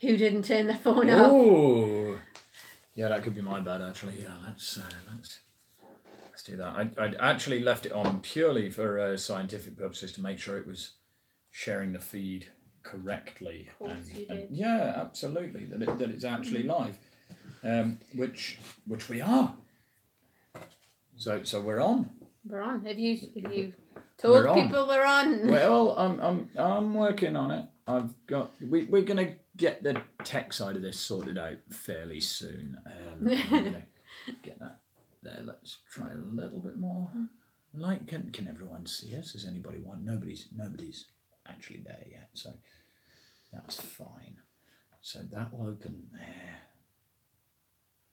who didn't turn their phone off. Oh, yeah, that could be my bad actually. Yeah, let's do that. I'd actually left it on purely for scientific purposes to make sure it was sharing the feed correctly. Of course you did. Yeah, absolutely. That it's actually live, which we are. So we're on. We're on. Have you told people we're on? Well, I'm working on it. We're gonna get the tech side of this sorted out fairly soon. I'm gonna get that there. Let's try a little bit more. Like, can everyone see us? Does anybody want? Nobody's actually there yet, so that's fine. So that will open there.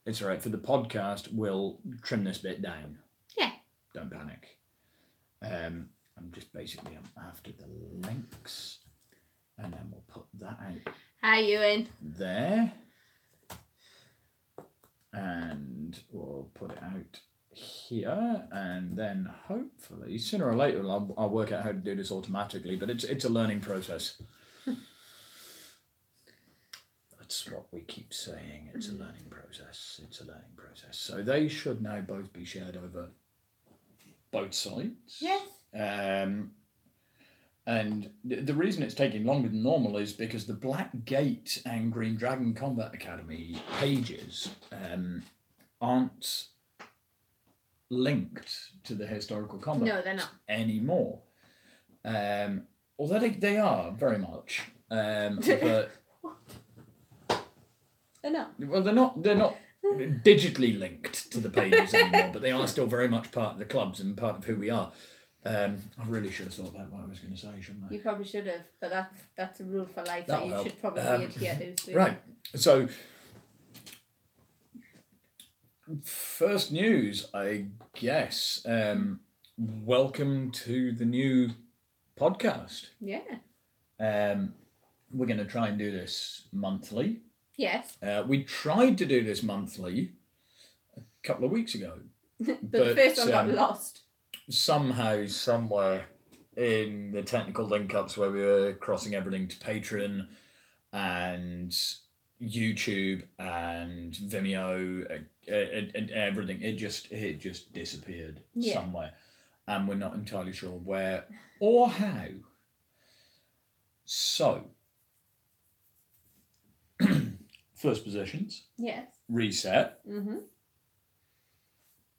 It's all right. For the podcast, we'll trim this bit down. Yeah. Don't panic. I'm after the links, and then we'll put that out. Hi, Ewan. There. And we'll put it out here, and then hopefully sooner or later I'll work out how to do this automatically. But it's a learning process. That's what we keep saying. It's a learning process. It's a learning process. So they should now both be shared over both sides. Yes. And the reason it's taking longer than normal is because the Black Gate and Green Dragon Combat Academy pages aren't linked to the historical combat. No, they're not anymore. Although they are very much, but they're not. Well, they're not digitally linked to the pages anymore, but they are still very much part of the clubs and part of who we are. I really should have thought about what I was going to say, shouldn't I? You probably should have, but that's a rule for life That'll that you help. should probably adhere to. Right. So, first news, I guess. Welcome to the new podcast. Yeah. We're going to try and do this monthly. Yes. We tried to do this monthly a couple of weeks ago. but the first one got lost. Somehow, somewhere in the technical link-ups where we were crossing everything to Patreon and YouTube and Vimeo and everything, it just disappeared somewhere, and we're not entirely sure where or how. So, first positions. Yes. Reset. Mm-hmm.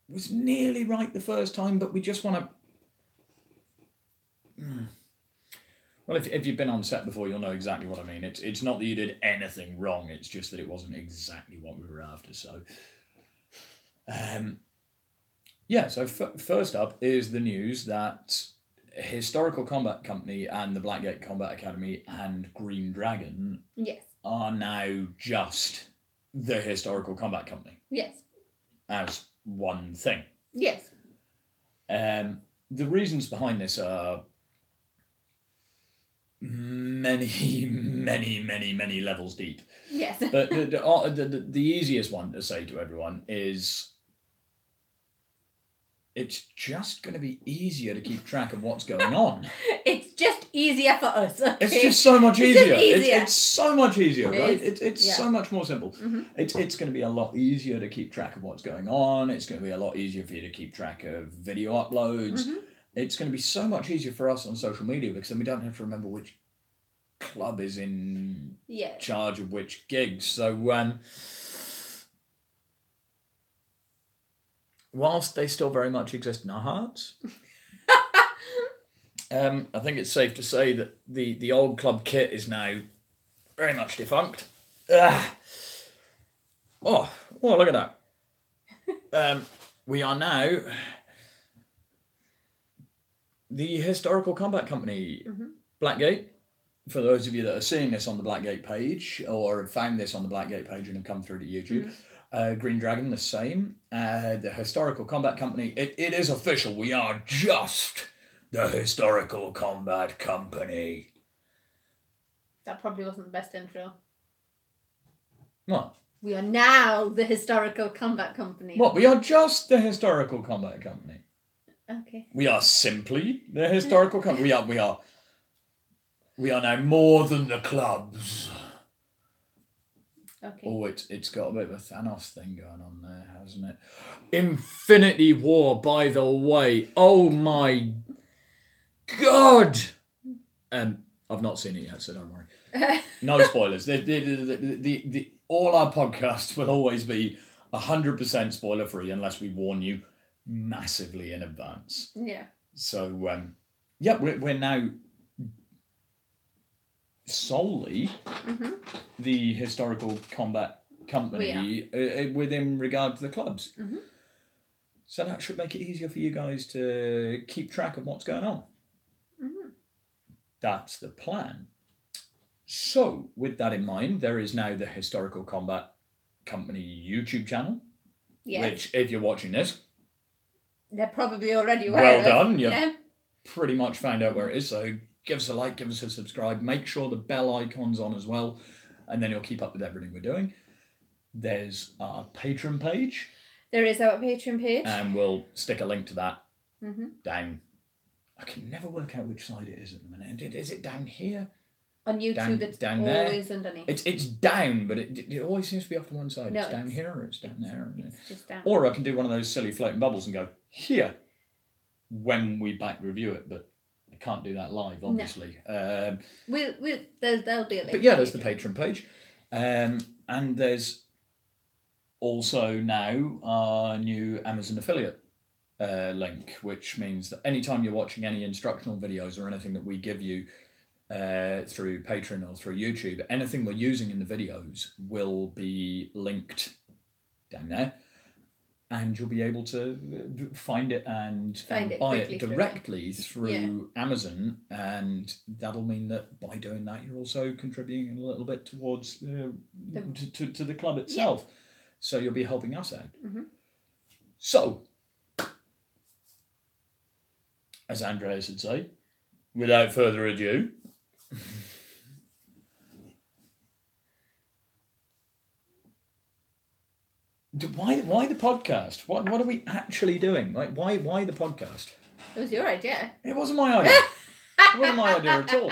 Was nearly right the first time, but we just want to. Well, if you've been on set before, you'll know exactly what I mean. It's not that you did anything wrong; it's just that it wasn't exactly what we were after. So, So first up is the news that Historical Combat Company and the Blackgate Combat Academy and Green Dragon are now just the Historical Combat Company. Yes. As one thing. Yes. The reasons behind this are many levels deep. Yes. But the easiest one to say to everyone is it's just going to be easier to keep track of what's going on. It's just easier for us. Okay? It's just so much easier. It's so much easier, right? It's so much more simple. Mm-hmm. It's going to be a lot easier to keep track of what's going on. It's going to be a lot easier for you to keep track of video uploads. Mm-hmm. It's going to be so much easier for us on social media because then we don't have to remember which club is in charge of which gigs. So whilst they still very much exist in our hearts, I think it's safe to say that the old club kit is now very much defunct. Oh, look at that. We are now the Historical Combat Company. Mm-hmm. Blackgate, for those of you that are seeing this on the Blackgate page or have found this on the Blackgate page and have come through to YouTube, Green Dragon, the same. The Historical Combat Company, it is official. We are just the Historical Combat Company. That probably wasn't the best intro. What? We are now the Historical Combat Company. What? We are just the Historical Combat Company. Okay. We are simply the Historical Company. We are now more than the clubs. Okay. Oh, it's got a bit of a Thanos thing going on there, hasn't it? Infinity War, by the way. Oh my God! I've not seen it yet, so don't worry. No spoilers. The all our podcasts will always be 100% spoiler free unless we warn you massively in advance. Yeah. So yeah, we're now solely the historical combat company within regard to the clubs. Mm-hmm. So that should make it easier for you guys to keep track of what's going on. Mm-hmm. That's the plan. So, with that in mind, there is now the Historical Combat Company YouTube channel. Yes. Which, if you're watching this, they're probably already aware well done. You've pretty much found out where it is. So, give us a like, give us a subscribe. Make sure the bell icon's on as well. And then you'll keep up with everything we're doing. There's our Patreon page. There is our Patreon page. And we'll stick a link to that down. I can never work out which side it is at the minute. Is it down here? On YouTube, it's down always there. Underneath. It's down, but it always seems to be off to one side. No, it's down here or it's down there. It's just down. Or I can do one of those silly floating bubbles and go here when we back review it, but I can't do that live, obviously. No. There'll be a link. But yeah, there's the Patreon page. And there's also now our new Amazon affiliate link, which means that anytime you're watching any instructional videos or anything that we give you through Patreon or through YouTube, anything we're using in the videos will be linked down there, and you'll be able to find it and buy it directly through Amazon, and that'll mean that by doing that you're also contributing a little bit towards to the club itself. Yeah. So you'll be helping us out. Mm-hmm. So, as Andreas would say, without further ado, why the podcast? What are we actually doing? Like, why the podcast? It was your idea. It wasn't my idea. It wasn't my idea at all.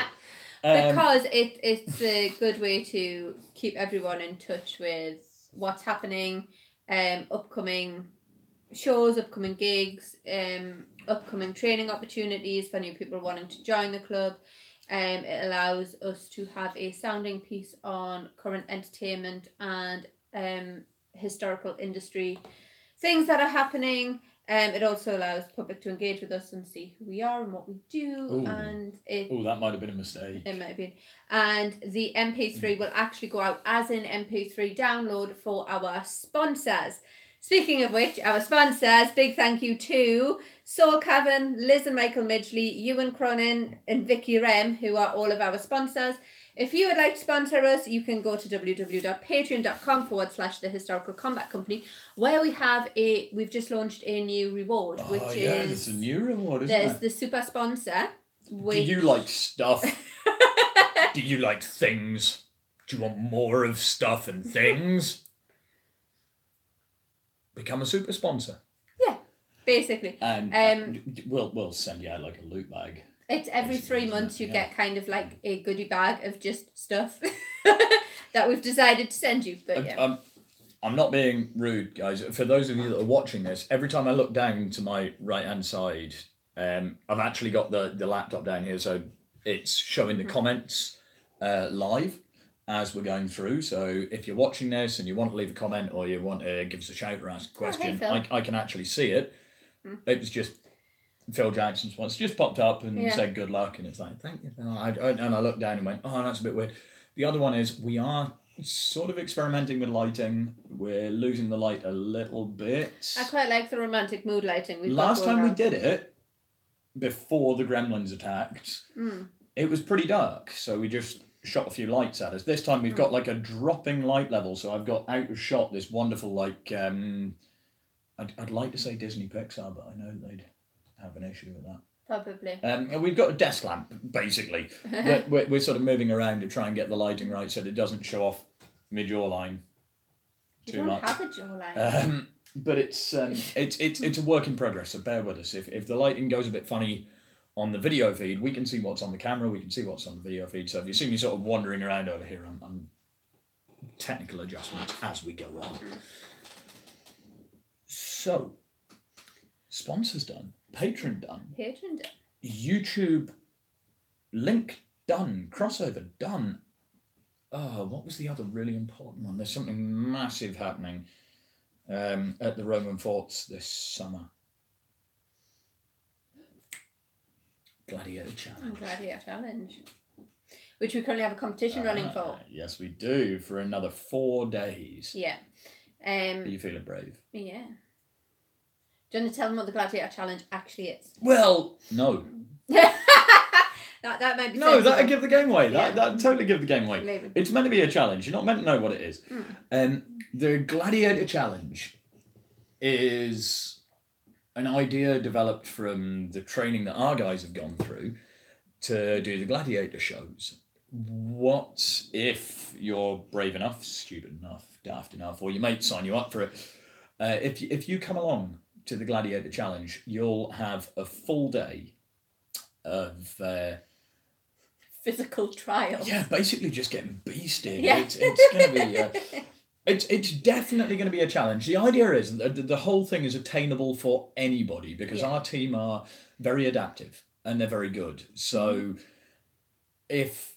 Because it's a good way to keep everyone in touch with what's happening, upcoming shows, upcoming gigs, upcoming training opportunities for new people wanting to join the club. It allows us to have a sounding piece on current entertainment and historical industry things that are happening. It also allows the public to engage with us and see who we are and what we do. Ooh. And that might have been a mistake. It might have been. And the MP3 will actually go out as an MP3 download for our sponsors. Speaking of which, our sponsors, big thank you to Soul Cavern, Liz and Michael Midgley, Ewan Cronin and Vicky Rem, who are all of our sponsors. If you would like to sponsor us, you can go to www.patreon.com/The Historical Combat Company, where we've just launched a new reward, which is... there's a new reward, isn't There's the super sponsor. Do you like stuff? Do you like things? Do you want more of stuff and things? Become a super sponsor. Yeah, basically. And we'll send you out like a loot bag. It's every 3 months you get kind of like a goodie bag of just stuff that we've decided to send you. But yeah. I'm not being rude, guys. For those of you that are watching this, every time I look down to my right-hand side, I've actually got the laptop down here, so it's showing the comments live as we're going through. So if you're watching this and you want to leave a comment or you want to give us a shout or ask a question, I can actually see it. It was just Phil Jackson's once just popped up and said good luck, and it's like, thank you. And I looked down and went, oh, that's a bit weird. The other one is we are sort of experimenting with lighting. We're losing the light a little bit. I quite like the romantic mood lighting. Last time we did it, before the gremlins attacked, it was pretty dark, so we just shot a few lights at us. This time we've got like a dropping light level, so I've got out of shot this wonderful, like, I'd like to say Disney Pixar, but I know they'd have an issue with that. Probably. We've got a desk lamp, basically. we're sort of moving around to try and get the lighting right so that it doesn't show off my jawline too much. You don't have a jawline. But it's a work in progress, so bear with us. If the lighting goes a bit funny on the video feed, we can see what's on the camera, we can see what's on the video feed. So if you see me sort of wandering around over here, I'm technical adjustments as we go on. So, sponsors done, Patreon done, YouTube link done, crossover done. Oh, what was the other really important one? There's something massive happening at the Roman forts this summer. Gladiator Challenge. Which we currently have a competition running for. Yes, we do, for another 4 days. Yeah. Are you feeling brave? Yeah. Do you want to tell them what the Gladiator Challenge actually is? Well, no. that might be no, that'd give the game away. Yeah. That'd totally give the game away. Maybe. It's meant to be a challenge. You're not meant to know what it is. The Gladiator Challenge is an idea developed from the training that our guys have gone through to do the gladiator shows. What if you're brave enough, stupid enough, daft enough, or your mates sign you up for it? If you come along to the Gladiator Challenge, you'll have a full day of physical trial. Yeah, basically just getting beasted. Yeah. It's going to be. It's definitely going to be a challenge. The idea is that the whole thing is attainable for anybody because our team are very adaptive and they're very good. So if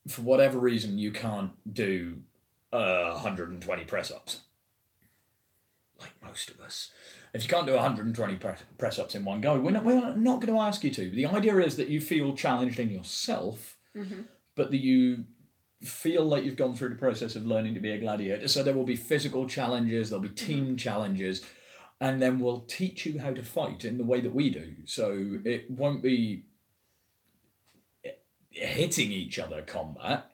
for whatever reason you can't do 120 press-ups, like most of us, if you can't do 120 press-ups in one go, we're not going to ask you to. The idea is that you feel challenged in yourself, but that you feel like you've gone through the process of learning to be a gladiator. So there will be physical challenges, there'll be team challenges, and then we'll teach you how to fight in the way that we do. So it won't be hitting each other combat,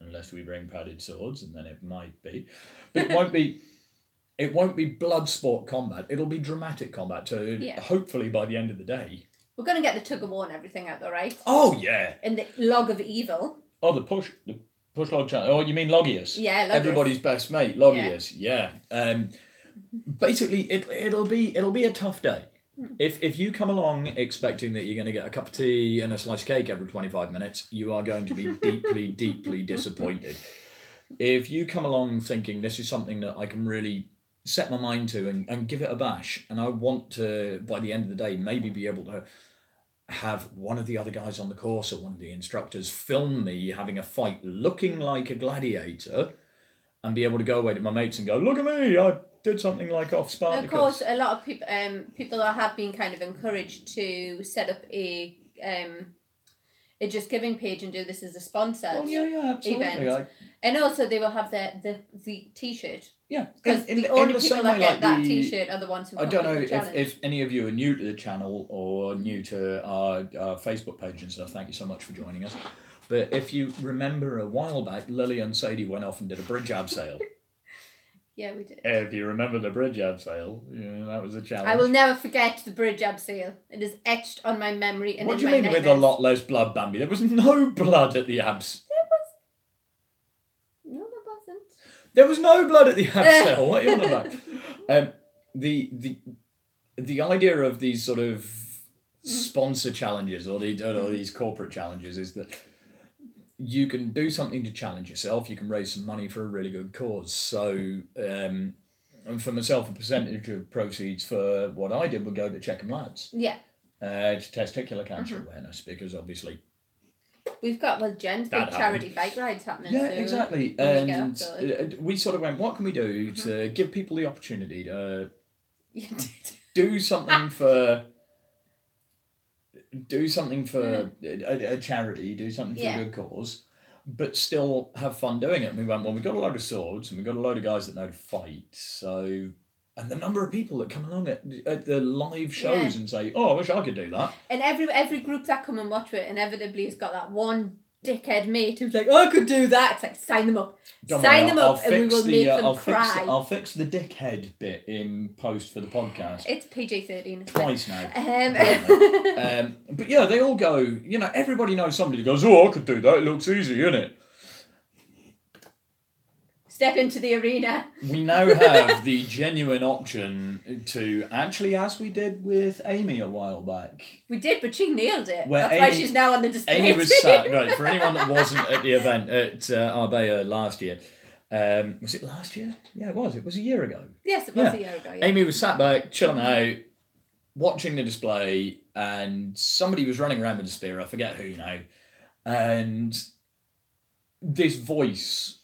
unless we bring padded swords, and then it might be. But it won't be blood sport combat. It'll be dramatic combat. So hopefully by the end of the day, we're going to get the tug of war and everything out there, right? Oh yeah. And the log of evil. Oh, the push log challenge. Oh, you mean Logius? Yeah, Logius. Everybody's best mate, Logius. Yeah. Basically, it'll be a tough day. If you come along expecting that you're going to get a cup of tea and a slice of cake every 25 minutes, you are going to be deeply, deeply disappointed. If you come along thinking this is something that I can really set my mind to and give it a bash, and I want to, by the end of the day, maybe be able to have one of the other guys on the course or one of the instructors film me having a fight looking like a gladiator and be able to go away to my mates and go, look at me, I did something like off Spartacus. Of course, a lot of people have been kind of encouraged to set up a Just Giving page and do this as a sponsor. Oh yeah, absolutely. Event. And also they will have the T-shirt. Yeah, because the only people that get that T-shirt are the ones who. I don't know if any of you are new to the channel or new to our Facebook page and stuff. Thank you so much for joining us. But if you remember a while back, Lily and Sadie went off and did a bridge abseil. Yeah, we did. If you remember the bridge abseil, that was a challenge. I will never forget the bridge abseil. It is etched on my memory. And what do you mean with a lot less blood, Bambi? There was no blood at the abs. No, there wasn't. There was no blood at the abseil. What are you on about? The idea of these sort of sponsor challenges or these corporate challenges is that you can do something to challenge yourself. You can raise some money for a really good cause. So, and for myself, a percentage of proceeds for what I did would go to Checkham Lads. Yeah. To testicular cancer awareness, because obviously we've got Jen's big charity bike rides happening. Yeah, exactly. And we sort of went, what can we do to give people the opportunity to do something for a charity, do something for a good cause, but still have fun doing it. And we went, well, we've got a load of swords and we've got a load of guys that know to fight. So, and the number of people that come along at the live shows and say, oh, I wish I could do that. And every group that come and watch it inevitably has got that one dickhead mate who's like, oh, I could do that. It's like, sign them up. Sign them up and we will make them cry. I'll fix the dickhead bit in post for the podcast. It's PG-13. Twice now. But yeah, they all go, everybody knows somebody who goes, oh, I could do that. It looks easy, innit? Step into the arena. We now have the genuine option to actually, as we did with Amy a while back. We did, but she nailed it. That's why she's now on the display. Amy was sat, right, for anyone that wasn't at the event at Arbea last year, Was it last year? Yeah, it was. It was a year ago. Yes, it was a year ago. Yeah. Amy was sat back, chilling out, watching the display, and somebody was running around with a spear. I forget who now. And this voice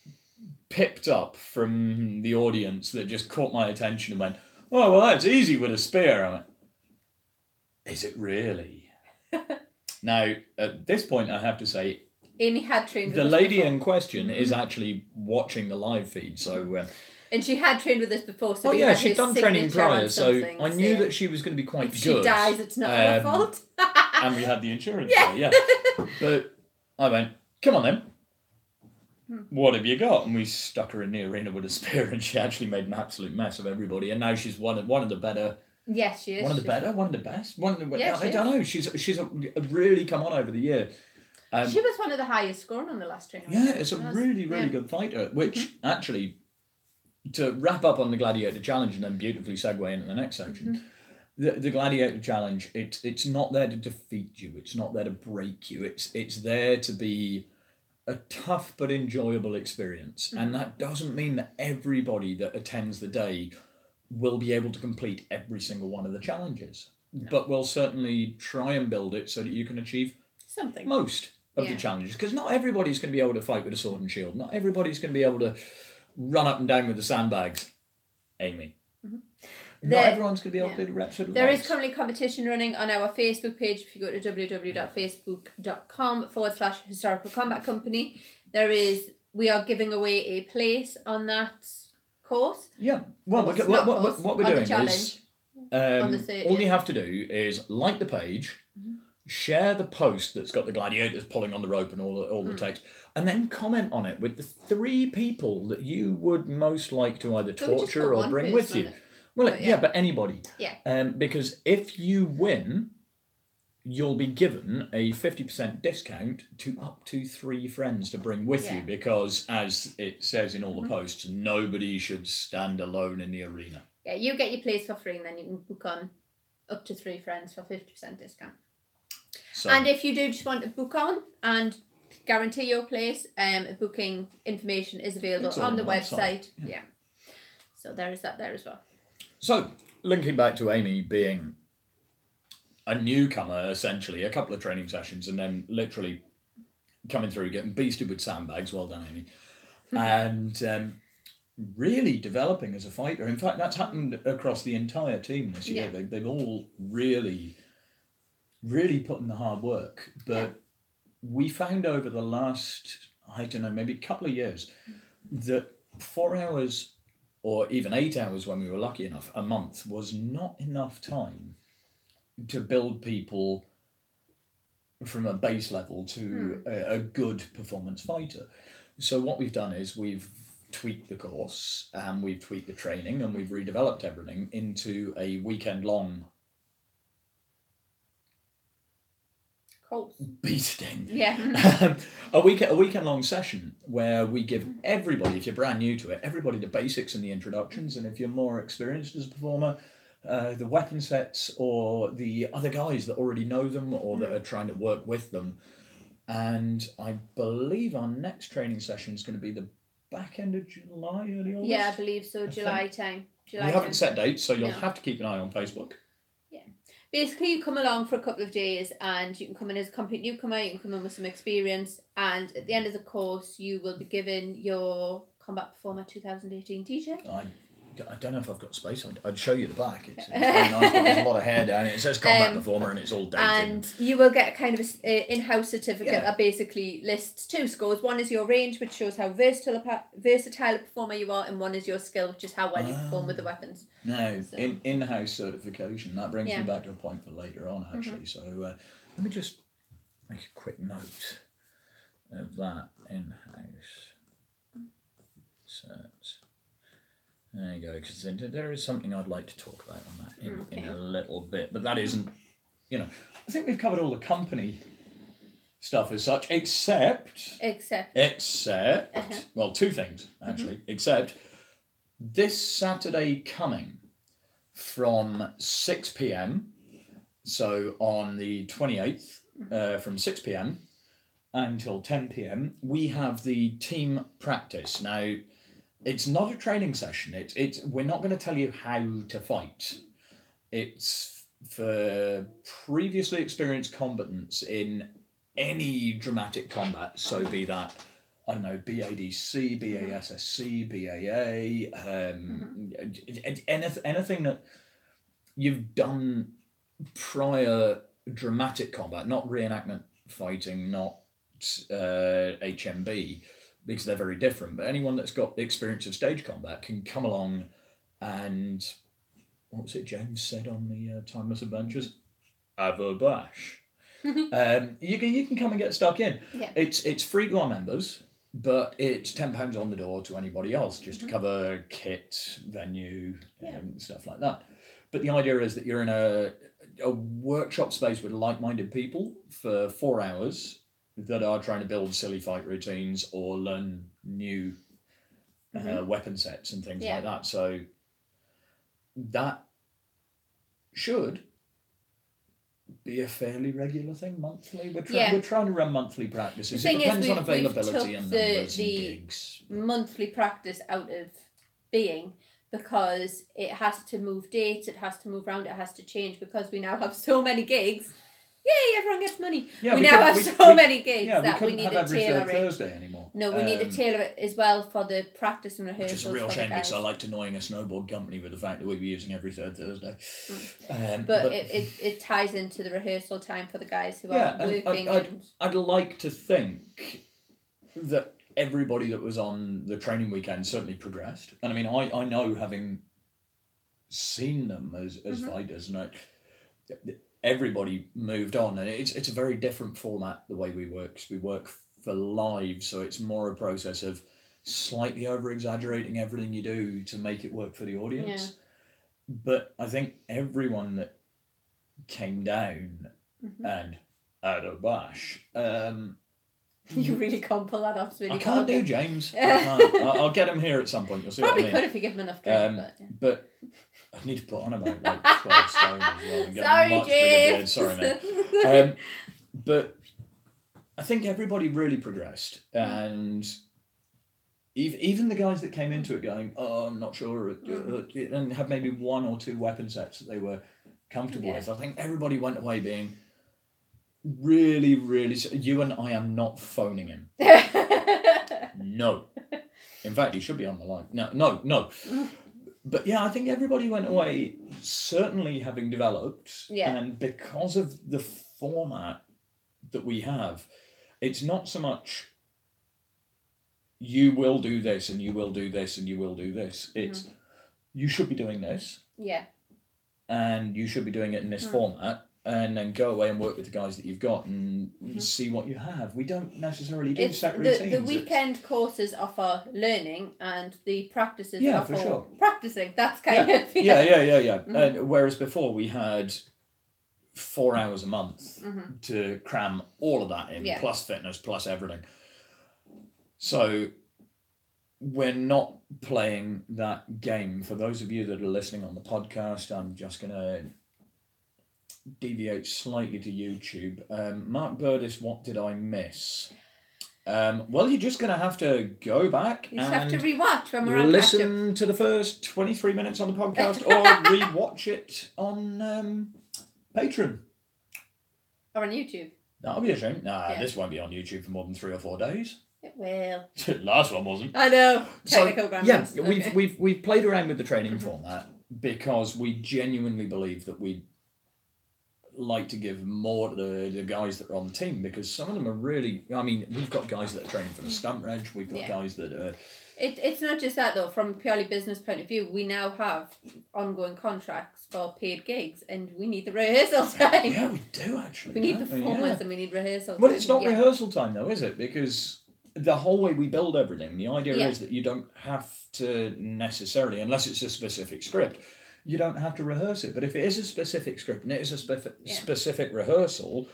pipped up from the audience that just caught my attention and went, "Oh, well, that's easy with a spear." I went, "Is it really?" Now, at this point, I have to say, Amy had trained with the us lady before. in question is actually watching the live feed, so... and she had trained with us before, so she'd done training prior, so I knew that she was going to be quite if good. If she dies, it's not her fault. And we had the insurance there, yeah. But I went, "Come on then. What have you got?" And we stuck her in the arena with a spear, and she actually made an absolute mess of everybody. And now she's one of the better... Yes, she is. One of the better, one of the best. I she don't know. She's really come on over the year. She was one of the highest scoring on the last training. Yeah, it's a really good fighter. Which actually, to wrap up on the Gladiator Challenge and then beautifully segue into the next section, the Gladiator Challenge, it's not there to defeat you. It's not there to break you. It's there to be a tough but enjoyable experience, and that doesn't mean that everybody that attends the day will be able to complete every single one of the challenges, but we'll certainly try and build it so that you can achieve something, most of the challenges, because not everybody's going to be able to fight with a sword and shield. Not everybody's going to be able to run up and down with the sandbags, Amy. Not everyone's going to be able to do the reps with the There legs. is currently competition running on our Facebook page. If you go to www.facebook.com/Historical Combat Company, we are giving away a place on that course. Yeah. Well, what we're doing is all you have to do is like the page, share the post that's got the gladiators pulling on the rope and all the text, and then comment on it with the 3 people that you would most like to either torture or bring with you. Well, but anybody. Yeah. Because if you win, you'll be given a 50% discount to up to 3 friends to bring with you, because as it says in all the posts, nobody should stand alone in the arena. Yeah, you get your place for free, and then you can book on up to 3 friends for 50% discount. So, and if you do just want to book on and guarantee your place, booking information is available on the website. Yeah. So there is that there as well. So, linking back to Amy being a newcomer, essentially, a couple of training sessions, and then literally coming through, getting beasted with sandbags. Well done, Amy. And really developing as a fighter. In fact, that's happened across the entire team this year. Yeah. They've all really put in the hard work. But we found over the last, I don't know, maybe a couple of years, that 4 hours or even 8 hours when we were lucky enough, a month, was not enough time to build people from a base level to a good performance fighter. So what we've done is we've tweaked the course and we've tweaked the training and we've redeveloped everything into a weekend-long beasting. Yeah. a weekend-long session where we give everybody, if you're brand new to it, everybody the basics and the introductions, and if you're more experienced as a performer, the weapon sets, or the other guys that already know them or that are trying to work with them. And I believe our next training session is going to be the back end of July, early August. Yeah, I believe so. July time. We haven't set dates, so you'll have to keep an eye on Facebook. Yeah. Basically, you come along for a couple of days and you can come in as a complete newcomer, you can come in with some experience, and at the end of the course, you will be given your Combat Performer 2018 t-shirt. I don't know if I've got space. I'd show you the back. It's very nice, but there's a lot of hair down it. It says Combat Performer and it's all dated. And you will get kind of an in-house certificate that basically lists 2 scores. One is your range, which shows how versatile a performer you are, and one is your skill, which is how well you perform with the weapons. No, so. in-house certification. That brings me back to a point for later on, actually. So let me just make a quick note of that. In-house cert. There you go, because there is something I'd like to talk about on that in a little bit, but that isn't, I think we've covered all the company stuff as such, except, well, 2 things, actually, except this Saturday coming from 6 p.m, so on the 28th, from 6 p.m. until 10 p.m, we have the team practice. Now, it's not a training session. It's we're not going to tell you how to fight. It's for previously experienced combatants in any dramatic combat. So be that, I don't know, BADC, BASSC, BAA, anything that you've done prior dramatic combat, not reenactment fighting, not HMB, because they're very different. But anyone that's got the experience of stage combat can come along and, what was it James said on the Timeless Adventures? Have a bash. You can come and get stuck in. Yeah. It's free to our members, but it's £10 on the door to anybody else, just to cover kit, venue, and stuff like that. But the idea is that you're in a workshop space with like-minded people for 4 hours that are trying to build silly fight routines or learn new weapon sets and things like that. So that should be a fairly regular thing, monthly. We're trying to run monthly practices. The thing it depends is, on availability and numbers the and gigs. Monthly practice out of being, because it has to move dates, it has to move around, it has to change, because we now have so many gigs. Yay, everyone gets money. Yeah, we now have so many gigs that we need to tailor it. Thursday anymore. No, we need to tailor it as well for the practice and rehearsals. Which is a real shame, because I liked annoying a snowboard company with the fact that we'd be using every third Thursday. But it ties into the rehearsal time for the guys who are working. I'd like to think that everybody that was on the training weekend certainly progressed. And I mean, I know, having seen them as fighters, and everybody moved on, and it's a very different format the way we work. We work for live, so it's more a process of slightly over exaggerating everything you do to make it work for the audience. But I think everyone that came down and had a bash, you really can't pull that off. Really I can't do James. I'll get him here at some point. You'll see. Probably what I mean. could if you give him enough drink, but I need to put on about like 12 stone as well. And get Sorry, much bigger beard. Sorry, mate. But I think everybody really progressed, and even the guys that came into it going, "Oh, I'm not sure," and have maybe 1 or 2 weapon sets that they were comfortable with. I think everybody went away being really, really. You and I am not phoning him. No. In fact, he should be on the line. No. But yeah, I think everybody went away certainly having developed, and because of the format that we have, it's not so much you will do this and you will do this and you will do this. It's you should be doing this. Yeah. And you should be doing it in this format. And then go away and work with the guys that you've got and see what you have. We don't necessarily do set routines. The weekend courses offer learning, and the practices offer for sure. Practicing. That's kind of... Yeah. And whereas before we had 4 hours a month to cram all of that in, plus fitness, plus everything. So we're not playing that game. For those of you that are listening on the podcast, I'm just going to deviate slightly to YouTube. Mark Burdiss, what did I miss? Well, you're just going to have to go back and have to rewatch when we're listen to the first 23 minutes on the podcast, or rewatch it on Patreon or on YouTube. That'll be a shame. This won't be on YouTube for more than 3 or 4 days. It will. Last one wasn't. I know. Technical grammar. Yeah, we've played around with the training format because we genuinely believe that we like to give more to the guys that are on the team, because some of them are really, I mean, we've got guys that are training for the stunt reg, we've got guys that are... It's not just that though, from a purely business point of view, we now have ongoing contracts for paid gigs, and we need the rehearsal time. Yeah, we do actually. We need the performance and we need rehearsal time. Well, it's not rehearsal time though, is it? Because the whole way we build everything, the idea is that you don't have to necessarily, unless it's a specific script, you don't have to rehearse it. But if it is a specific script and it is a specific rehearsal,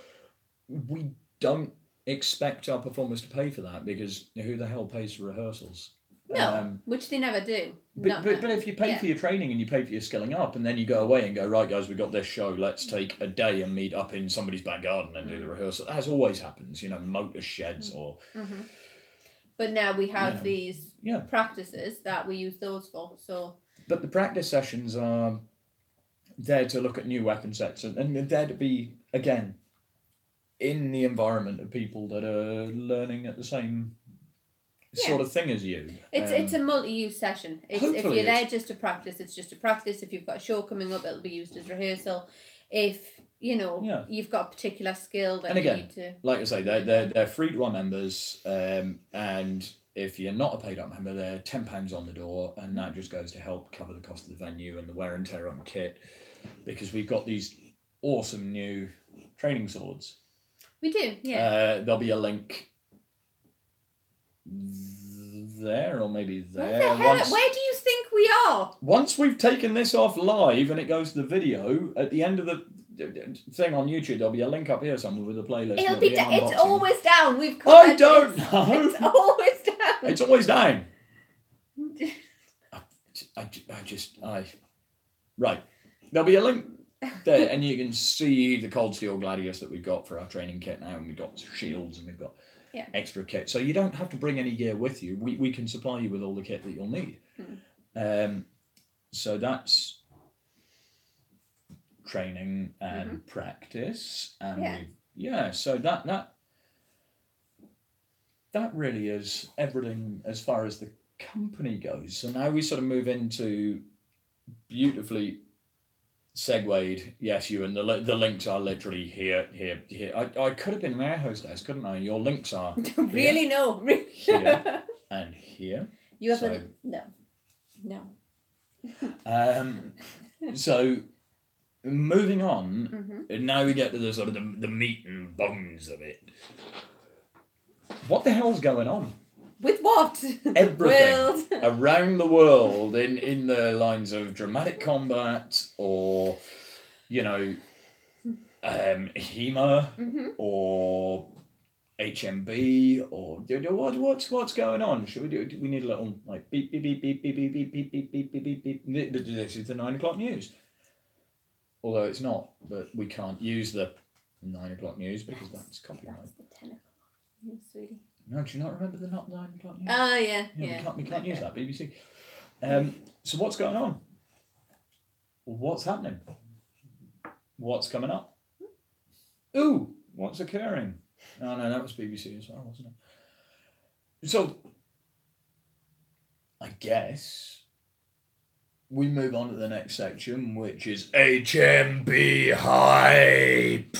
we don't expect our performers to pay for that, because who the hell pays for rehearsals? No, which they never do. But if you pay for your training and you pay for your skilling up, and then you go away and go, right guys, we've got this show, let's take a day and meet up in somebody's back garden and do the rehearsal. As always happens, motor sheds or... But now we have these Yeah. practices that we use those for. So. But the practice sessions are there to look at new weapon sets, and they're there to be, again, in the environment of people that are learning at the same sort of thing as you. It's a multi-use session. If you're there just to practice, it's just a practice. If you've got a show coming up, it'll be used as rehearsal. If you've got a particular skill that you need to, like I say, they're free to our members, and if you're not a paid up member, they're £10 on the door, and that just goes to help cover the cost of the venue and the wear and tear on the kit, because we've got these awesome new training swords. We do, yeah. There'll be a link there, or maybe there. Where do you think we are? Once we've taken this off live and it goes to the video, at the end of the thing on YouTube, there'll be a link up here somewhere with a playlist. It's always down. I don't know. It's always down. It's always down. Right. There'll be a link there, and you can see the cold steel gladius that we've got for our training kit now, and we've got shields, and we've got extra kit. So you don't have to bring any gear with you. We can supply you with all the kit that you'll need. So that's training and practice, and so that really is everything as far as the company goes. So now we sort of move into beautifully segued. Yes, you, and the links are literally here. I could have been their hostess, couldn't I? Your links are really here and here. You have no. So moving on, now we get to the sort of the meat and bones of it. What the hell's going on? With what? Everything around the world in the lines of dramatic combat, or HEMA, or HMB, or what's going on? Should we do? We need a little like beep beep beep beep beep beep beep beep beep beep beep beep beep. This is the 9 o'clock news. Although it's not, but we can't use the 9 o'clock news because that's copyright. That's the 10 o'clock news, sweetie. No, do you not remember the 9 o'clock news? Oh yeah. We can't use that, BBC. So what's going on? What's happening? What's coming up? Ooh, what's occurring? Oh no, that was BBC as well, wasn't it? So I guess we move on to the next section, which is HMB hype.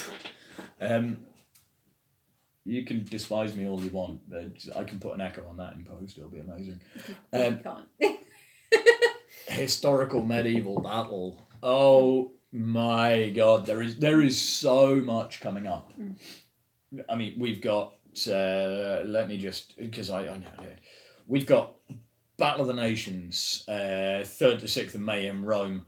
You can despise me all you want, but I can put an echo on that in post. It'll be amazing. You can't. Historical medieval battle. Oh my God, there is so much coming up. I mean, we've got. Let me just, because I know it. We've got Battle of the Nations, 3rd to 6th of May in Rome.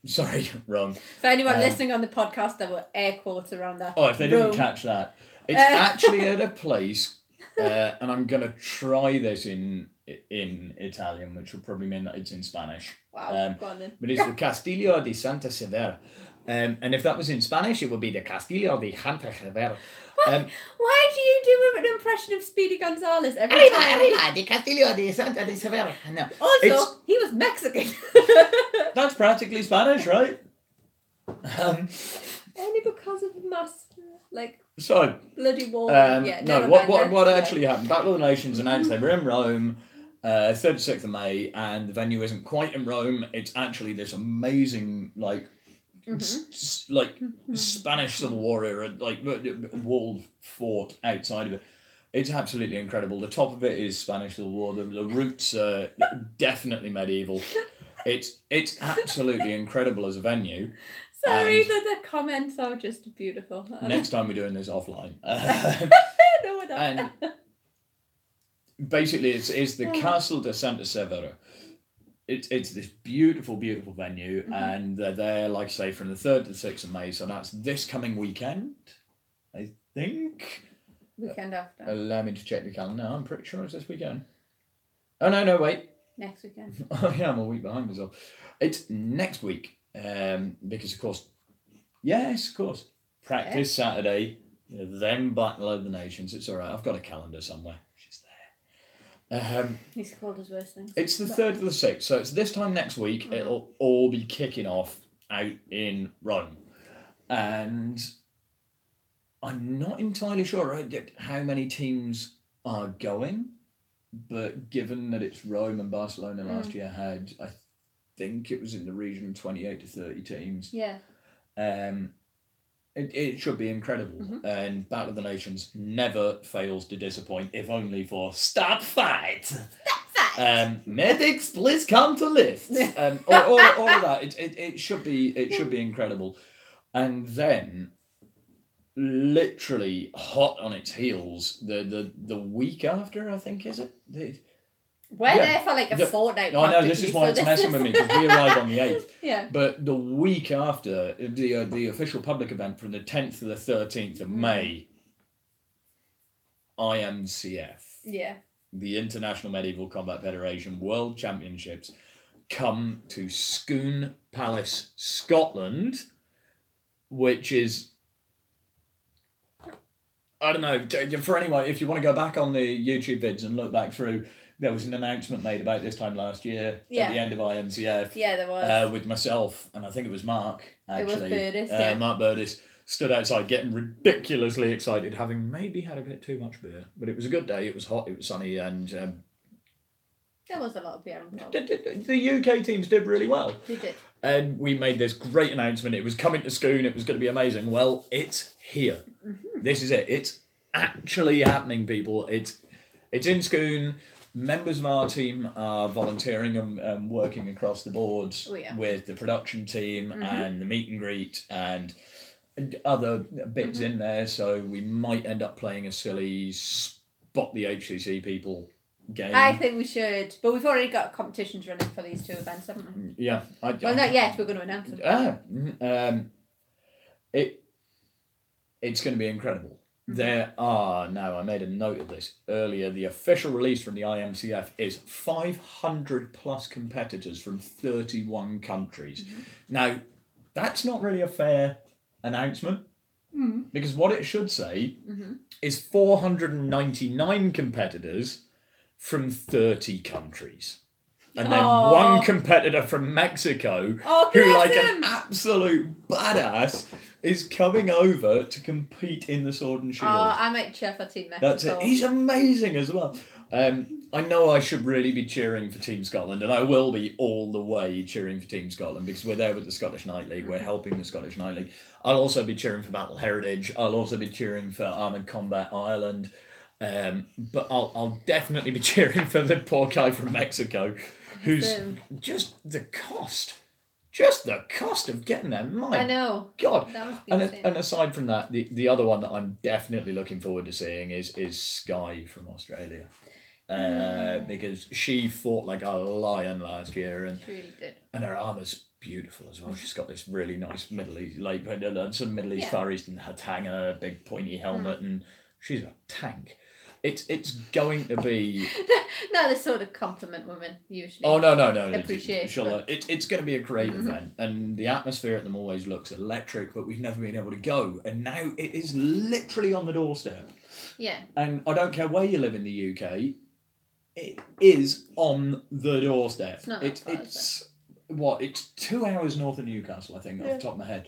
Sorry, Rome. For anyone listening on the podcast, there were air quotes around that. Oh, if they didn't catch that. It's actually at a place, and I'm going to try this in Italian, which will probably mean that it's in Spanish. Wow, go on then. But it's the Castillo di Santa Severa. And if that was in Spanish, it would be the Castillo di Santa Severa. Why do you do an impression of Speedy Gonzales every time? Arriba, the Castillo di Santa Severa. No. Also, he was Mexican. That's practically Spanish, right? Only because of the mass, so bloody wall. No, what actually happened? Battle of the Nations announced they were in Rome, 3rd to 6th of May, and the venue isn't quite in Rome. It's actually this amazing, Spanish Civil War era, walled fort outside of it. It's absolutely incredible. The top of it is Spanish Civil War. The roots are definitely medieval. It's absolutely incredible as a venue. Sorry, the comments are just beautiful. Next time we're doing this offline. No, we're not. And basically, it's the Castle de Santa Severa. It's this beautiful, beautiful venue, and they're there, like I say, from the 3rd to the 6th of May. So that's this coming weekend, I think. Weekend after. Allow me to check the calendar. No, I'm pretty sure it's this weekend. Oh no, wait. Next weekend. Oh yeah, I'm a week behind myself. It's next week, because of course, yes, of course. Practice Saturday, Then Battle of the Nations. It's all right. I've got a calendar somewhere. She's there. He's called his worst things. It's the 3rd to the 6th, so it's this time next week. Mm-hmm. It'll all be kicking off out in Rome, and I'm not entirely sure how many teams are going, but given that it's Rome and Barcelona last year had, I think it was in the region 28 to 30 teams. Yeah. It should be incredible. And Battle of the Nations never fails to disappoint, if only for Stop Fight! Stop Fight! Medics, please come to lift! all of that. It should be incredible. And then, literally hot on its heels, the week after, I think, is it? We're there for like a fortnight. I know, this is why it's messing with me, because we arrive on the 8th. Yeah. But the week after, the official public event from the 10th to the 13th of May, IMCF, the International Medieval Combat Federation World Championships, come to Scone Palace, Scotland, which is, I don't know, for anyone, if you want to go back on the YouTube vids and look back through, there was an announcement made about this time last year at the end of IMCF. Yeah, there was. With myself, and I think it was Mark, actually. It was Burdis, Mark Burdis stood outside getting ridiculously excited, having maybe had a bit too much beer. But it was a good day, it was hot, it was sunny, and... there was a lot of beer involved. The UK teams did really well. They did. And we made this great announcement. It was coming to Scone, it was going to be amazing. Well, it's here. This is it. It's actually happening, people. It's in Scone. Members of our team are volunteering and working across the boards with the production team and the meet and greet and other bits in there. So we might end up playing a silly spot the HCC people game. I think we should, but we've already got competitions running for these two events, haven't we? Yeah. Well, not yet. We're going to announce them. It's going to be incredible. There are, now I made a note of this earlier, the official release from the IMCF is 500 plus competitors from 31 countries. Now, that's not really a fair announcement, because what it should say is 499 competitors from 30 countries. And then one competitor from Mexico, who, like an absolute badass, is coming over to compete in the Sword and Shield. Oh, I might cheer for Team Mexico. That's it. He's amazing as well. I know I should really be cheering for Team Scotland, and I will be all the way cheering for Team Scotland, because we're there with the Scottish Night League. We're helping the Scottish Night League. I'll also be cheering for Battle Heritage. I'll also be cheering for Armoured Combat Ireland. But I'll definitely be cheering for the poor guy from Mexico, who's just the cost of getting there. My I know. God. And aside from that, the other one that I'm definitely looking forward to seeing is Sky from Australia. Because she fought like a lion last year, and she really did. And her armour's beautiful as well. She's got this really nice Middle East, like some Middle East, Far Eastern hatanga, big pointy helmet, and she's a tank. It's going to be... No, they sort of compliment women, usually. Oh, no. Appreciate it. It's going to be a great event, and the atmosphere at them always looks electric, but we've never been able to go, and now it is literally on the doorstep. Yeah. And I don't care where you live in the UK, it is on the doorstep. It's not that far, it's 2 hours north of Newcastle, I think, off the top of my head.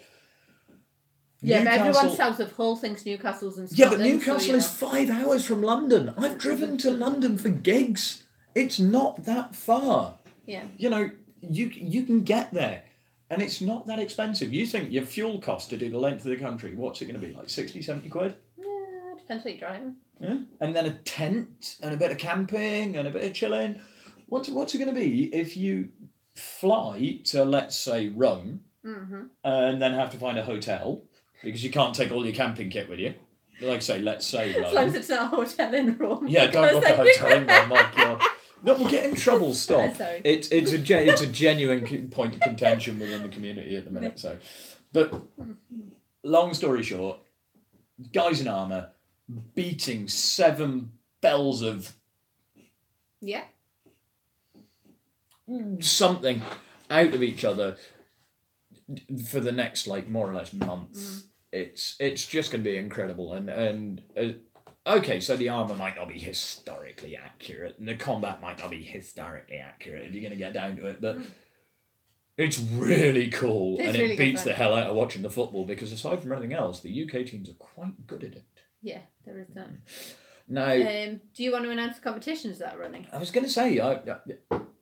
Yeah, but everyone south of Hull thinks Newcastle's in Scotland. Yeah, but Newcastle is 5 hours from London. I've driven to London for gigs. It's not that far. Yeah. You know, you can get there. And it's not that expensive. You think your fuel cost to do the length of the country, what's it going to be, like 60, 70 quid? Yeah, depends what you're driving. Yeah. And then a tent and a bit of camping and a bit of chilling. What's it going to be if you fly to, let's say, Rome, and then have to find a hotel? Because you can't take all your camping kit with you. Let's say Rome. As long as it's not a hotel in Rome. Yeah, don't book a hotel in Rome, my God. No, we'll get in trouble, stop. Sorry. It's a genuine point of contention within the community at the minute. So, but long story short, guys in armour beating 7 bells of something out of each other for the next, like, more or less month. it's just going to be incredible. And okay, so the armor might not be historically accurate, and the combat might not be historically accurate if you're going to get down to it, but it's really cool, It's and really it good beats fun. the hell out of watching the football, because aside from everything else, the UK teams are quite good at it. Yeah, there is that. Now, Do you want to announce the competitions that are running? I was going to say,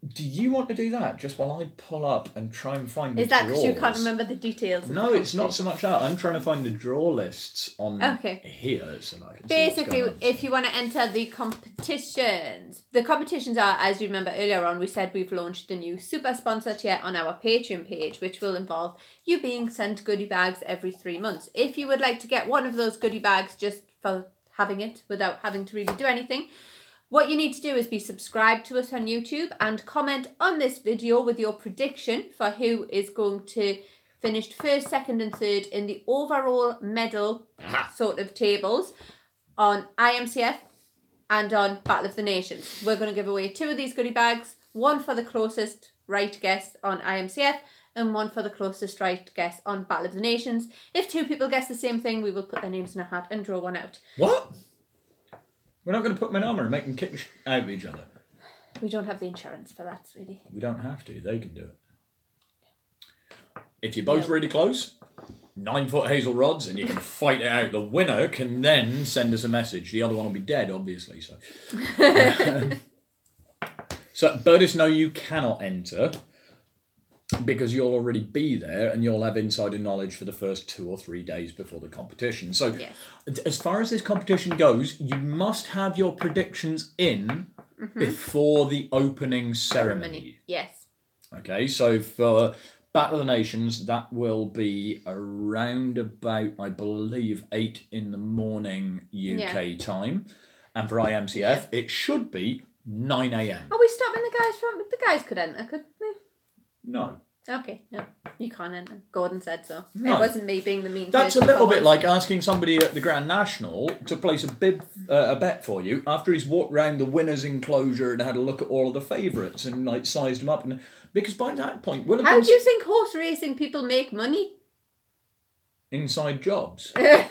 do you want to do that just while I pull up and try and find the Is that because you can't draws? remember the details? Of No, the it's not so much that. I'm trying to find the draw lists on Okay. here, so I can see Basically, what's going on. if you want to enter the competitions are, as you remember earlier on, we said we've launched a new super sponsor tier on our Patreon page, which will involve you being sent goodie bags every 3 months. If you would like to get one of those goodie bags just for having it without having to really do anything, what you need to do is be subscribed to us on YouTube and comment on this video with your prediction for who is going to finish first, second and third in the overall medal sort of tables on IMCF and on Battle of the Nations. We're going to give away 2 of these goodie bags, one for the closest right guess on IMCF and one for the closest right guess on Battle of the Nations. If 2 people guess the same thing, we will put their names in a hat and draw one out. What? We're not going to put them in armour and make them kick out of each other. We don't have the insurance for that, really. We don't have to. They can do it. If you're both really close, 9-foot hazel rods, and you can fight it out, the winner can then send us a message. The other one will be dead, obviously. So, Burtis, no, you cannot enter, because you'll already be there and you'll have insider knowledge for the first 2 or 3 days before the competition. So as far as this competition goes, you must have your predictions in before the opening ceremony. Yes. Okay, so for Battle of the Nations, that will be around about, I believe, 8 in the morning UK time. And for IMCF, it should be 9 a.m. Are we stopping the guys from... The guys could enter, couldn't they? No. Okay, no. You can't enter. Gordon said so. No. It wasn't me being the mean That's a person little for bit once. like asking somebody at the Grand National to place a bet for you after he's walked round the winner's enclosure and had a look at all of the favourites and like sized them up. And because by that point, will have How been do you think horse racing people make money? inside jobs. And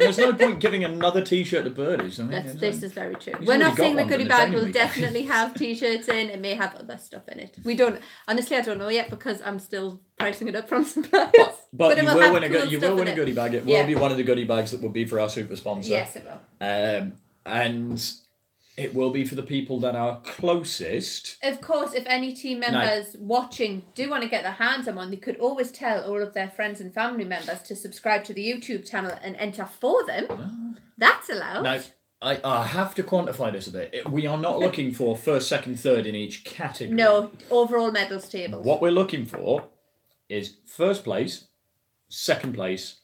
there's no point giving another T-shirt to Birdies. I mean, This is very true. He's We're already not saying got the one goodie for the bag training will week. definitely have T-shirts in. It may have other stuff in it. We don't... Honestly, I don't know yet because I'm still pricing it up from suppliers. But it you will will have win a cool you stuff will win in a it. goodie bag. It will Yeah. be one of the goodie bags that will be for our super sponsor. Yes, it will. And it will be for the people that are closest. Of course, if any team members watching do want to get their hands on one, they could always tell all of their friends and family members to subscribe to the YouTube channel and enter for them. That's allowed. Now, I have to quantify this a bit. We are not looking for first, second, third in each category. No, overall medals table. What we're looking for is first place, second place,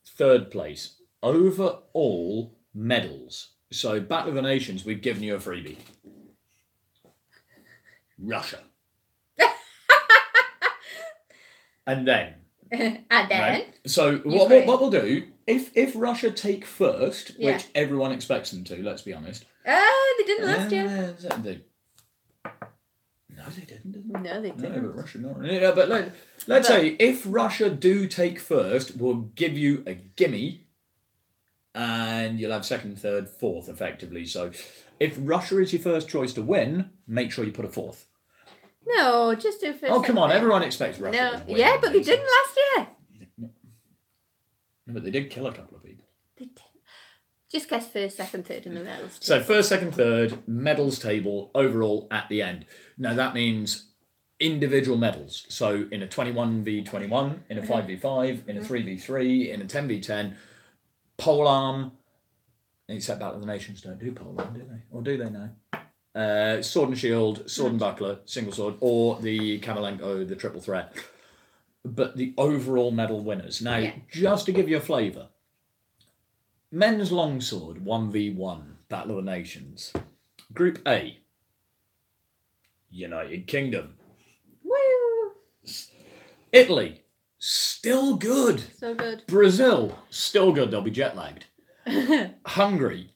third place. Overall medals. So, Battle of the Nations, we've given you a freebie. Russia. And then. Right? So, what we'll do, if Russia take first, which everyone expects them to, let's be honest. They didn't last year. No, they didn't. No, they didn't. No, but Russia not. Yeah, but let's say if Russia do take first, we'll give you a gimme. And you'll have second, third, fourth, effectively. So if Russia is your first choice to win, make sure you put a fourth. No, just do first. Oh, come on. Everyone expects Russia to win. Yeah, but they didn't last year. No, but they did kill a couple of people. They did. Just guess first, second, third in the medals. So first, second, third, medals table, overall at the end. Now, that means individual medals. So in a 21v21, in a 5v5, in a 3v3, in a 10v10, polearm, except Battle of the Nations don't do polearm, do they? Or do they now? Sword and shield, sword and buckler, single sword, or the Kamalenko, the triple threat. But the overall medal winners. Now, just to give you a flavour, men's longsword, 1v1, Battle of the Nations. Group A, United Kingdom. Woo! Italy, still good. So good. Brazil, still good. They'll be jet lagged. Hungary,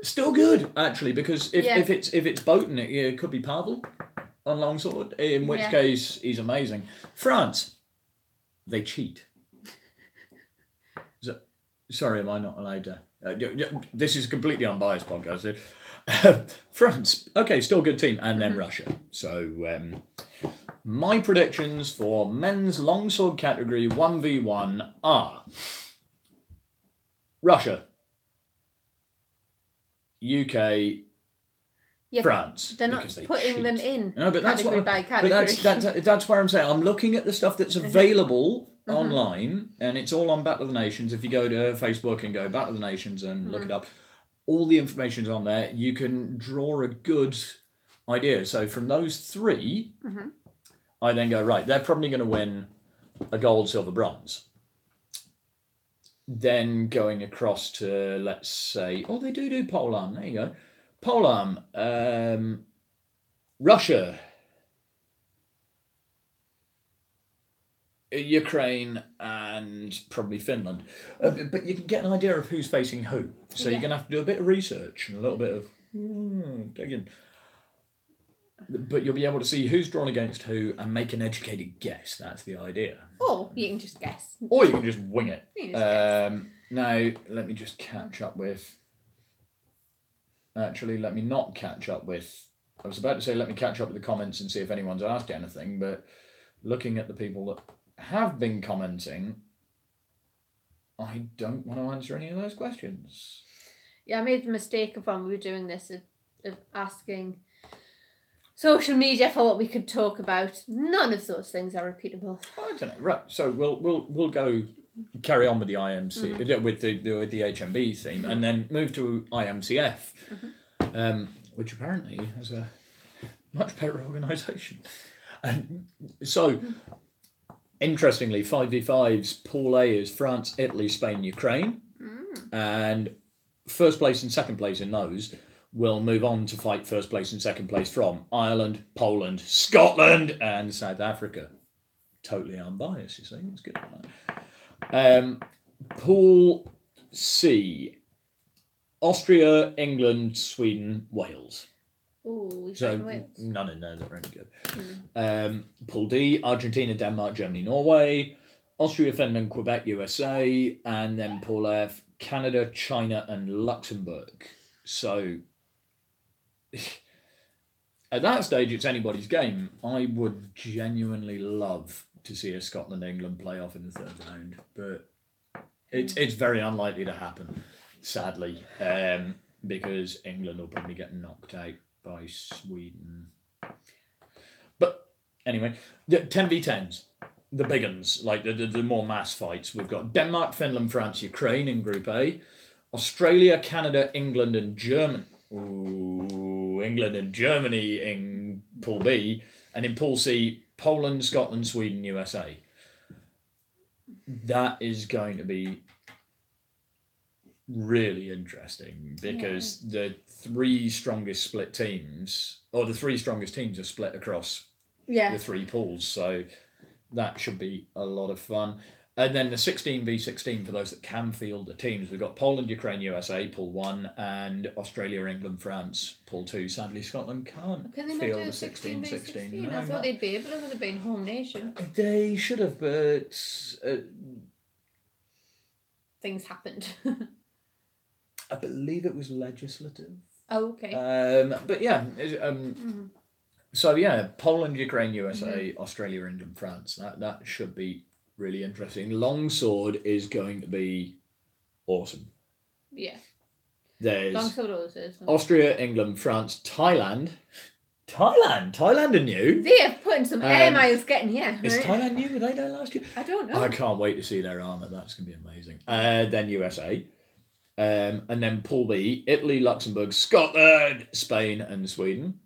still good actually, because if it's Botan, it could be Pavel on longsword. In which case, he's amazing. France, they cheat. Sorry, am I not allowed to? This is a completely unbiased podcast. France, okay, still a good team, and then Russia. So my predictions for men's longsword category 1v1 are Russia, UK, France. They're not putting them in no, but that's category by category. But that's where I'm saying I'm looking at the stuff that's available online, and it's all on Battle of the Nations. If you go to Facebook and go Battle of the Nations and look it up, all the information's on there. You can draw a good idea. So from those three, I then go, right, they're probably going to win a gold, silver, bronze. Then going across to, let's say, they do polearm. There you go. Polearm. Russia. Ukraine and probably Finland. But you can get an idea of who's facing who. So you're going to have to do a bit of research and a little bit of digging. But you'll be able to see who's drawn against who and make an educated guess. That's the idea. Or you can just guess. Or you can just wing it. Now, let me just catch up with... Actually, let me not catch up with... I was about to say let me catch up with the comments and see if anyone's asked anything, but looking at the people that have been commenting, I don't want to answer any of those questions. Yeah, I made the mistake of when we were doing this of asking social media for what we could talk about. None of those things are repeatable. I don't know. Right, so we'll go carry on with the IMC with the HMB theme, and then move to IMCF, which apparently has a much better organisation. And so, interestingly, 5v5's Pool A is France, Italy, Spain, Ukraine, and first place and second place in those will move on to fight first place and second place from Ireland, Poland, Scotland, and South Africa. Totally unbiased, you see. It's good. Pool C, Austria, England, Sweden, Wales. Ooh, so none in there that are any good. Pool D, Argentina, Denmark, Germany, Norway, Austria, Finland, Quebec, USA, and then Pool F, Canada, China, and Luxembourg. So at that stage, it's anybody's game. I would genuinely love to see a Scotland-England playoff in the third round, but it's very unlikely to happen, sadly, because England will probably get knocked out by Sweden. But anyway, the 10v10s, the big ones, like the more mass fights. We've got Denmark, Finland, France, Ukraine in Group A, Australia, Canada, England, and Germany. Ooh, England and Germany in Pool B, and in Pool C, Poland, Scotland, Sweden, USA. That is going to be really interesting because the three strongest split teams, or the three strongest teams, are split across the three pools. So that should be a lot of fun. And then the 16v16 for those that can field the teams. We've got Poland, Ukraine, USA, Pool 1, and Australia, England, France, Pool 2. Sadly, Scotland can't field the 16v16. I thought they'd be able to, with it being home nation. They should have, but... things happened. I believe it was legislative. Oh, okay. But yeah, so yeah, Poland, Ukraine, USA, Australia, England, France. That should be really interesting. Longsword is going to be awesome. Yeah. There's Longsword also. Austria, England, France, Thailand are new. They have put in some air miles getting here. Is Thailand new? Were they there last year? I don't know. I can't wait to see their armour. That's going to be amazing. Then USA. And then Pool B, Italy, Luxembourg, Scotland, Spain, and Sweden.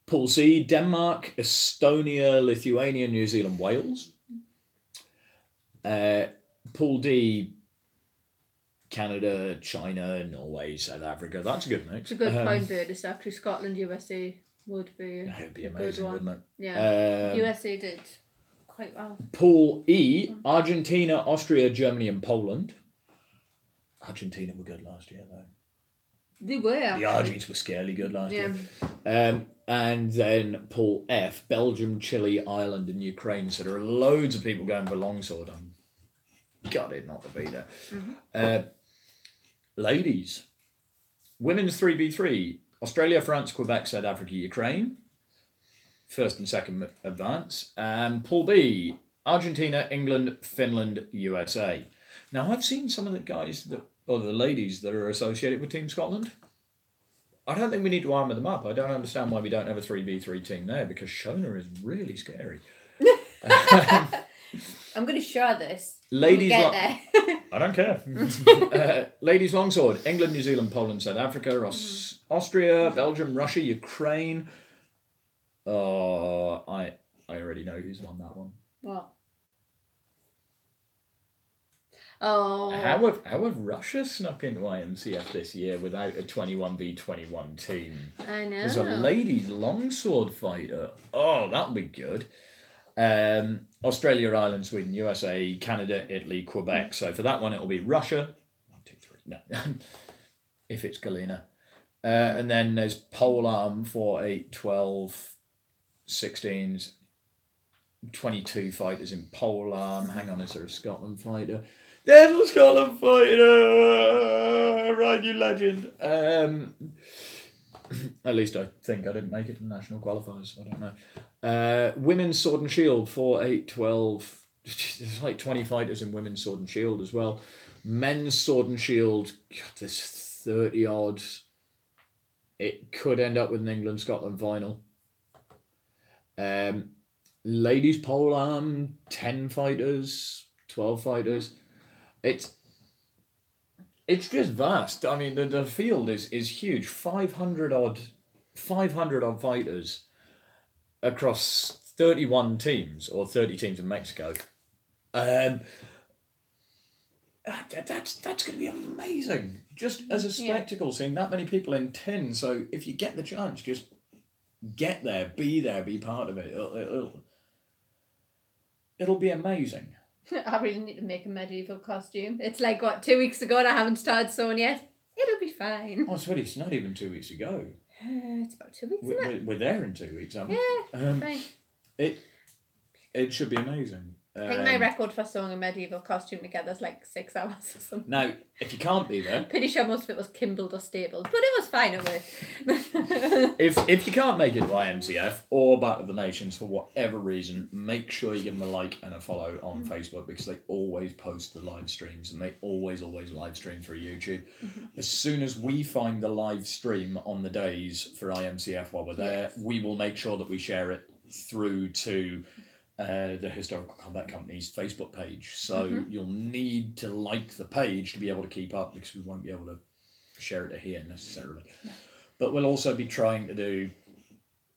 Pool C, Denmark, Estonia, Lithuania, New Zealand, Wales. Pool D, Canada, China, Norway, South Africa. That's a good mix. It's a good point there. It's actually Scotland, USA would be It'd be amazing, wouldn't it? Yeah. USA did quite well. Pool E, Argentina, Austria, Germany, and Poland. Argentina were good last year, though. They were. The Argents were scarily good last year. And then Pool F, Belgium, Chile, Ireland, and Ukraine. So there are loads of people going for longsword. I'm gutted not to be there. Mm-hmm. Ladies, women's 3v3, Australia, France, Quebec, South Africa, Ukraine. First and second advance. And Pool B, Argentina, England, Finland, USA. Now, I've seen some of the guys, or the ladies that are associated with Team Scotland. I don't think we need to armour them up. I don't understand why we don't have a 3v3 team there, because Shona is really scary. I'm going to share this. Ladies, we'll get there. I don't care. Ladies longsword, England, New Zealand, Poland, South Africa, Austria, Belgium, Russia, Ukraine. Oh, I already know who's won that one. What? Oh. How have Russia snuck into IMCF this year without a 21v21 team? I know. There's a ladies longsword fighter. Oh, that'll be good. Australia, Ireland, Sweden, USA, Canada, Italy, Quebec. So for that one, it'll be Russia. 1, 2, 3. No, if it's Galena. And then there's pole arm for 8, 12, 16s, 22 fighters in pole arm. Hang on, is there a Scotland fighter? There's a Scotland fighter! Right, you legend. At least I think I didn't make it to the national qualifiers. So I don't know. Women's sword and shield, 4, 8, 12. There's like 20 fighters in women's sword and shield as well. Men's sword and shield, God, there's 30 odd. It could end up with an England-Scotland final. Ladies pole arm, 10 fighters, 12 fighters. It's just vast. I mean, the field is huge. 500 odd fighters across 31 teams, or 30 teams in Mexico. That's going to be amazing. Just as a spectacle, seeing that many people in 10. So if you get the chance, just get there, be part of it. It'll be amazing. I really need to make a medieval costume. It's like, what, 2 weeks ago and I haven't started sewing yet? It'll be fine. Oh, sweetie, it's not even 2 weeks ago. It's about 2 weeks, isn't it? We're there in 2 weeks, aren't we? Yeah, fine. It should be amazing. I think my record for sewing a medieval costume together is like 6 hours or something. Now, if you can't be there... Pretty sure most of it was kimbled or stapled, but it was fine, it worked. If you can't make it to IMCF or Battle of the Nations for whatever reason, make sure you give them a like and a follow on Facebook, because they always post the live streams, and they always live stream through YouTube. As soon as we find the live stream on the days for IMCF while we're there, we will make sure that we share it through to... the Historical Combat Company's Facebook page. So you'll need to like the page to be able to keep up, because we won't be able to share it here necessarily. No. But we'll also be trying to do...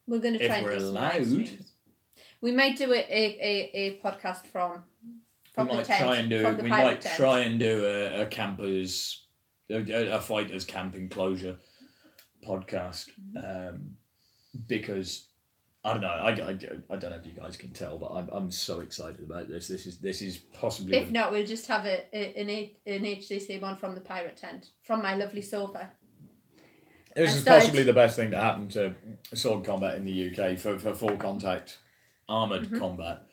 We're going to try if we're and do allowed... We might do a podcast from the tent. We might try and do a campers... a fighters camping closure podcast. Because... I don't know. I don't know if you guys can tell, but I'm so excited about this. This is possibly. If not, we'll just have an HCC one from the pirate tent, from my lovely sofa. This is possibly the best thing to happen to sword combat in the UK for full contact armoured combat.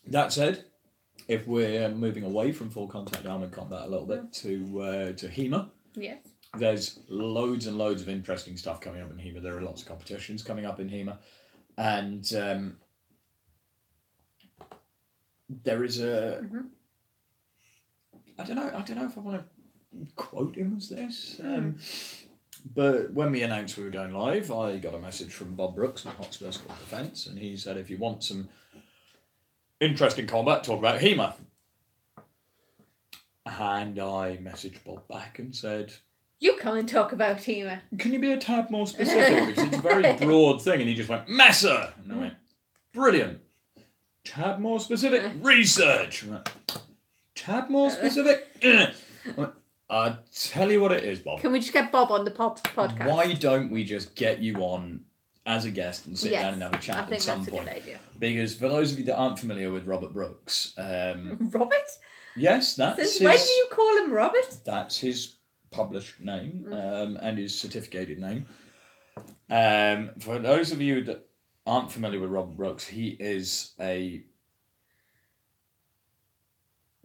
That said, if we're moving away from full contact armoured combat a little bit to HEMA, yes, there's loads and loads of interesting stuff coming up in HEMA. There are lots of competitions coming up in HEMA. And there is a... I don't know if I want to quote him as this. But when we announced we were going live, I got a message from Bob Brooks at Hotspur School of Defence, and he said, if you want some interesting combat, talk about HEMA. And I messaged Bob back and said... You come and talk about HEMA. Can you be a tad more specific? Because it's a very broad thing. And he just went, Messer! And I went, brilliant. Tad more specific? Research! Tad more specific? I'll tell you what it is, Bob. Can we just get Bob on the podcast? Why don't we just get you on as a guest and sit down and have a chat at some point? I think that's a good idea. Because for those of you that aren't familiar with Robert Brooks... Robert? Yes, that's Since when do you call him Robert? That's his published name and his certificated name. For those of you that aren't familiar with Robert Brooks, he is a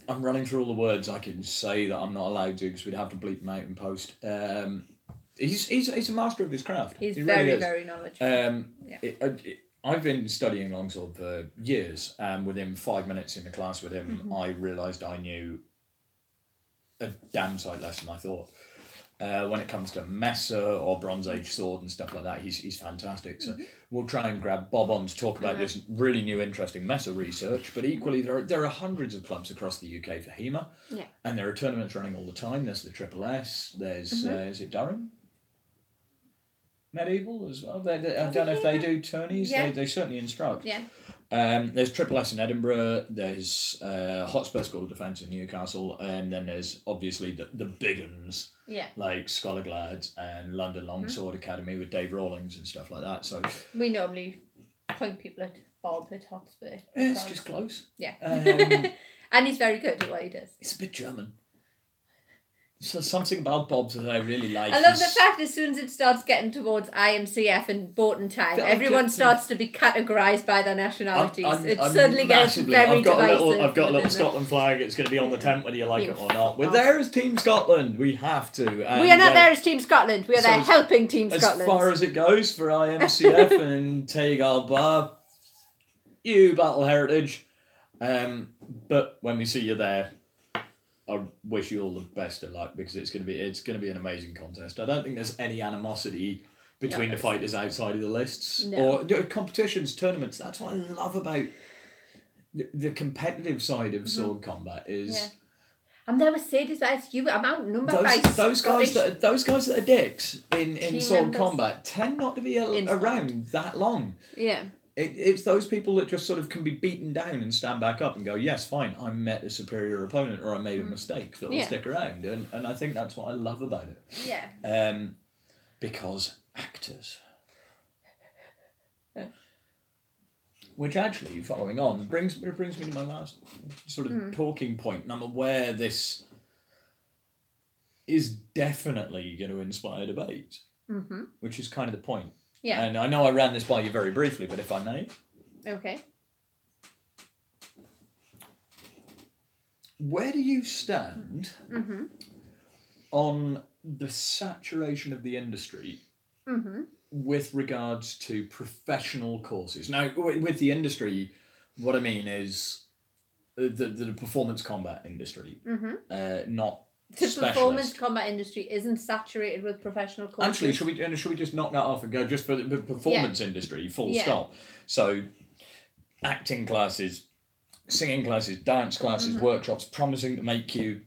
I'm running through all the words I can say that I'm not allowed to because we'd have to bleep them out in post. He's a master of his craft. He's he very, really is. very knowledgeable. I've been studying longsword for years, and within 5 minutes in the class with him, I realised I knew a damn sight less than I thought. When it comes to Messer or Bronze Age sword and stuff like that, he's fantastic. So we'll try and grab Bob on to talk about this really new, interesting Messer research. But equally, there are hundreds of clubs across the UK for HEMA, and there are tournaments running all the time. There's the Triple S. There's is it Durham? Medieval as well. I don't know if they do tourneys. Yeah. They certainly instruct. Yeah. There's Triple S in Edinburgh. There's Hotspur School of Defence in Newcastle, and then there's obviously the big uns, like Scholarglad and London Longsword Academy with Dave Rawlings and stuff like that. So we normally point people at Bob at Hotspur. It's just close. Yeah, and he's very good at what he does. It's a bit German. So something about Bob's that I really like. I love the fact as soon as it starts getting towards IMCF and Bolton time, everyone starts to be categorised by their nationalities. It suddenly gets very divisive. I've got a little Scotland flag. It's going to be on the tent whether you like it or not. We're there as Team Scotland. We have to. And, we are not there as Team Scotland. We are there helping Team Scotland. As far as it goes for IMCF and Teagal Bar, you Battle Heritage. But when we see you there, I wish you all the best of luck because it's going to be an amazing contest. I don't think there's any animosity between the fighters outside of the lists or competitions, tournaments. That's what I love about the competitive side of sword combat is. Yeah. I'm never saying this as you. I'm outnumbered by those guys that are dicks in sword combat tend not to be around that long. Yeah. It's those people that just sort of can be beaten down and stand back up and go, yes, fine, I met a superior opponent or I made a mistake that will stick around. And I think that's what I love about it. Yeah. Because actors. Which actually, following on, brings me to my last sort of talking point. And I'm aware this is definitely going to inspire debate, which is kind of the point. Yeah. And I know I ran this by you very briefly, but if I may. Okay. Where do you stand on the saturation of the industry with regards to professional courses? Now, with the industry, what I mean is the performance combat industry, not the performance combat industry isn't saturated with professional courses. Actually, should we just knock that off and go just for the performance industry, full stop? So, acting classes, singing classes, dance classes, workshops, promising to make you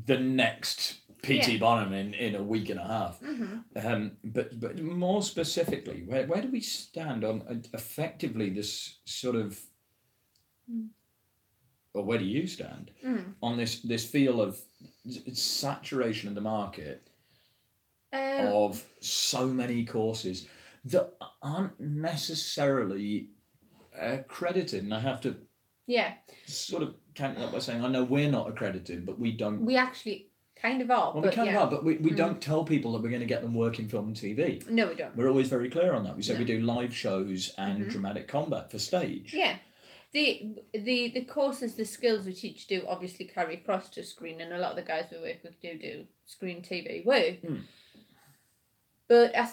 the next P.T. Bonham in a week and a half. But more specifically, where do we stand on effectively this sort of, or where do you stand on this feel of saturation of the market of so many courses that aren't necessarily accredited? And I have to sort of counter that by saying I know we're not accredited, but we don't. We actually kind of are. Well, we kind of are, but we don't tell people that we're going to get them working film and TV. No, we don't. We're always very clear on that. We say we do live shows and dramatic combat for stage. Yeah. The courses, the skills we teach do obviously carry across to screen, and a lot of the guys we work with do screen TV work. But I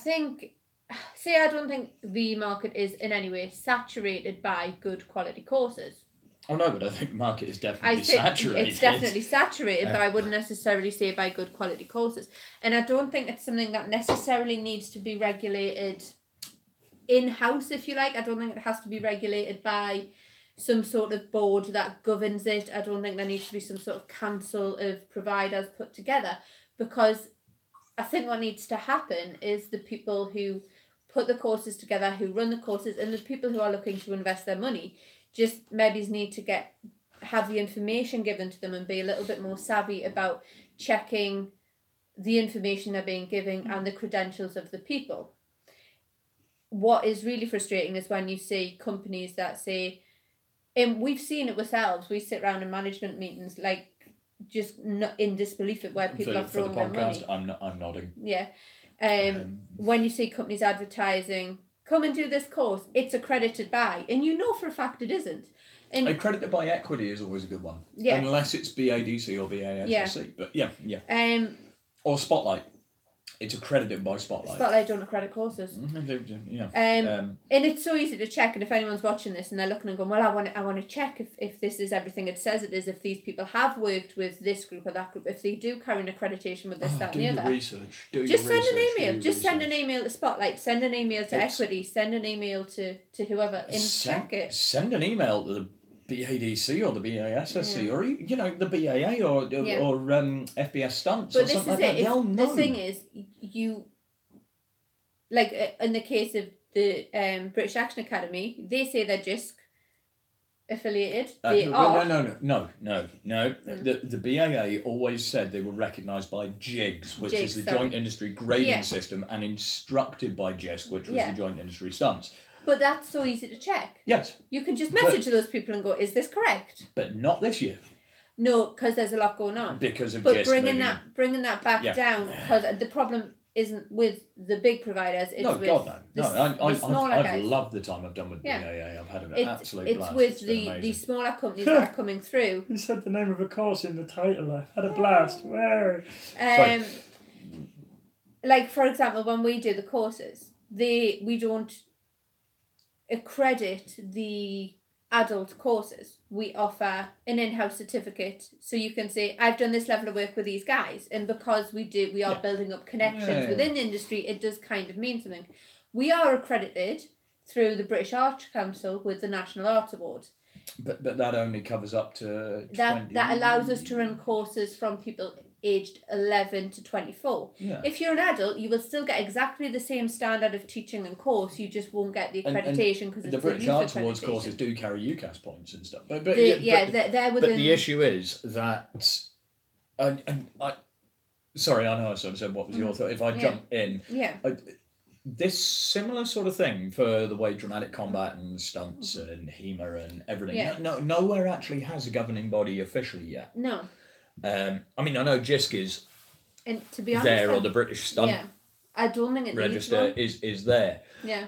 don't think the market is in any way saturated by good quality courses. Oh no, but I think the market is definitely saturated. It's definitely saturated, but I wouldn't necessarily say by good quality courses. And I don't think it's something that necessarily needs to be regulated in-house, if you like. I don't think it has to be regulated by some sort of board that governs it. I don't think there needs to be some sort of council of providers put together, because I think what needs to happen is the people who put the courses together, who run the courses, and the people who are looking to invest their money just maybe need to have the information given to them and be a little bit more savvy about checking the information they're being given and the credentials of the people. What is really frustrating is when you see companies that say, and we've seen it ourselves, we sit around in management meetings like just not in disbelief at where people are throwing their money. I'm nodding. Yeah. When you see companies advertising come and do this course, it's accredited by, and you know for a fact it isn't. And accredited by equity is always a good one. Yeah. Unless it's BADC or BASSC. But yeah. Or Spotlight. It's accredited by Spotlight. Spotlight don't accredit courses. Yeah. And it's so easy to check. And if anyone's watching this and they're looking and going, well, I want to check if this is everything it says it is, if these people have worked with this group or that group, if they do carry an accreditation with this, that, and the other. Research. Just send an email. Just send an email to Spotlight. Send an email to Equity. Send an email to whoever and check it. Send an email to the BADC or the BASSC or the BAA or FBS stunts or something like that. They'll know. The thing is, you like in the case of the British Action Academy, they say they're JISC affiliated. They are. No. The BAA always said they were recognised by JIGS, which is the Joint Industry Grading System, and instructed by JISC, which was the Joint Industry Stunts. But that's so easy to check. Yes. You can just message those people and go, is this correct? But not this year. No, because there's a lot going on. Because of But bringing that back down, because the problem isn't with the big providers, it's with the smaller guys. I've loved the time I've done with BAA. I've had an absolute blast. It's with the smaller companies that are coming through. You said the name of a course in the title. I had a blast. Where? Like, for example, when we do the courses, we don't accredit the adult courses. We offer an in-house certificate, so you can say, I've done this level of work with these guys, and because we are building up connections within the industry, it does kind of mean something. We are accredited through the British Arts Council with the National Arts Award. But that only covers up to 20. That allows us to run courses from people aged 11 to 24. Yeah. If you're an adult, you will still get exactly the same standard of teaching and course. You just won't get the accreditation because the British Arts Awards courses do carry UCAS points and stuff. But they're within. But the issue is that, sorry, I know I sort of said what was your thought. If I jump in, this similar sort of thing for the way dramatic combat and stunts and HEMA and everything. Nowhere actually has a governing body officially yet. No. I mean, I know JISC is and to be honest, there, or the British Stunt I don't think it Register is there. Yeah.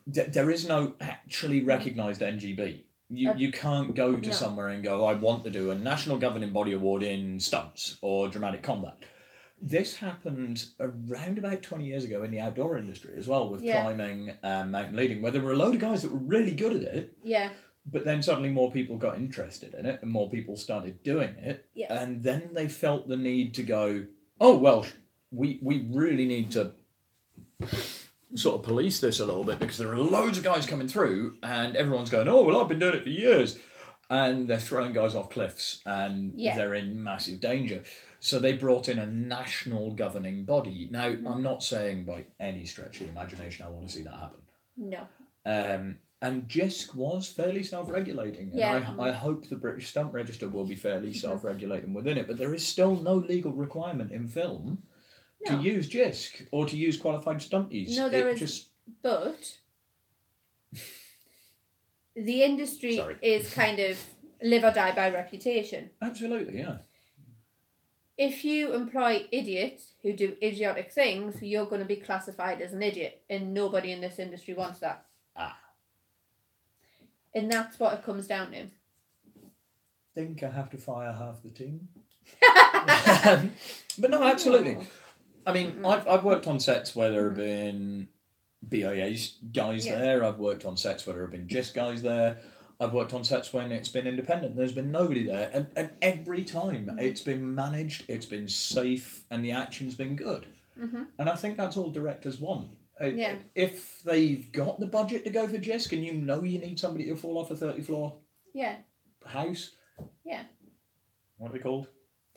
There is no actually recognised NGB. You can't go to somewhere and go, I want to do a National Governing Body Award in stunts or dramatic combat. This happened around about 20 years ago in the outdoor industry as well, with climbing and mountain leading, where there were a load of guys that were really good at it. Yeah. But then suddenly more people got interested in it and more people started doing it. Yeah. And then they felt the need to go, oh, well, we really need to sort of police this a little bit, because there are loads of guys coming through and everyone's going, oh, well, I've been doing it for years. And they're throwing guys off cliffs and they're in massive danger. So they brought in a national governing body. Now, I'm not saying by any stretch of the imagination I want to see that happen. No. And JISC was fairly self-regulating. And I hope the British Stunt Register will be fairly self-regulating within it. But there is still no legal requirement in film to use JISC or to use qualified stunties. No, there is. But the industry is kind of live or die by reputation. Absolutely, yeah. If you employ idiots who do idiotic things, you're going to be classified as an idiot. And nobody in this industry wants that. And that's what it comes down to. Think I have to fire half the team. But no, absolutely. I mean, I've worked on sets where there have been BIA guys there. I've worked on sets where there have been JISC guys there. I've worked on sets when it's been independent. There's been nobody there. And every time it's been managed, it's been safe, and the action's been good. And I think that's all directors want. If they've got the budget to go for JISC and you know you need somebody to fall off a 30-floor house. Yeah. What are they called?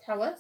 Towers.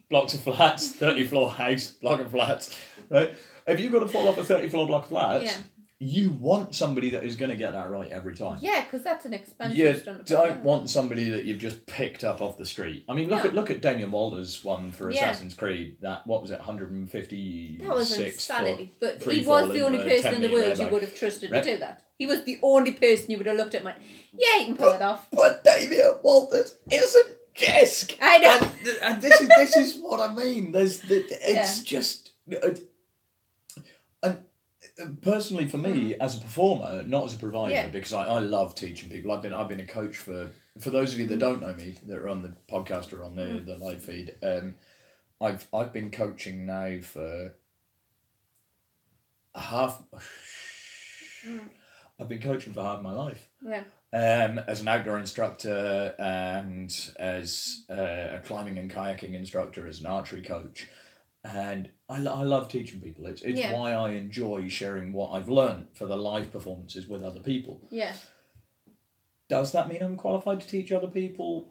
Blocks of flats, 30-floor house, block of flats. Right? If you've got to fall off a 30-floor block of flats, you want somebody that is going to get that right every time. Yeah, because that's an expensive You don't want somebody that you've just picked up off the street. I mean, look at Damien Walder's one for Assassin's Creed. That, what was it, 156? That was insanity. But he was the only person in the world you would have trusted to do that. He was the only person you would have looked at and went, yeah, you can pull it off. But Damien Walters isn't JISC. I know. And this is what I mean. It's just... And personally for me as a performer, not as a provider, Yeah. because I love teaching people. I've been a coach for those of you that don't know me, that are on the podcast or on the live feed. I've been coaching now for half. I've been coaching for half my life. Yeah. As an outdoor instructor and as a climbing and kayaking instructor, as an archery coach. And I love teaching people. It's why I enjoy sharing what I've learned for the live performances with other people. Yeah. Does that mean I'm qualified to teach other people?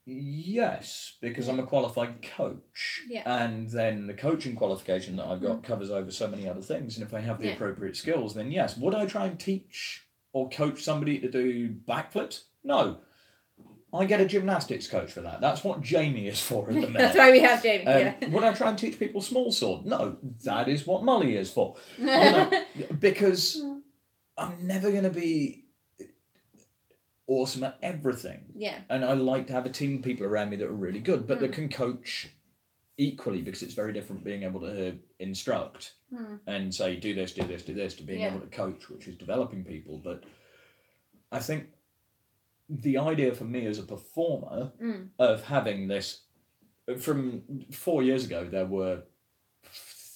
Yes, because I'm a qualified coach. Yeah. And then the coaching qualification that I've got covers over so many other things. And if I have the appropriate skills, then yes. Would I try and teach or coach somebody to do backflips? No. I get a gymnastics coach for that. That's what Jamie is for at the minute. That's why we have Jamie. Would I try and teach people small sword? No. That is what Molly is for. Because I'm never going to be awesome at everything. Yeah. And I like to have a team of people around me that are really good, but that can coach equally, because it's very different being able to instruct and say, do this, do this, do this, to being able to coach, which is developing people. But I think the idea for me as a performer of having this, from 4 years ago, there were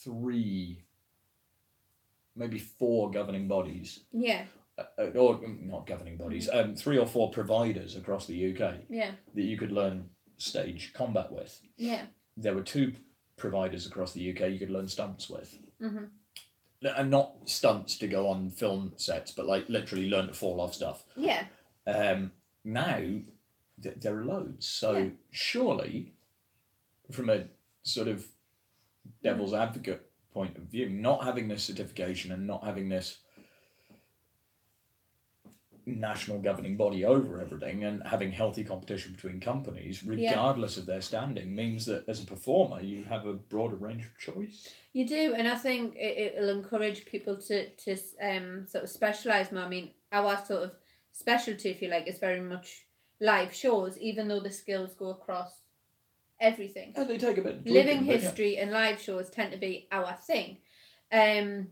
3, maybe 4 governing bodies. Yeah. Or not governing bodies, 3 or 4 providers across the UK that you could learn stage combat with. Yeah. There were 2 providers across the UK you could learn stunts with. And not stunts to go on film sets, but like literally learn to fall off stuff. Yeah. Now, there are loads. So surely, from a sort of devil's advocate point of view, not having this certification and not having this national governing body over everything and having healthy competition between companies, regardless of their standing, means that as a performer, you have a broader range of choice. You do, and I think it'll encourage people to sort of specialise more. I mean, our sort of specialty, if you like, is very much live shows, even though the skills go across everything. And they take a bit. Living history and live shows tend to be our thing. And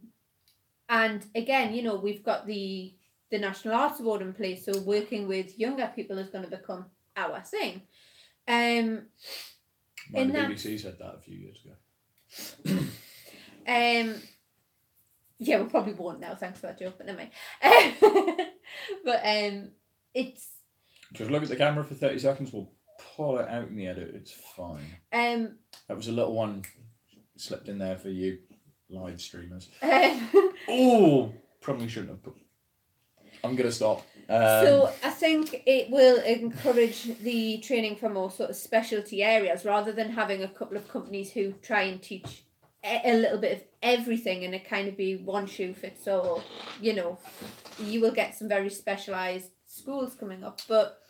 again, you know, we've got the National Arts Award in place, so working with younger people is going to become our thing. The BBC said that a few years ago. Yeah, we probably won't now, thanks for that joke, but never mind. But it's... Just look at the camera for 30 seconds, we'll pull it out in the edit, it's fine. That was a little one slipped in there for you live streamers. Oh, probably shouldn't have put... I'm going to stop. So I think it will encourage the training for more sort of specialty areas, rather than having a couple of companies who try and teach a little bit of everything and it kind of be one shoe fits all. You know, you will get some very specialised schools coming up, but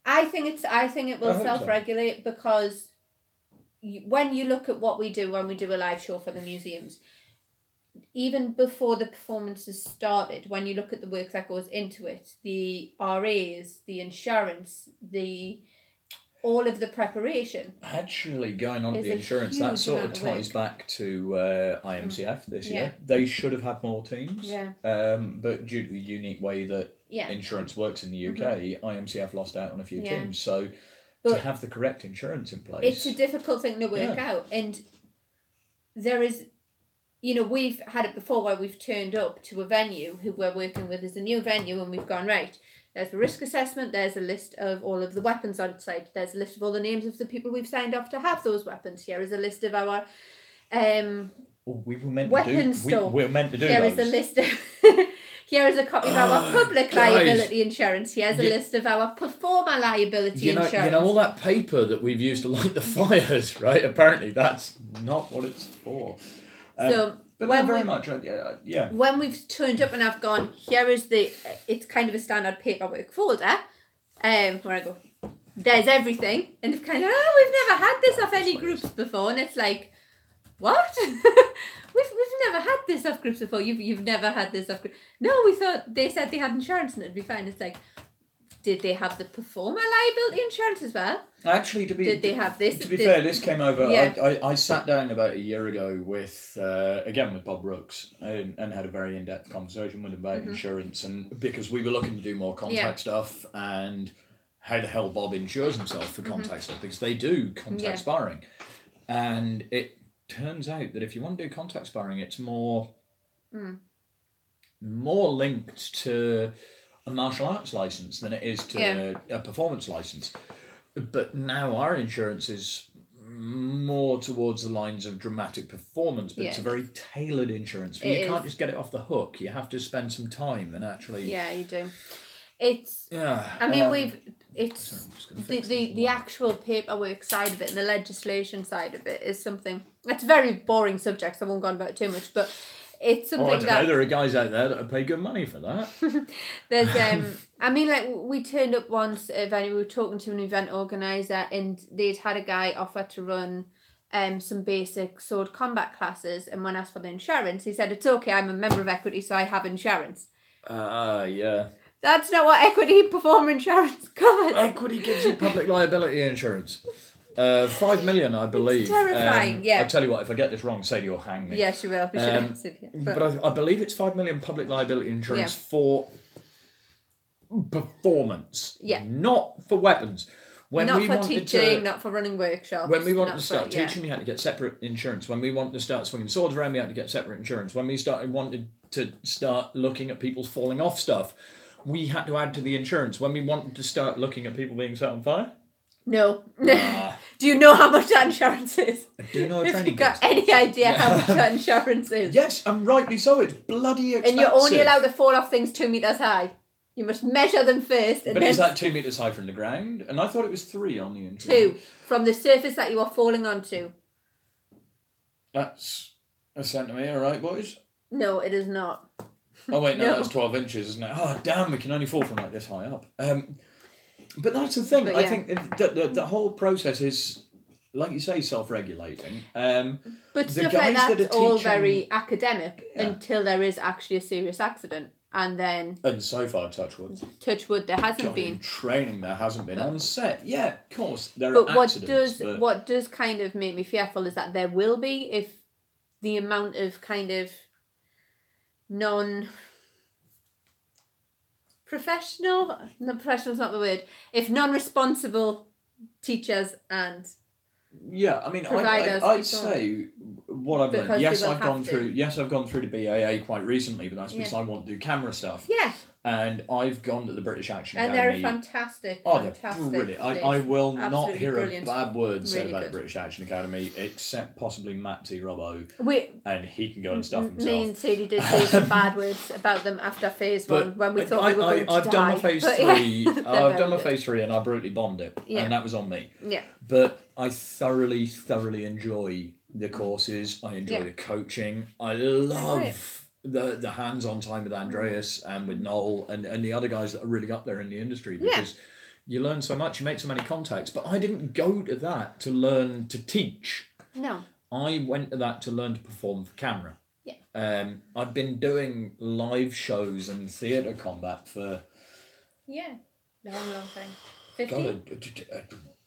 I think it will self-regulate, because when you look at what we do when we do a live show for the museums, even before the performances started, when you look at the work that goes into it, the RAs, the insurance, all of the preparation. Actually, going on to the insurance, that sort of ties back to IMCF this year. They should have had more teams. Yeah. But due to the unique way that insurance works in the UK, IMCF lost out on a few teams. So to have the correct insurance in place, it's a difficult thing to work out. And there is, you know, we've had it before where we've turned up to a venue who we're working with as a new venue, and we've gone, right, there's the risk assessment, there's a list of all of the weapons on site, there's a list of all the names of the people we've signed off to have those weapons, here is a list of our weapons store. We were meant to do here those. Is a list of here is a copy of our public liability insurance, here's a list of our performer liability insurance. You know all that paper that we've used to light the fires, right? Apparently that's not what it's for. But when very much, when we've turned up and I've gone, here is it's kind of a standard paperwork folder, where I go, there's everything, and it's kind of, we've never had this off any groups before, and it's like, what? we've never had this off groups before. You've never had this off groups. No, we thought they said they had insurance and it'd be fine. It's like, did they have the performer liability insurance as well? Actually, Did they have this? To be fair, this came over. Yeah. I sat down about a year ago with again with Bob Brooks and had a very in-depth conversation with him about insurance, and because we were looking to do more contact stuff and how the hell Bob insures himself for contact stuff, because they do contact sparring, and it turns out that if you want to do contact sparring, it's more linked to a martial arts license than it is to a performance license. But now our insurance is more towards the lines of dramatic performance, but it's a very tailored insurance. You can't just get it off the hook. You have to spend some time and actually. Yeah, you do. It's. Yeah. I mean, the actual paperwork side of it and the legislation side of it is something. It's a very boring subject, so I won't go on about it too much, but. It's something I don't know. There are guys out there that pay good money for that. There's I mean, like, we turned up once at we were talking to an event organizer, and they'd had a guy offer to run some basic sword combat classes, and when asked for the insurance, he said, "It's okay, I'm a member of Equity, so I have insurance." Yeah. That's not what Equity performer insurance covers. Equity gives you public liability insurance. 5 million, I believe. It's terrifying, I'll tell you what, if I get this wrong, Sadie will hang me. Yes, she will. But I believe it's 5 million public liability insurance for performance. Yeah. Not for weapons. Not for teaching, not for running workshops. When we wanted to start teaching, we had to get separate insurance. When we wanted to start swinging swords around, we had to get separate insurance. When we wanted to start looking at people's falling off stuff, we had to add to the insurance. When we wanted to start looking at people being set on fire. No. Do you know how much that insurance is? I do know a training. Have you got any idea how much that insurance is? Yes, and rightly so. It's bloody expensive. And you're only allowed to fall off things 2 meters high. You must measure them first. But is that 2 meters high from the ground? And I thought it was 3 on the insurance. 2 from the surface that you are falling onto. That's a centimetre, right, boys? No, it is not. Oh wait, no, that's 12 inches, isn't it? Oh damn, we can only fall from like this high up. But that's the thing. I think the whole process is, like you say, self-regulating. But stuff like that's all very academic until there is actually a serious accident. And so far, touch wood, there hasn't been. Training there hasn't been on set. Yeah, of course, there are accidents. But what does kind of make me fearful is that there will be, if the amount of kind of professional's not the word, if non-responsible teachers and I mean, I'd say what I've learned. Yes, I've gone through the BAA quite recently, but that's because I want to do camera stuff. Yeah. And I've gone to the British Action Academy. And they're fantastic. Oh, they're brilliant. I will not hear brilliant. a bad word said Really about good. the British Action Academy, except possibly Matt T. Robbo. And he can go and stuff himself. Me and Sadie did say some bad words about them after phase 1 when we thought we were going to I've die. done my phase 3. I've done my phase 3 and I brutally bombed it. Yeah. And that was on me. Yeah. But I thoroughly enjoy the courses. I enjoy the coaching. I love the hands-on time with Andreas and with Noel and the other guys that are really up there in the industry, because you learn so much, you make so many contacts. But I didn't go to that to learn to teach. No. I went to that to learn to perform for camera. Yeah. I've been doing live shows and theatre combat for... Yeah. Long time. 15?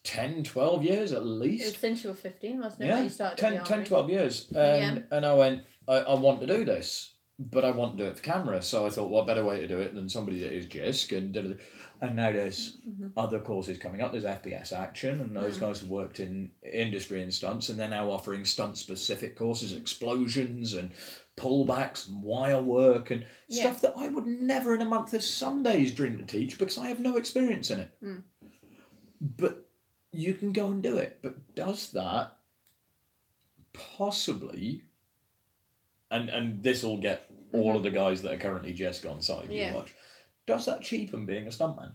10, 12 years at least. It was since you were 15, wasn't it? Yeah, When you started 10, 12 years. And I went, I want to do this, but I want to do it for camera. So I thought, what better way to do it than somebody that is JISC and now there's other courses coming up. There's FPS Action, and those guys have worked in industry and stunts, and they're now offering stunt-specific courses, explosions and pullbacks and wire work and stuff that I would never in a month of Sundays dream to teach because I have no experience in it. But you can go and do it. But does that possibly, and this will get all of the guys that are currently just on site you watch, does that cheapen being a stuntman?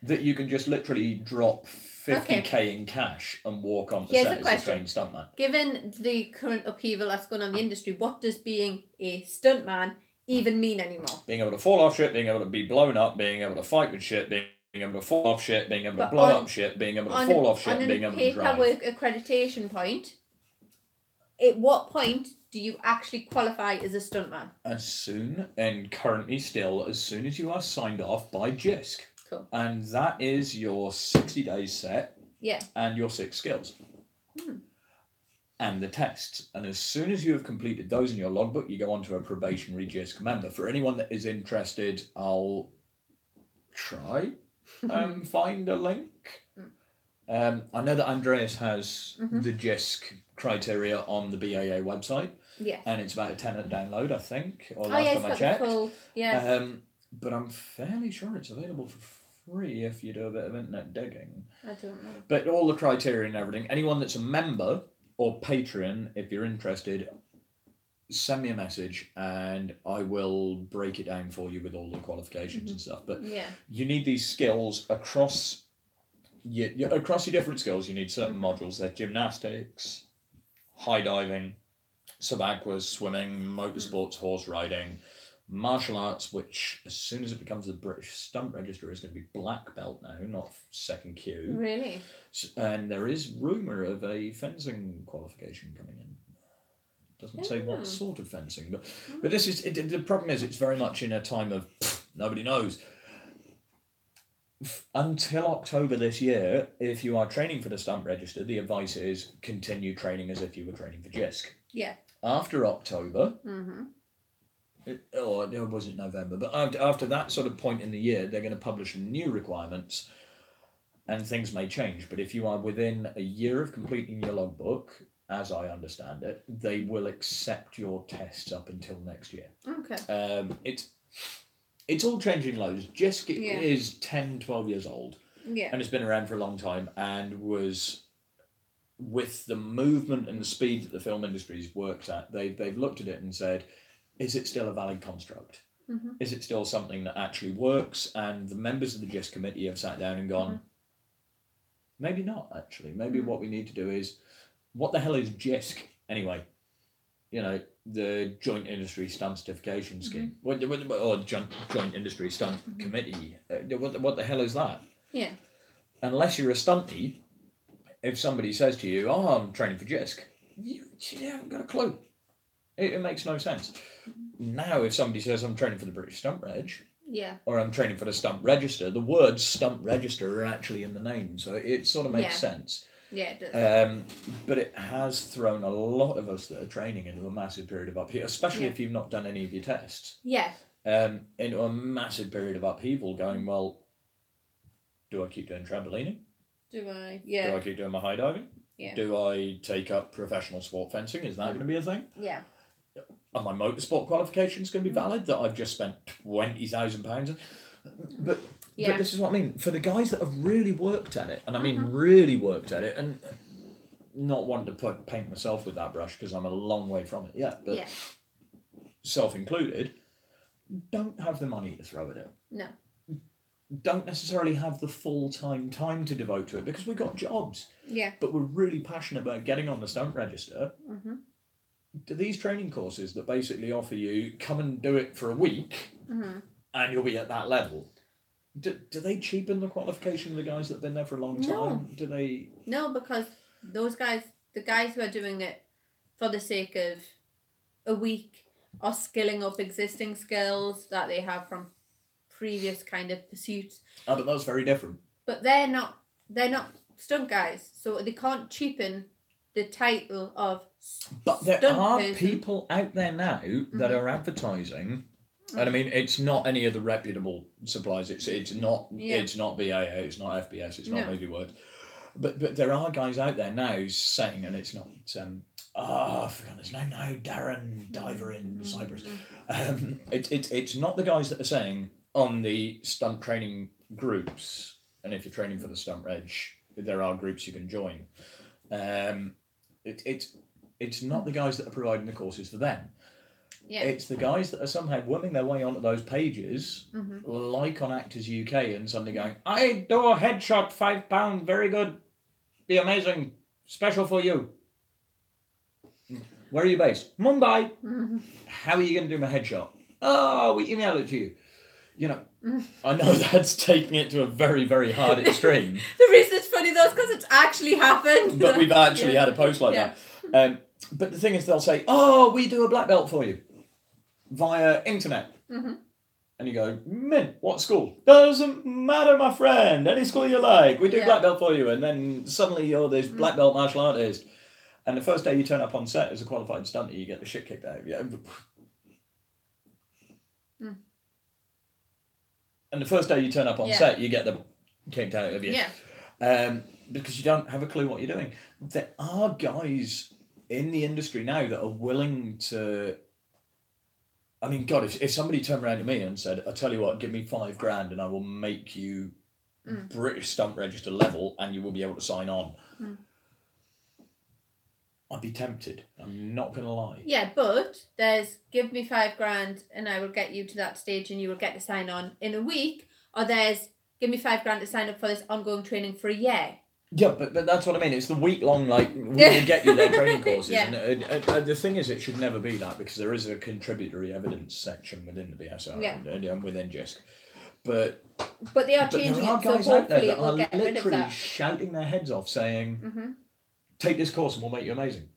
That you can just literally drop 50k in cash and walk on the set as a trained stuntman? Given the current upheaval that's going on in the industry, what does being a stuntman even mean anymore? Being able to fall off shit, being able to be blown up, being able to fight with shit, being able to fall off shit, being able to blow up shit, being able to fall off shit, being able to drive. On a paperwork accreditation point, at what point do you actually qualify as a stuntman? As soon, and currently still, as soon as you are signed off by JISC. Cool. And that is your 60 days set. Yeah. And your 6 skills. And the tests. And as soon as you have completed those in your logbook, you go on to a probationary JISC member. For anyone that is interested, I'll try and find a link. I know that Andreas has the JISC criteria on the BAA website. Yeah. And it's about a tenner download, I think. Or Oh, yeah, last time I it's got checked. the full, yeah. But I'm fairly sure it's available for free if you do a bit of internet digging. I don't know. But all the criteria and everything, anyone that's a member or patron, if you're interested, send me a message and I will break it down for you with all the qualifications and stuff. But you need these skills across your different skills. You need certain modules. They're gymnastics, high diving, sub-aquas, swimming, motorsports, horse riding, martial arts, which as soon as it becomes the British Stunt Register is going to be black belt now, not second Q. Really? And there is rumour of a fencing qualification coming in. Doesn't say what sort of fencing, but this is the problem is it's very much in a time of nobody knows. Until October this year, if you are training for the Stunt Register, the advice is continue training as if you were training for JISC. Yeah. After October, it wasn't November, but after that sort of point in the year, they're going to publish new requirements and things may change. But if you are within a year of completing your logbook, as I understand it, they will accept your tests up until next year. Okay. It's all changing loads. JISC is 10, 12 years old. Yeah. And it's been around for a long time and was, with the movement and the speed that the film industry's worked at, they've looked at it and said, is it still a valid construct? Is it still something that actually works? And the members of the JISC committee have sat down and gone, maybe not, actually. Maybe what we need to do is, what the hell is JISC anyway? You know, the Joint Industry Stunt Certification Scheme. Or Joint Industry Stunt Committee. What the hell is that? Yeah. Unless you're a stunty, if somebody says to you, oh, I'm training for JISC, you haven't got a clue. It makes no sense. Now, if somebody says, I'm training for the British Stunt Reg, or I'm training for the Stunt Register, the words Stunt Register are actually in the name, so it sort of makes sense. Yeah, it does. But it has thrown a lot of us that are training into a massive period of upheaval, especially if you've not done any of your tests. Yeah. Into a massive period of upheaval, going, well, do I keep doing trampolining? Do I? Yeah. Do I keep doing my high diving? Yeah. Do I take up professional sport fencing? Is that going to be a thing? Yeah. Are my motorsport qualifications going to be valid that I've just spent £20,000? But this is what I mean. For the guys that have really worked at it, and I mean really worked at it, and not wanting to paint myself with that brush because I'm a long way from it yet, but self-included, don't have the money to throw at it. No. Don't necessarily have the full-time time to devote to it because we've got jobs. Yeah. But we're really passionate about getting on the Stunt Register. Do these training courses that basically offer you come and do it for a week and you'll be at that level, do they cheapen the qualification of the guys that have been there for a long time? No. Do they? No, because those guys, the guys who are doing it for the sake of a week are skilling up existing skills that they have from previous kind of pursuits. Oh, but that's very different. But they're not stunt guys, so they can't cheapen the title of But there stunt are person. people out there now that are advertising, and I mean it's not any of the reputable suppliers. It's not BAA, it's not FBS, it's not Movie Works. But there are guys out there now saying, and it's not I forgot his name now, Darren Diver in Cyprus. It's not the guys that are saying on the stunt training groups, and if you're training for the Stunt Reg, there are groups you can join. It's not the guys that are providing the courses for them. Yeah. It's the guys that are somehow worming their way onto those pages, like on Actors UK, and suddenly going, I do a headshot, £5, very good, be amazing, special for you. Where are you based? Mumbai. How are you going to do my headshot? Oh, we email it to you. You know, I know that's taking it to a very, very hard extreme. The reason it's funny though is because it's actually happened. But we've actually had a post like that. But the thing is, they'll say, oh, we do a black belt for you via internet. And And you go, Mint, what school? Doesn't matter, my friend. Any school you like. We do black belt for you. And then suddenly you're this black belt martial artist. And the first day you turn up on set as a qualified stunter, you get the shit kicked out of you. And the first day you turn up on set, you get the kicked out of you. Because you don't have a clue what you're doing. There are guys in the industry now that are willing to... I mean, God, if somebody turned around to me and said, I tell you what, give me $5,000 and I will make you British Stunt Register level and you will be able to sign on. I'd be tempted. I'm not going to lie. Yeah, but there's give me $5,000 and I will get you to that stage and you will get to sign on in a week. Or there's give me $5,000 to sign up for this ongoing training for a year. Yeah, but that's what I mean. It's the week-long, like, we will get you their training courses. And the thing is, it should never be that because there is a contributory evidence section within the BSR and within JISC. But they are changing there are it, guys so out there hopefully that we'll are get rid of literally that. shouting their heads off saying, take this course and we'll make you amazing.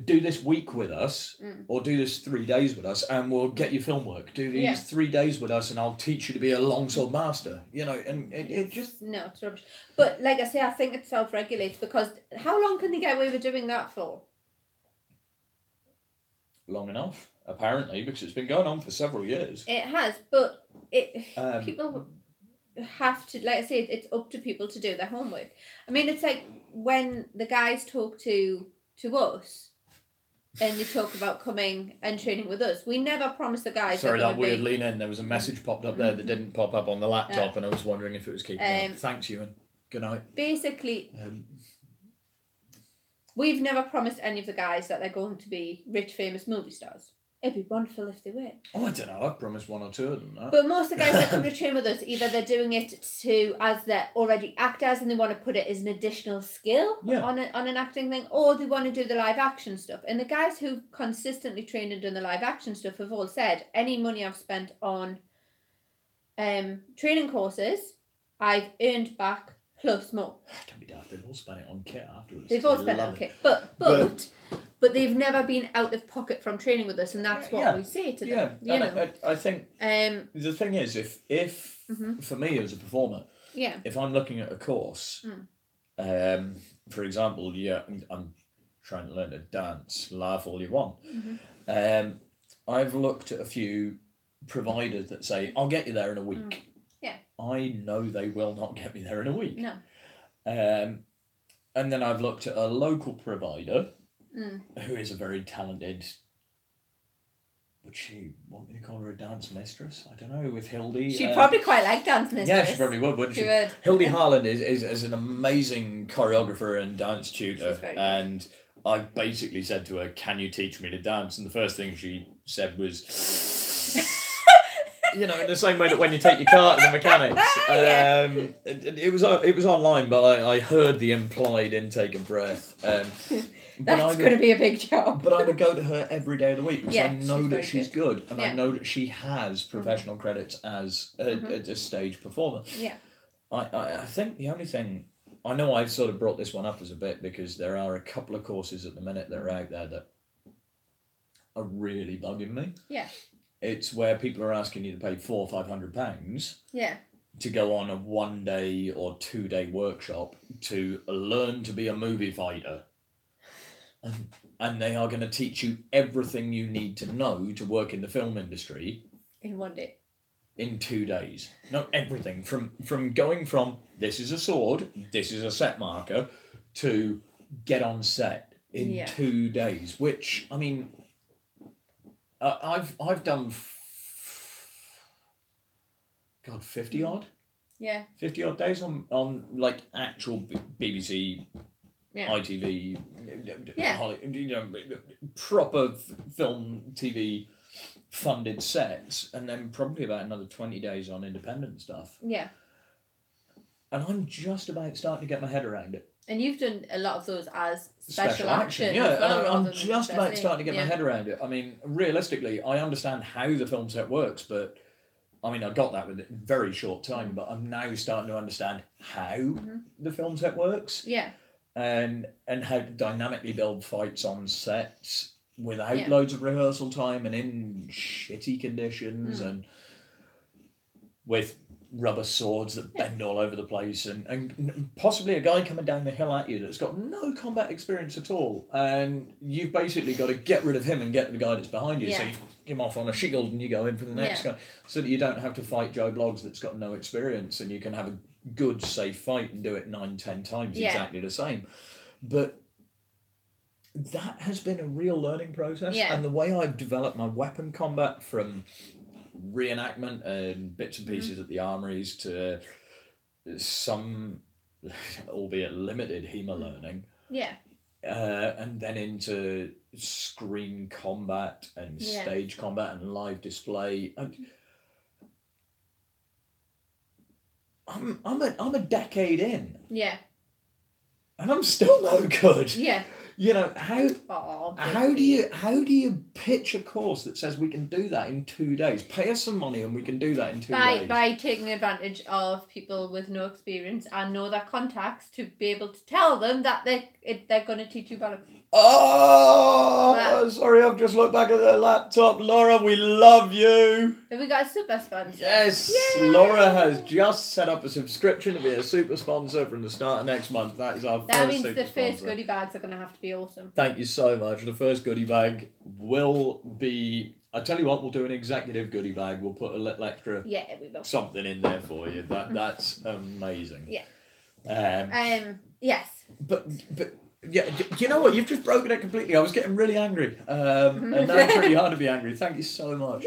Do this week with us or do this 3 days with us and we'll get you film work. Do these 3 days with us and I'll teach you to be a longsword master. You know, and it just... No, it's rubbish. But like I say, I think it self-regulates because how long can they get away with doing that for? Long enough, apparently, because it's been going on for several years. It has, but people have to, like I say, it's up to people to do their homework. I mean, it's like when the guys talk to us and they talk about coming and training with us. We never promised the guys. Sorry, that weird lean in. There was a message popped up there that didn't pop up on the laptop, and I was wondering if it was keeping on. Thanks, Ewan. Good night. Basically, we've never promised any of the guys that they're going to be rich, famous movie stars. It'd be wonderful if they were. Oh, I don't know. I've promised one or two of them that. But most of the guys that come to train with us, either they're doing it to as they're already actors and they want to put it as an additional skill on an acting thing, or they want to do the live action stuff. And the guys who've consistently trained and done the live action stuff have all said, any money I've spent on training courses, I've earned back plus more. Don't be daft. They've all spent it on kit afterwards. They've all spent it on kit, but they've never been out of pocket from training with us, and that's what we say to them. Yeah, you know. I think the thing is, if for me as a performer, if I'm looking at a course, for example, I'm trying to learn to dance, laugh all you want. I've looked at a few providers that say, I'll get you there in a week. I know they will not get me there in a week. No. And then I've looked at a local provider who is a very talented, would she want me to call her a dance mistress? I don't know, with Hildy. She'd probably quite like dance mistress. Yeah, she probably would, wouldn't she? Would. Hildy Harland is an amazing choreographer and dance tutor. And I basically said to her, can you teach me to dance? And the first thing she said was... You know, in the same way that when you take your car to the mechanics, it was online, but I heard the implied intake of breath. That's going to be a big job. But I would go to her every day of the week because I know that she's good, and I know that she has professional credits as a stage performer. Yeah, I think the only thing I know, I've sort of brought this one up as a bit because there are a couple of courses at the minute that are out there that are really bugging me. Yeah. It's where people are asking you to pay £400 or £500 to go on a 1 day or 2 day workshop to learn to be a movie fighter. And they are going to teach you everything you need to know to work in the film industry. In 1 day. In 2 days. No, everything. From going from, this is a sword, this is a set marker, to get on set in 2 days. Which, I mean... I've done 50 odd. Yeah. 50 odd days on like actual BBC, ITV, proper film TV funded sets, and then probably about another 20 days on independent stuff. Yeah. And I'm just about starting to get my head around it. And you've done a lot of those as special action. Yeah, and I'm just about starting to get my head around it. I mean, realistically, I understand how the film set works, but I mean, I got that with a very short time, but I'm now starting to understand how the film set works. Yeah. And how to dynamically build fights on sets without loads of rehearsal time and in shitty conditions. And with rubber swords that bend all over the place, and possibly a guy coming down the hill at you that's got no combat experience at all, and you've basically got to get rid of him and get the guy that's behind you. So you him off on a shield and you go in for the next guy, so that you don't have to fight Joe Bloggs that's got no experience, and you can have a good safe fight and do it 9-10 times exactly the same. But that has been a real learning process, and the way I've developed my weapon combat, from reenactment and bits and pieces at the armories to some, albeit limited, HEMA learning, and then into screen combat and stage combat and live display. I'm a decade in, and I'm still no good. You know, how do you pitch a course that says we can do that in 2 days? Pay us some money and we can do that in 2 days. By taking advantage of people with no experience and know their contacts to be able to tell them that they're going to teach you about it. Oh, sorry, I've just looked back at the laptop. Laura, we love you. Have we got a super sponsor? Yes, Yay! Laura has just set up a subscription to be a super sponsor from the start of next month. That is our first super sponsor. That means the first goodie bags are going to have to be awesome. Thank you so much. The first goodie bag will be... I tell you what, we'll do an executive goodie bag. We'll put a little extra we will. Something in there for you. That's amazing. Yes. But yeah, you know what? You've just broken it completely. I was getting really angry, and now it's really hard to be angry. Thank you so much.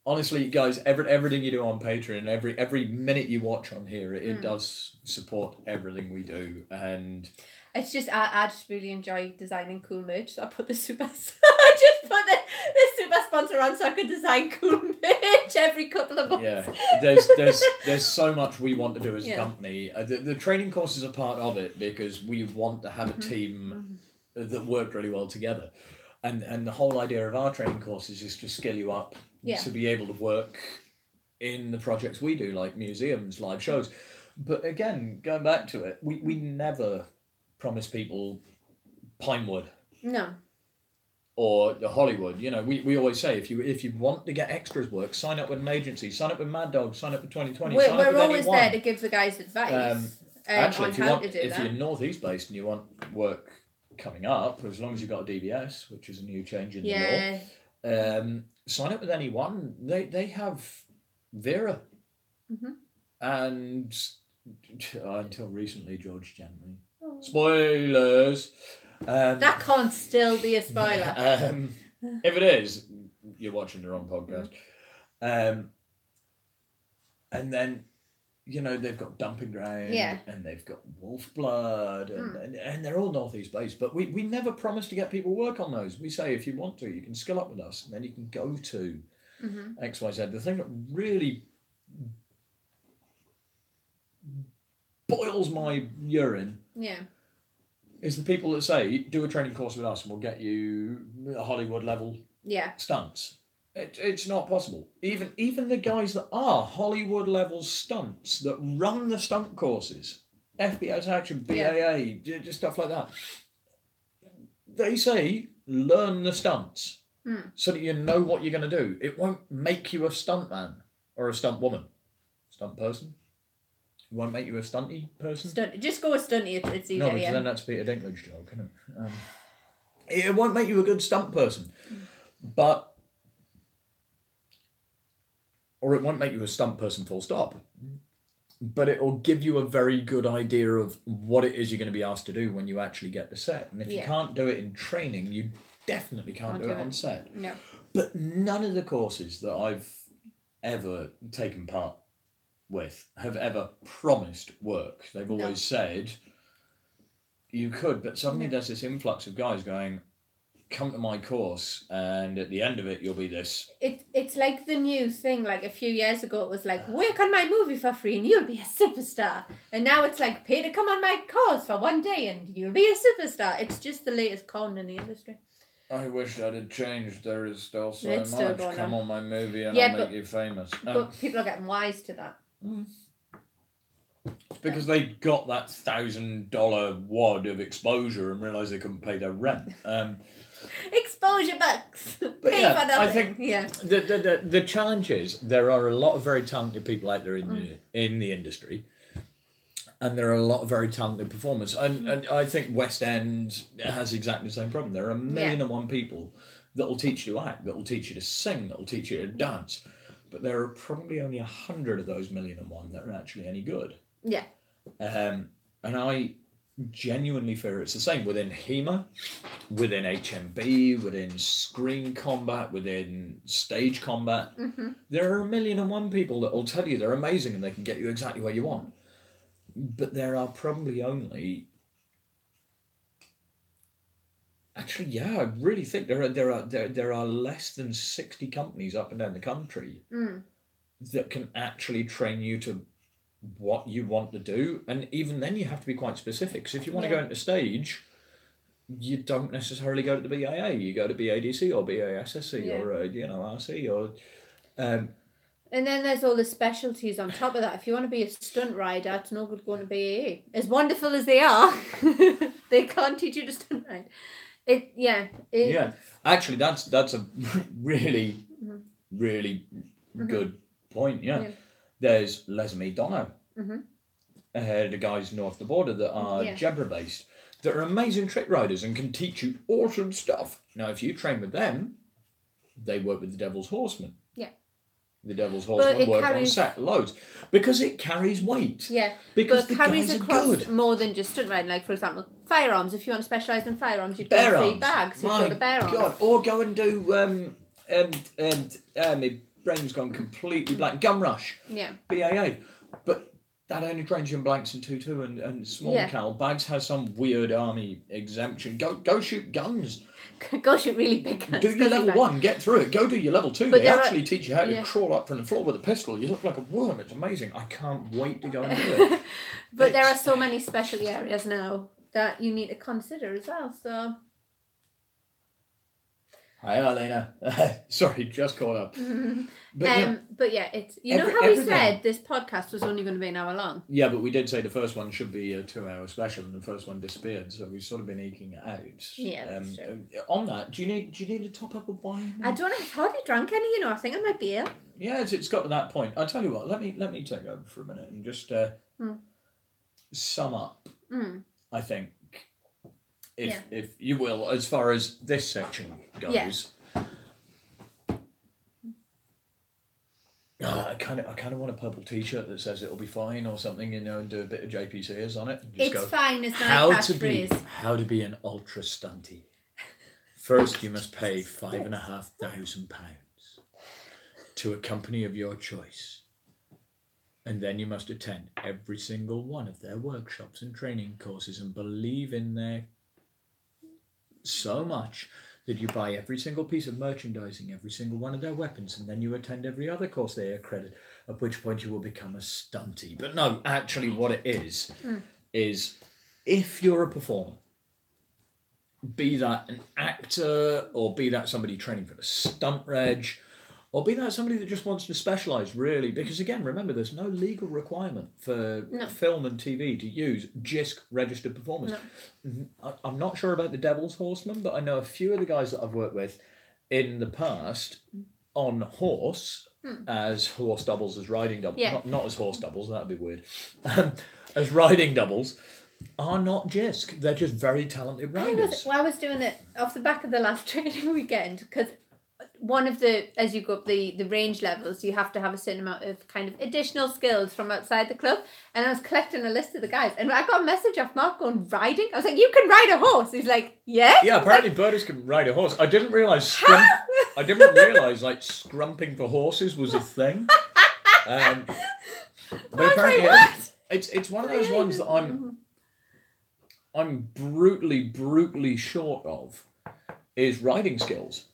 Honestly, guys, everything you do on Patreon, every minute you watch on here, it does support everything we do, and it's just I just really enjoy designing cool merch. So I put the super. I just put the super sponsor on so I could design cool merch every couple of months. Yeah, there's so much we want to do as a company. The training courses are part of it because we want to have a team that work really well together, and the whole idea of our training courses is to skill you up to be able to work in the projects we do, like museums, live shows. But again, going back to it, we never promise people Pinewood. No. Or the Hollywood. You know, we always say if you want to get extras work, sign up with an agency, sign up with Mad Dog, sign up with 2020. We're always there to give the guys advice. Actually, on if you're northeast based and you want work coming up, as long as you've got a DBS, which is a new change in the law, sign up with anyone. They have Vera, and until recently, George Gently. Spoilers. That can't still be a spoiler. If it is, you're watching the wrong podcast. And then, you know, they've got Dumping Ground and they've got Wolf Blood and they're all northeast based. But we never promise to get people work on those. We say if you want to, you can skill up with us and then you can go to XYZ. The thing that really boils my urine is the people that say, do a training course with us and we'll get you a Hollywood level stunts. It's not possible. Even the guys that are Hollywood level stunts that run the stunt courses, FPS Action, BAA, just stuff like that, they say, learn the stunts so that you know what you're going to do. It won't make you a stunt man or a stunt woman. Stunt person. It won't make you a stunty person. Just go with stunty. It's easier. No, because then that's Peter Dinklage joke, isn't it? It won't make you a good stunt person, or it won't make you a stunt person full stop. But it will give you a very good idea of what it is you're going to be asked to do when you actually get the set. And if you can't do it in training, you definitely can't do it on set. No. But none of the courses that I've ever taken part with have ever promised work. They've always said you could, but suddenly there's this influx of guys going, come to my course and at the end of it you'll be this. It's like the new thing, like a few years ago it was like, work on my movie for free and you'll be a superstar, and now it's like, pay to come on my course for 1 day and you'll be a superstar. It's just the latest con in the industry. I wish that had changed. There is still so much. Come on my movie and I'll make you famous. But people are getting wise to that. It's because they got that $1,000 wad of exposure and realised they couldn't pay their rent. exposure bucks. But Pay yeah, for nothing. I think the challenge is there are a lot of very talented people out there in the industry, and there are a lot of very talented performers. And I think West End has exactly the same problem. There are a million and one people that will teach you to act, that will teach you to sing, that will teach you to dance. But there are probably only 100 of those million and one that are actually any good. Yeah. And I genuinely fear it's the same within HEMA, within HMB, within screen combat, within stage combat. There are a million and one people that will tell you they're amazing and they can get you exactly where you want. But there are probably only... Actually, yeah, I really think there are less than 60 companies up and down the country that can actually train you to what you want to do, and even then you have to be quite specific. Because if you want to go into stage, you don't necessarily go to the BAA. You go to BADC or BASSC or RC or. And then there's all the specialties on top of that. If you want to be a stunt rider, it's no good going to BAA. As wonderful as they are, they can't teach you to stunt ride. Actually, that's a really good point. Yeah. There's Leslie Dono, the guys north of the border that are Jebra based, that are amazing trick riders and can teach you awesome stuff. Now, if you train with them, they work with the Devil's Horseman. Yeah. The Devil's Horseman work on set loads because it carries weight. Yeah. Because but it carries across more than just stunt riding. Like, for example, firearms. If you want to specialise in firearms, you'd go to 3 bags. You'd go to bear arms. God. Or go and do my brain's gone completely blank. Gun Rush. Yeah. BAA. But that only trains you in blanks and 2.2 and small cal. Bags has some weird army exemption. Go shoot guns. Go shoot really big guns. Do your level 1, get through it. Go do your level 2. But they actually teach you how to crawl up from the floor with a pistol. You look like a worm. It's amazing. I can't wait to go and do it. But there are so many specialty areas now that you need to consider as well. So. Hi, Elena. Sorry, just caught up. But yeah, it's how we said this podcast was only going to be an hour long. Yeah, but we did say the first one should be a 2-hour special, and the first one disappeared, so we've sort of been eking it out. Yeah, that's true. On that, do you need to top up a wine? I don't know. I've hardly drunk any. I think I might be ill. Yeah, it's got to that point. I'll tell you what. Let me take over for a minute and just sum up. I think. If you will, as far as this section goes, I kind of want a purple T-shirt that says it'll be fine or something, and do a bit of JPCs on it. And just it's fine. It's not a catchphrase. How to be an ultra stunty. First, you must pay £5,500 to a company of your choice, and then you must attend every single one of their workshops and training courses and believe in their so much that you buy every single piece of merchandising, every single one of their weapons, and then you attend every other course they accredit, at which point you will become a stunty. But no, actually what it is if you're a performer, be that an actor, or be that somebody training for the stunt reg, or be that somebody that just wants to specialise, really, because again, remember, there's no legal requirement for film and TV to use JISC registered performers. No. I'm not sure about the Devil's Horseman, but I know a few of the guys that I've worked with in the past on horse, as horse doubles, as riding doubles, not as horse doubles, that'd be weird, as riding doubles, are not JISC. They're just very talented riders. I was doing it off the back of the last training weekend, because one of the, as you go up the range levels, you have to have a certain amount of kind of additional skills from outside the club. And I was collecting a list of the guys, and I got a message off Mark going, riding? I was like, you can ride a horse? He's like, yeah? Yeah, apparently birdies can ride a horse. I didn't realise like scrumping for horses was a thing. But apparently it's one of those ones that I'm brutally short of, is riding skills.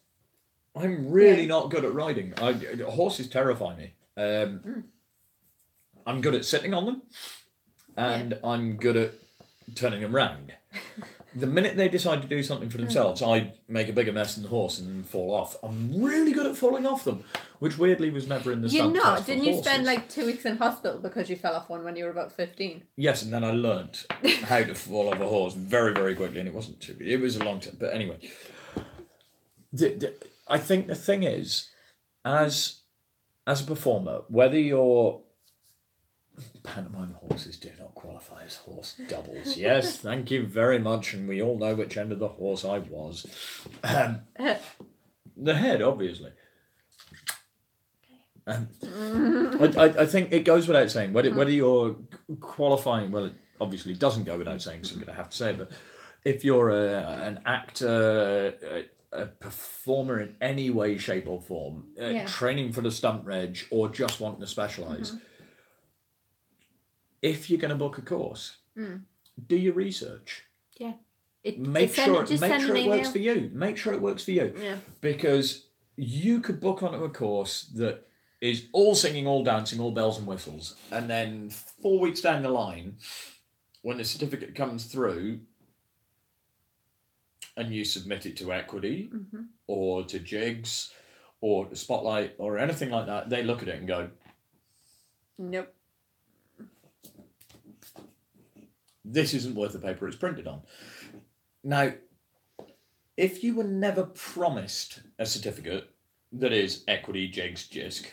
I'm really not good at riding. Horses terrify me. I'm good at sitting on them, and I'm good at turning them round. The minute they decide to do something for themselves, I make a bigger mess than the horse and fall off. I'm really good at falling off them, which weirdly was never in the stunt test for Didn't you spend like 2 weeks in hospital because you fell off one when you were about 15? Yes, and then I learnt how to fall off a horse very, very quickly, and it wasn't too... It was a long time, but anyway... I think the thing is, as a performer, whether you're pantomime horses do not qualify as horse doubles. Yes, thank you very much, and we all know which end of the horse I was. The head, obviously. I think it goes without saying, whether you're qualifying, well, it obviously doesn't go without saying, so I'm going to have to say it, but if you're an actor, a performer in any way, shape or form, training for the stunt reg or just wanting to specialise, if you're going to book a course, do your research. Yeah. Make sure it works for you. Make sure it works for you. Yeah. Because you could book onto a course that is all singing, all dancing, all bells and whistles, and then 4 weeks down the line, when the certificate comes through, and you submit it to Equity or to Jigs or to Spotlight or anything like that, they look at it and go, nope. This isn't worth the paper it's printed on. Now, if you were never promised a certificate that is Equity, Jigs, JISC,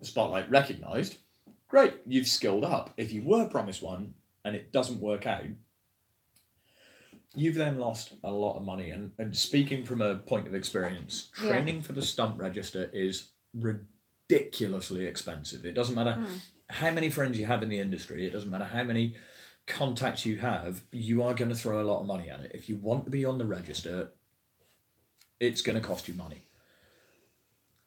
Spotlight recognised, great, you've skilled up. If you were promised one and it doesn't work out, you've then lost a lot of money. And speaking from a point of experience, training for the stunt register is ridiculously expensive. It doesn't matter how many friends you have in the industry. It doesn't matter how many contacts you have. You are going to throw a lot of money at it. If you want to be on the register, it's going to cost you money.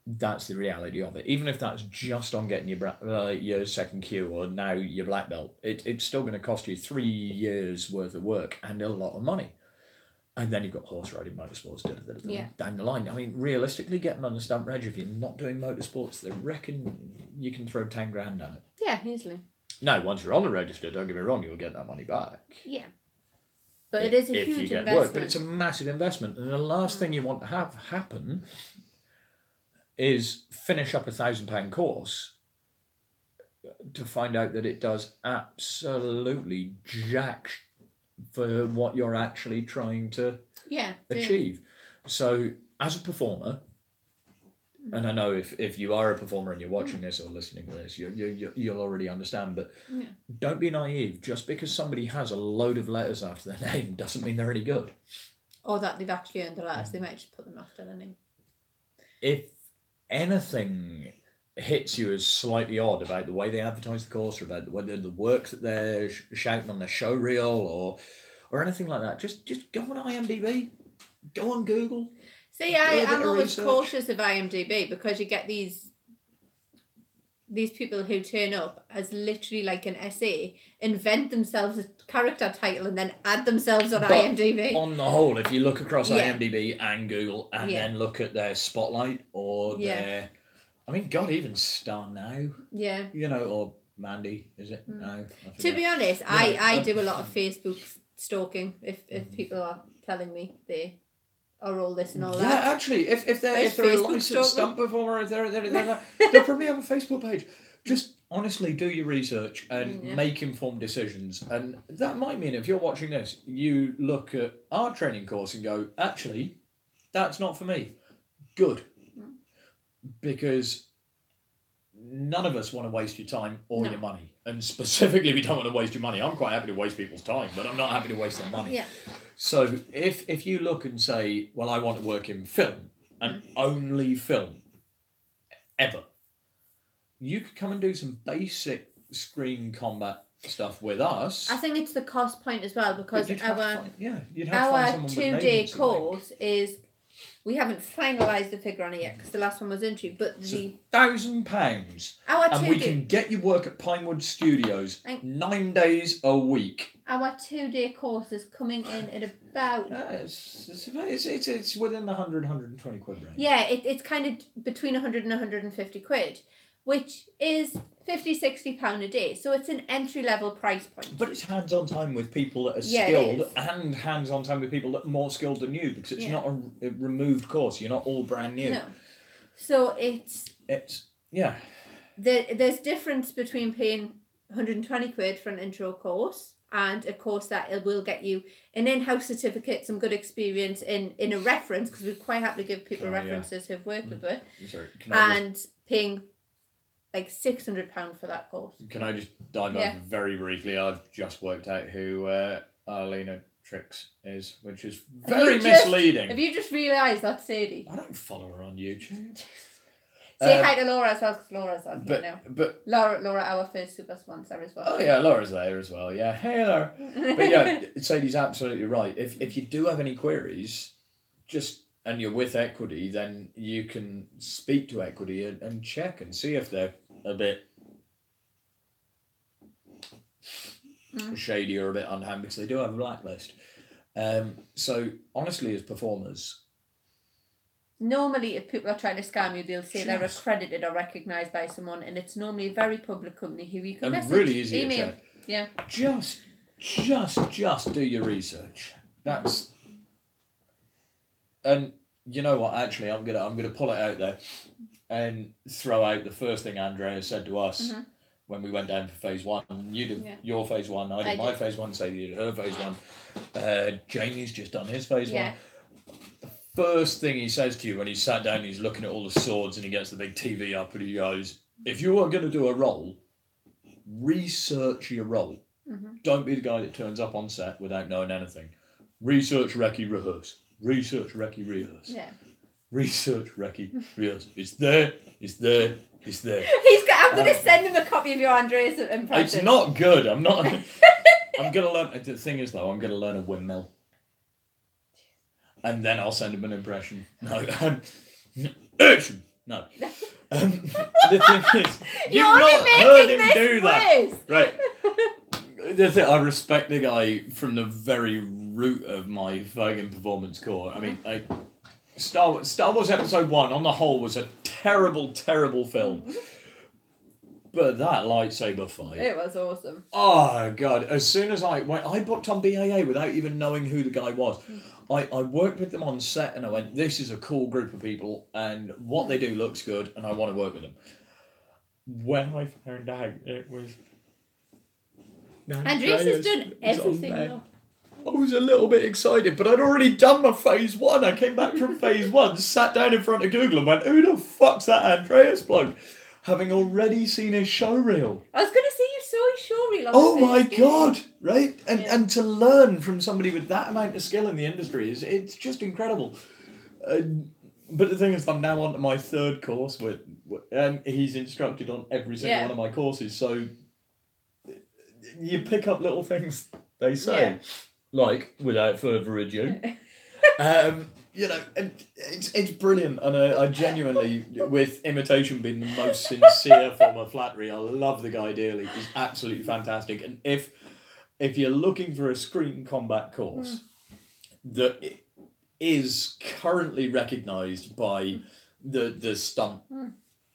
That's the reality of it. Even if that's just on getting your second Q or now your black belt, it's still going to cost you 3 years worth of work and a lot of money. And then you've got horse riding, motorsports, down the line. I mean, realistically, getting on the stunt reg, if you're not doing motorsports, they reckon you can throw 10 grand at it. Yeah, easily. Now, once you're on the register, don't get me wrong, you'll get that money back. Yeah. But it is a huge investment. Work, but it's a massive investment. And the last thing you want to have happen is finish up £1,000 course to find out that it does absolutely jack for what you're actually trying to achieve. So as a performer, and I know if you are a performer and you're watching this or listening to this, you'll already understand, but don't be naive. Just because somebody has a load of letters after their name doesn't mean they're any good. Or that they've actually earned the letters. They might just put them after their name. If anything hits you as slightly odd about the way they advertise the course or about the work that they're shouting on their show reel or anything like that, just go on IMDb, go on Google. See, I'm always cautious of IMDb because you get these people who turn up as literally like an essay, invent themselves a character title and then add themselves on IMDb. On the whole, if you look across IMDb and Google and then look at their Spotlight or their, I mean, God, even Star Now. Yeah. You know, or Mandy, is it? No. To be honest, I do a lot of Facebook stalking if people are telling me they are all this and all that. Yeah, actually, if they're a licensed stunt performer, they'll probably have a Facebook page. Just honestly do your research and make informed decisions. And that might mean if you're watching this, you look at our training course and go, actually, that's not for me. Good. Because none of us want to waste your time or your money. And specifically, we don't want to waste your money. I'm quite happy to waste people's time, but I'm not happy to waste their money. Yeah. So if you look and say, well, I want to work in film and only film, ever, you could come and do some basic screen combat stuff with us. I think it's the cost point as well because you'd have to our find 2-day course is, we haven't finalised the figure on it yet because the last one was entry, but £1,000. And we can get you work at Pinewood Studios 9 days a week. Our 2-day course is coming in at about... it's within the 100-120 quid range. Yeah, it's kind of between 100 and 150 quid, which is £50-60 a day. So it's an entry-level price point. But it's hands-on time with people that are skilled and hands-on time with people that are more skilled than you because it's not a removed course. You're not all brand new. No. So it's yeah. There's difference between paying 120 quid for an intro course and of course that it will get you an in-house certificate, some good experience in a reference, because we quite happily give people references who've worked with it. Sorry, and paying like £600 for that course. Can I just dive over very briefly? I've just worked out who Arlena Trix is, which is very misleading. Have you just realised that's Sadie? I don't follow her on YouTube. Say hi to Laura as well, because Laura's on here now. But Laura, our first Super Sponsor as well. Oh yeah, Laura's there as well. Yeah, hey Laura. But yeah, Sadie's absolutely right. If you do have any queries, and you're with Equity, then you can speak to Equity and check and see if they're a bit shady or a bit unhand, because they do have a blacklist. So honestly, as performers, normally if people are trying to scam you, they'll say they're accredited or recognised by someone, and it's normally a very public company who you can message, really easy email. To check. Yeah. Just do your research. And you know what? Actually, I'm gonna pull it out there and throw out the first thing Andrea said to us when we went down for phase 1. You did your phase 1. I did my phase 1. Sadie did her phase 1. Jamie's just done his phase 1. The first thing he says to you when he sat down, he's looking at all the swords and he gets the big TV up and he goes, "If you are going to do a role, research your role. Don't be the guy that turns up on set without knowing anything. Research, recce, rehearse. Research, recce, rehearse. Yeah. Research, recce, rehearse. It's there. It's there. It's there." I'm going to send him a copy of your Andreas impression. It's not good. I'm not. I'm going to learn. The thing is, though, I'm going to learn a windmill. And then I'll send him an impression. No. Action. No. The thing is, you've not heard him do that. Right. The thing, I respect the guy from the very root of my fucking performance core. I mean, Star Wars Episode 1 on the whole was a terrible, terrible film. But that lightsaber fight. It was awesome. Oh, God. As soon as I booked on BAA without even knowing who the guy was. I worked with them on set and I went, this is a cool group of people and what they do looks good and I want to work with them. When I found out it was... Andreas has done everything. I was a little bit excited, but I'd already done my phase 1. I came back from phase 1, sat down in front of Google and went, who the fuck's that Andreas bloke? Having already seen his show reel. I was going to say you saw his show reel. Oh my God, right? And to learn from somebody with that amount of skill in the industry, it's just incredible. But the thing is, I'm now on to my 3rd course, and he's instructed on every single one of my courses, so you pick up little things they say, like, without further ado. You know, and it's brilliant, and I genuinely, with imitation being the most sincere form of flattery, I love the guy dearly. He's absolutely fantastic, and if you're looking for a screen combat course that is currently recognised by the stunt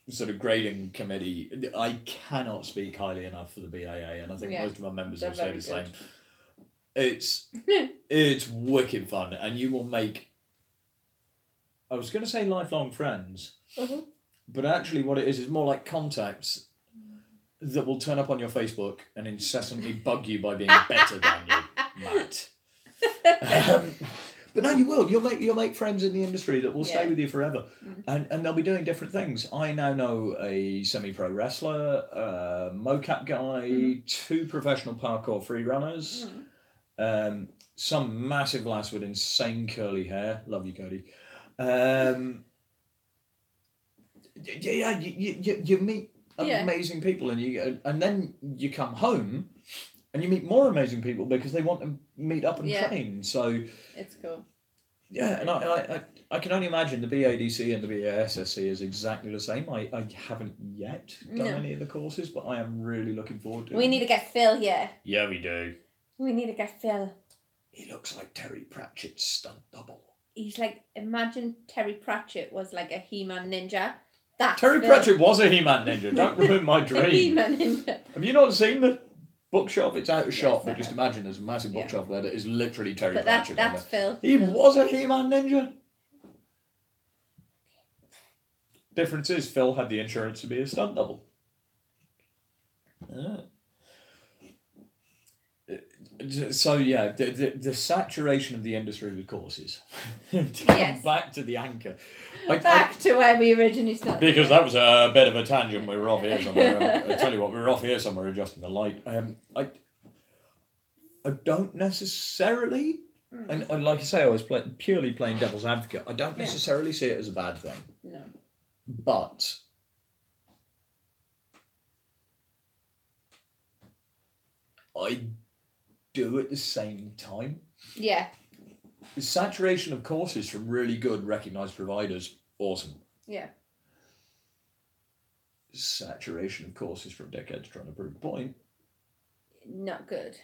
sort of grading committee, I cannot speak highly enough for the BAA, and I think most of our members will say the same. It's wicked fun, and you will make, I was going to say lifelong friends, but actually what it is more like contacts that will turn up on your Facebook and incessantly bug you by being better than you, Matt. But no, you will. You'll make friends in the industry that will stay with you forever, and they'll be doing different things. I now know a semi-pro wrestler, a mocap guy, 2 professional parkour free runners, some massive lass with insane curly hair. Love you, Cody. You meet amazing people, and then you come home and you meet more amazing people because they want to meet up and train. So it's cool. Yeah, and I can only imagine the BADC and the BASSC is exactly the same. I haven't yet done any of the courses, but I am really looking forward to it. We need to get Phil here. Yeah, we do. We need to get Phil. He looks like Terry Pratchett's stunt double. He's like, imagine Terry Pratchett was like a He-Man ninja. Terry Pratchett was a He-Man ninja. Don't ruin my dream. He-Man ninja. Have you not seen the bookshelf? It's out of shot, but just imagine there's a massive bookshelf there that is literally Terry Pratchett. That's Phil. He was a He-Man ninja. Difference is Phil had the insurance to be a stunt double. So yeah, the saturation of the industry with courses. To come back to the anchor. Back to where we originally started. Because that was a bit of a tangent. We were off here somewhere. I tell you what, we were off here somewhere adjusting the light. I don't necessarily, and like I say, I was purely playing devil's advocate. I don't necessarily see it as a bad thing. No. But I do at the same time. Yeah. The saturation of courses from really good recognised providers, awesome. Yeah. Saturation of courses from dickheads trying to prove a point. Not good.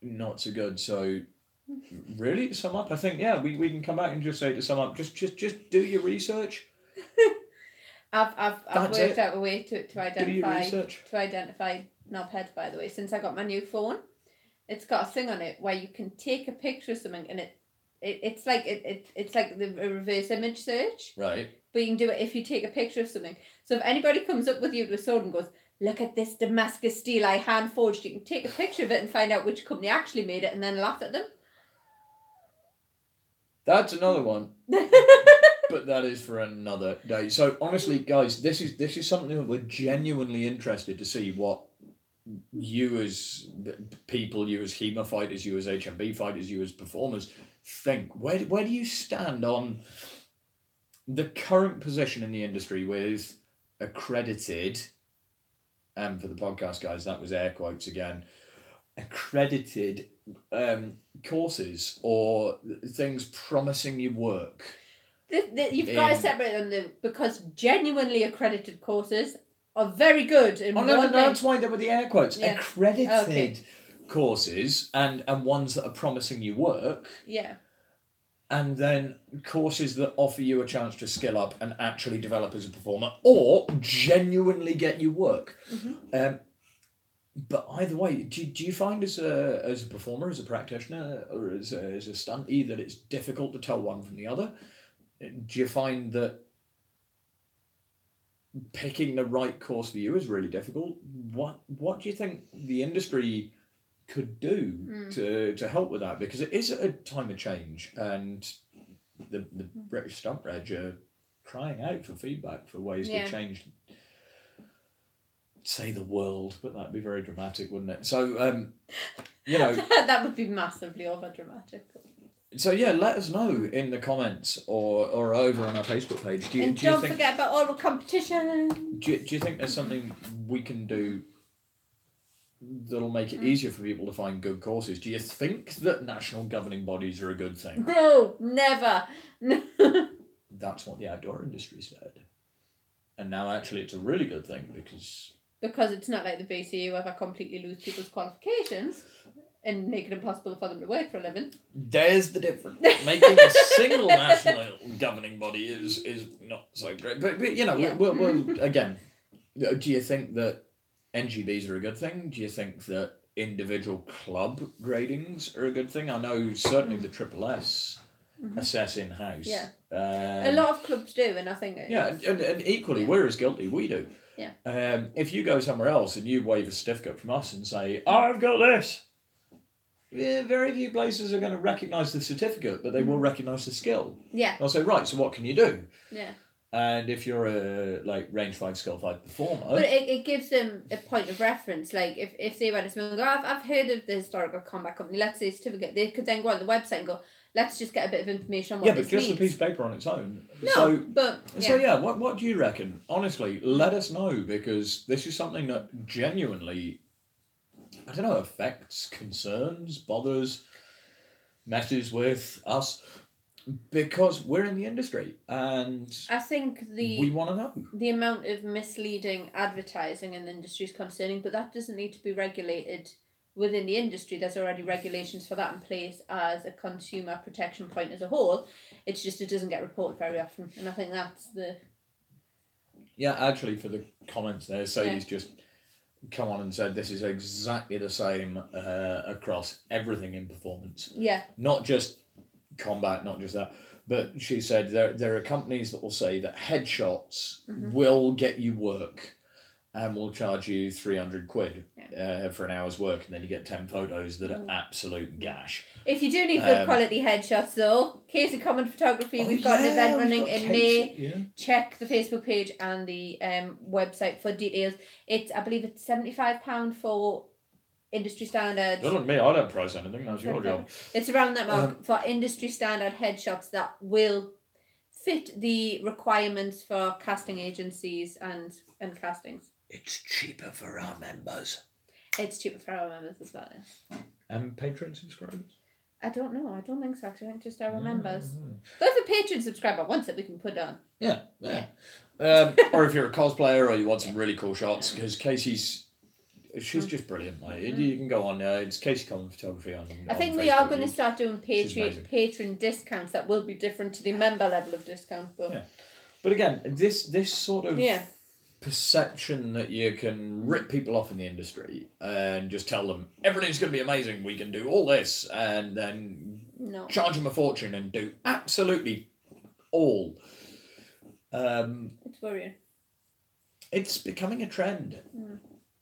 Not so good. So really, to sum up, I think we can come back and just say to sum up, just do your research. I've worked out a way to identify knobheads, by the way. Since I got my new phone, it's got a thing on it where you can take a picture of something and it's like the reverse image search. Right. But you can do it if you take a picture of something. So if anybody comes up with you with a sword and goes, "Look at this Damascus steel I hand forged," you can take a picture of it and find out which company actually made it and then laugh at them. That's another one. But that is for another day. So honestly, guys, this is something that we're genuinely interested to see what you as people, you as HEMA fighters, you as HMB fighters, you as performers think. Where do you stand on the current position in the industry with accredited, and for the podcast guys, that was air quotes again, accredited courses or things promising you work? You've got to separate them because genuinely accredited courses are very good. That's why they were the air quotes. Yeah. Accredited courses and ones that are promising you work. Yeah. And then courses that offer you a chance to skill up and actually develop as a performer or genuinely get you work. Mm-hmm. But either way, do you find as a performer, as a practitioner, or as a stuntee that it's difficult to tell one from the other? Do you find that picking the right course for you is really difficult? What do you think the industry could do to help with that? Because it is a time of change, and the British Stunt Reg are crying out for feedback for ways to change, say, the world, but that'd be very dramatic, wouldn't it? So, that would be massively over dramatic. So let us know in the comments or over on our Facebook page. Don't forget about oral competition. Do you think there's something we can do that'll make it easier for people to find good courses? Do you think that national governing bodies are a good thing? No, never. That's what the outdoor industry said. And now actually it's a really good thing because it's not like the BCU where I completely lose people's qualifications and make it impossible for them to work for a living. There's the difference. Making a single national governing body is not so great. But we'll again, do you think that NGBs are a good thing? Do you think that individual club gradings are a good thing? I know certainly the Triple S assess in-house. Yeah. A lot of clubs do, and I think... and equally, we're as guilty, we do. Yeah. If you go somewhere else and you wave a certificate from us and say, I've got this, very few places are going to recognise the certificate, but they will recognise the skill. Yeah. They'll say, right, so what can you do? Yeah. And if you're a range 5, skill 5 performer... But it gives them a point of reference. Like, if they went to someone and go, I've heard of the Historical Combat Company, let's say certificate, they could then go on the website and go, let's just get a bit of information on what this means. Yeah, but just a piece of paper on its own. No, what do you reckon? Honestly, let us know, because this is something that genuinely, I don't know, affects, concerns, bothers, messes with us, because we're in the industry and I think we want to know. The amount of misleading advertising in the industry is concerning, but that doesn't need to be regulated within the industry. There's already regulations for that in place as a consumer protection point as a whole. It's just it doesn't get reported very often, and I think that's the... Yeah, actually, for the comments there, Sadie's just come on and said this is exactly the same across everything in performance. Yeah. Not just combat, not just that, but she said there are companies that will say that headshots will get you work, and we'll charge you 300 quid for an hour's work, and then you get 10 photos that are absolute gash. If you do need good quality headshots, though, THCCo Photography, we've got an event running in May. Yeah. Check the Facebook page and the website for details. I believe it's £75 for industry standard. Not on me, I don't price anything, that's your job. It's around that mark for industry standard headshots that will fit the requirements for casting agencies and castings. It's cheaper for our members. It's cheaper for our members as well. And Patreon subscribers? I don't know. I don't think so, actually. I think just our members. But if a Patreon subscriber wants it, we can put it on. Yeah. Or if you're a cosplayer or you want some really cool shots, because she's just brilliant, mate. You can go on, it's THCCo Photography on I think we are going to start doing Patreon discounts that will be different to the member level of discount. But again, this sort of perception that you can rip people off in the industry and just tell them everything's going to be amazing, we can do all this, and then charge them a fortune and do absolutely all. It's worrying. It's becoming a trend.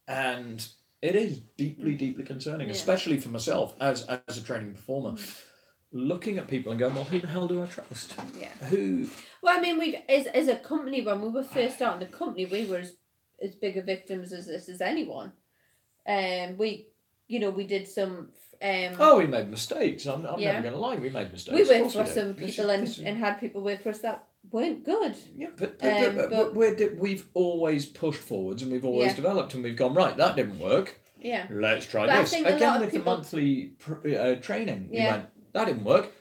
And it is deeply, deeply concerning, especially for myself as a training performer. Looking at people and going, well, who the hell do I trust? Yeah. Who? Well, I mean, we as a company, when we were first starting the company, we were as big a victims as anyone. We did some. We made mistakes. I'm never going to lie. We made mistakes. We worked for some people and had people work for us that weren't good. Yeah, but we've always pushed forwards and we've always developed, and we've gone, right, that didn't work. Yeah. Let's try this. Again, with the monthly training, we went, that didn't work.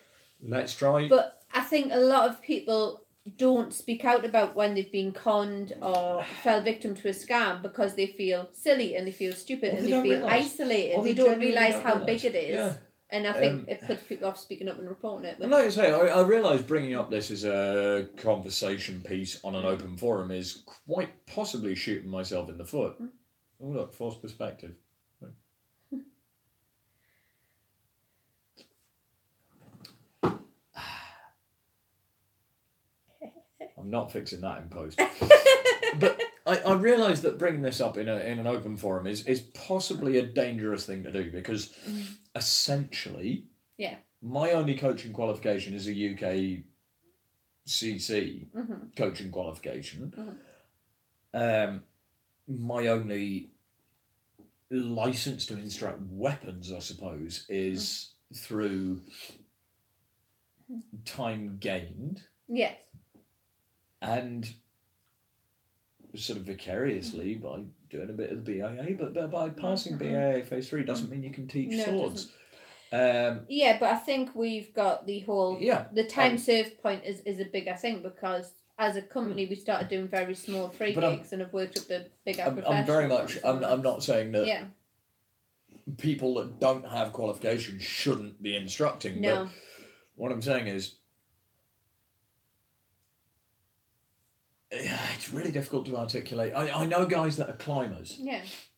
Let's try. But I think a lot of people don't speak out about when they've been conned or fell victim to a scam because they feel silly and they feel stupid and they feel isolated. They don't realise how big it is. Yeah. And I think it puts people off speaking up and reporting it. And like I say, I realise bringing up this as a conversation piece on an open forum is quite possibly shooting myself in the foot. Oh, look, forced perspective. I'm not fixing that in post. But I realise that bringing this up in an open forum is possibly a dangerous thing to do, because essentially, my only coaching qualification is a UKCC coaching qualification. My only license to instruct weapons, I suppose, is through time gained. Yes. And sort of vicariously by doing a bit of the BIA, but by passing BIA Phase 3 doesn't mean you can teach swords. But I think we've got the whole the time served point is a bigger thing, because as a company we started doing very small free gigs and have worked up the bigger professionals. I'm very much I'm not saying that people that don't have qualifications shouldn't be instructing, but what I'm saying is it's really difficult to articulate. I know guys that are climbers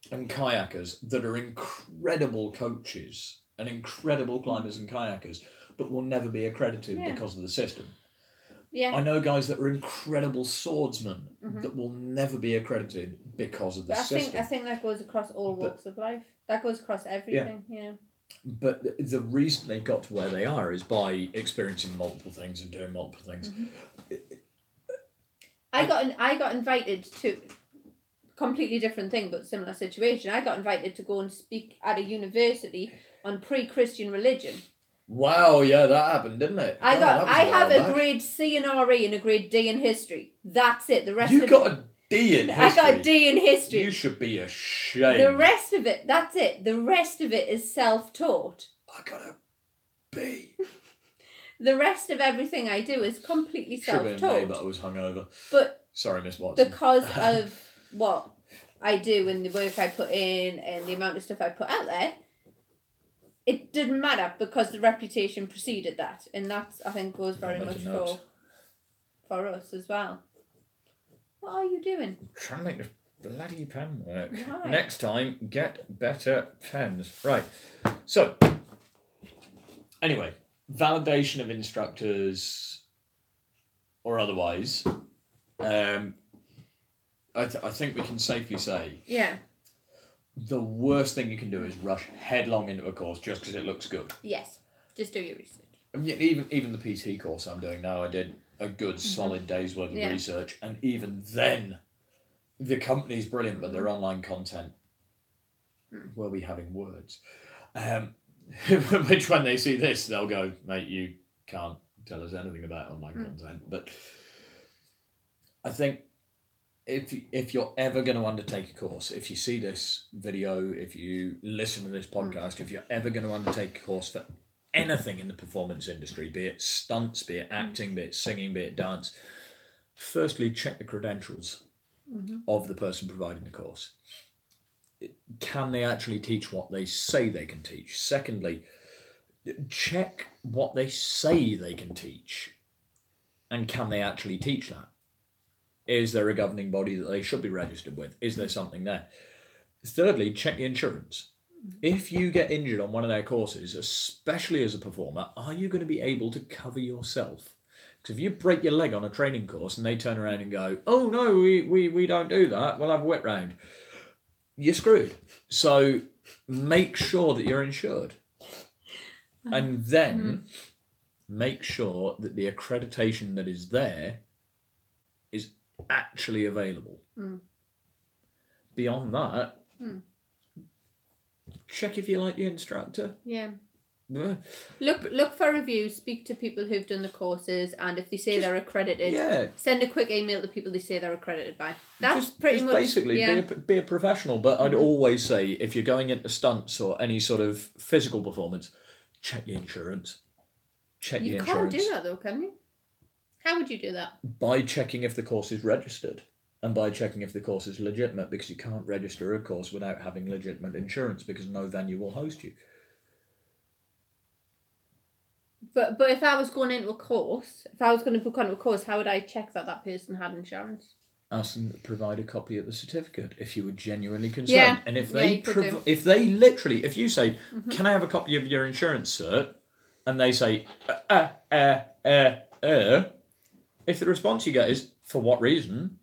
and kayakers that are incredible coaches and incredible climbers and kayakers, but will never be accredited because of the system. Yeah. I know guys that are incredible swordsmen that will never be accredited because of the system. I think that goes across all walks of life. That goes across everything. Yeah. But the reason they got to where they are is by experiencing multiple things and doing multiple things. I got invited to completely different thing but similar situation. I got invited to go and speak at a university on pre-Christian religion. Wow, yeah, that happened, didn't it? I have a grade C in RE and a grade D in history. That's it. The rest you got a D in history. I got a D in history. You should be ashamed. The rest of it, that's it. The rest of it is self-taught. I got a B. The rest of everything I do is completely self-taught. Should have been me, but I was hungover. But sorry, Miss Watson. Because of what I do and the work I put in and the amount of stuff I put out there, it didn't matter because the reputation preceded that, and that I think goes very much for us as well. What are you doing? I'm trying to make the bloody pen work. Right. Next time, get better pens. Right. So, anyway, validation of instructors or otherwise. I think we can safely say Yeah. the worst thing you can do is rush headlong into a course just because it looks good. Yes. Just do your research. And yet even the PT course I'm doing now, I did a good solid day's worth of research, and even then, the company's brilliant, but their online content, were we having words? Which when they see this, they'll go, mate, you can't tell us anything about online content. But I think if you're ever going to undertake a course, if you see this video, if you listen to this podcast, if you're ever going to undertake a course for anything in the performance industry, be it stunts, be it acting, be it singing, be it dance, firstly, check the credentials of the person providing the course. Can they actually teach what they say they can teach? Secondly, check what they say they can teach, and can they actually teach that? Is there a governing body that they should be registered with? Is there something there? Thirdly, check the insurance. If you get injured on one of their courses, especially as a performer, are you going to be able to cover yourself? Because if you break your leg on a training course and they turn around and go, oh no, we don't do that, we'll have a whip round, you're screwed. So make sure that you're insured. And then make sure that the accreditation that is there is actually available. Beyond that, check if you like the instructor. Yeah. Look for reviews, speak to people who've done the courses, and if they say they're accredited, send a quick email to people they say they're accredited by. That's pretty much basically be a professional. But I'd always say, if you're going into stunts or any sort of physical performance, check your insurance. You can't do that though, can you? How would you do that? By checking if the course is registered, and by checking if the course is legitimate, because you can't register a course without having legitimate insurance, because no venue will host you. But if I was going into a course, if I was going to book onto a course, how would I check that person had insurance? Ask them to provide a copy of the certificate if you were genuinely concerned. Yeah. And if if you say, can I have a copy of your insurance cert? And they say, if the response you get is, for what reason?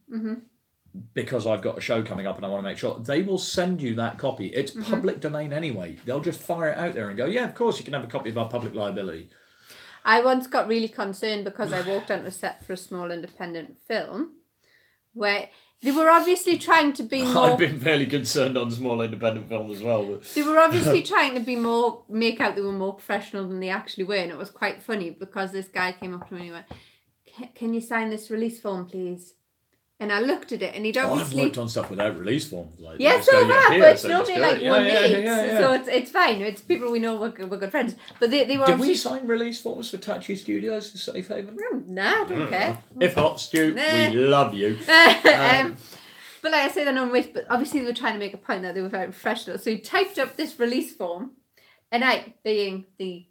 Because I've got a show coming up and I want to make sure, they will send you that copy. It's public domain anyway. They'll just fire it out there and go, yeah, of course you can have a copy of our public liability. I once got really concerned because I walked onto a set for a small independent film where they were obviously trying to be more... I've been fairly concerned on small independent film as well. But... They were obviously trying to be make out they were more professional than they actually were, and it was quite funny because this guy came up to me and he went, can you sign this release form, please? And I looked at it, and he'd obviously... I've worked on stuff without release forms. Like yes, so have, but it's normally like one week. So it's fine. It's people we know, we're good friends. But they were Did we sign release forms for Tachi Studios for Safe Haven? Nah, I don't care. If not, Stu, we love you. But like I say, they're not rich, but obviously they were trying to make a point that they were very professional. So he typed up this release form, and I, being the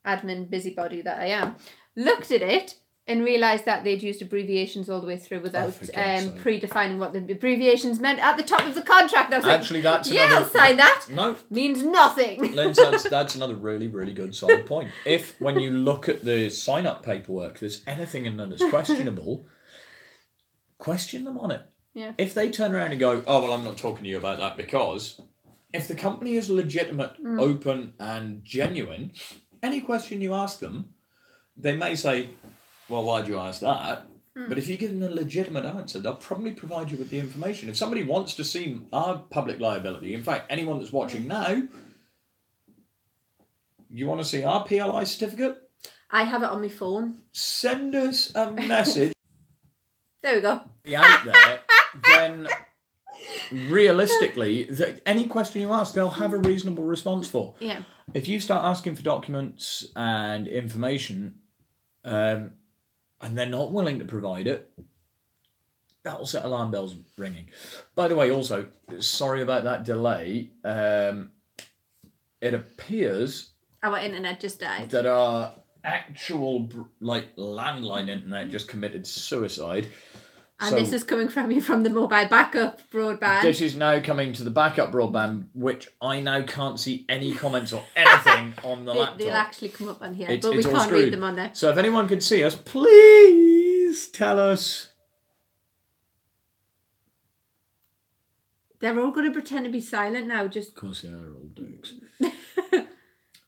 admin busybody that I am, looked at it and realised that they'd used abbreviations all the way through without predefining what the abbreviations meant at the top of the contract. I was actually, like, that's I'll sign that. No. Means nothing. Lens, that's another really, really good solid point. If, when you look at the sign-up paperwork, there's anything in there that's questionable, question them on it. Yeah. If they turn around and go, oh, well, I'm not talking to you about that, because if the company is legitimate, open, and genuine, any question you ask them, they may say, well, why'd you ask that? But if you give them a legitimate answer, they'll probably provide you with the information. If somebody wants to see our public liability, in fact, anyone that's watching now, you want to see our PLI certificate? I have it on my phone. Send us a message. There we go. Out there, then realistically, any question you ask, they'll have a reasonable response for. Yeah. If you start asking for documents and information, and they're not willing to provide it, that'll set alarm bells ringing. By the way, also, sorry about that delay. It appears our internet just died. That our actual landline internet just committed suicide. And so, this is coming from you from the mobile backup broadband. This is now coming to the backup broadband, which I now can't see any comments or anything on the laptop. They'll actually come up on here, but we can't read them on there. So if anyone can see us, please tell us. They're all going to pretend to be silent now. Just Of course they are all dicks.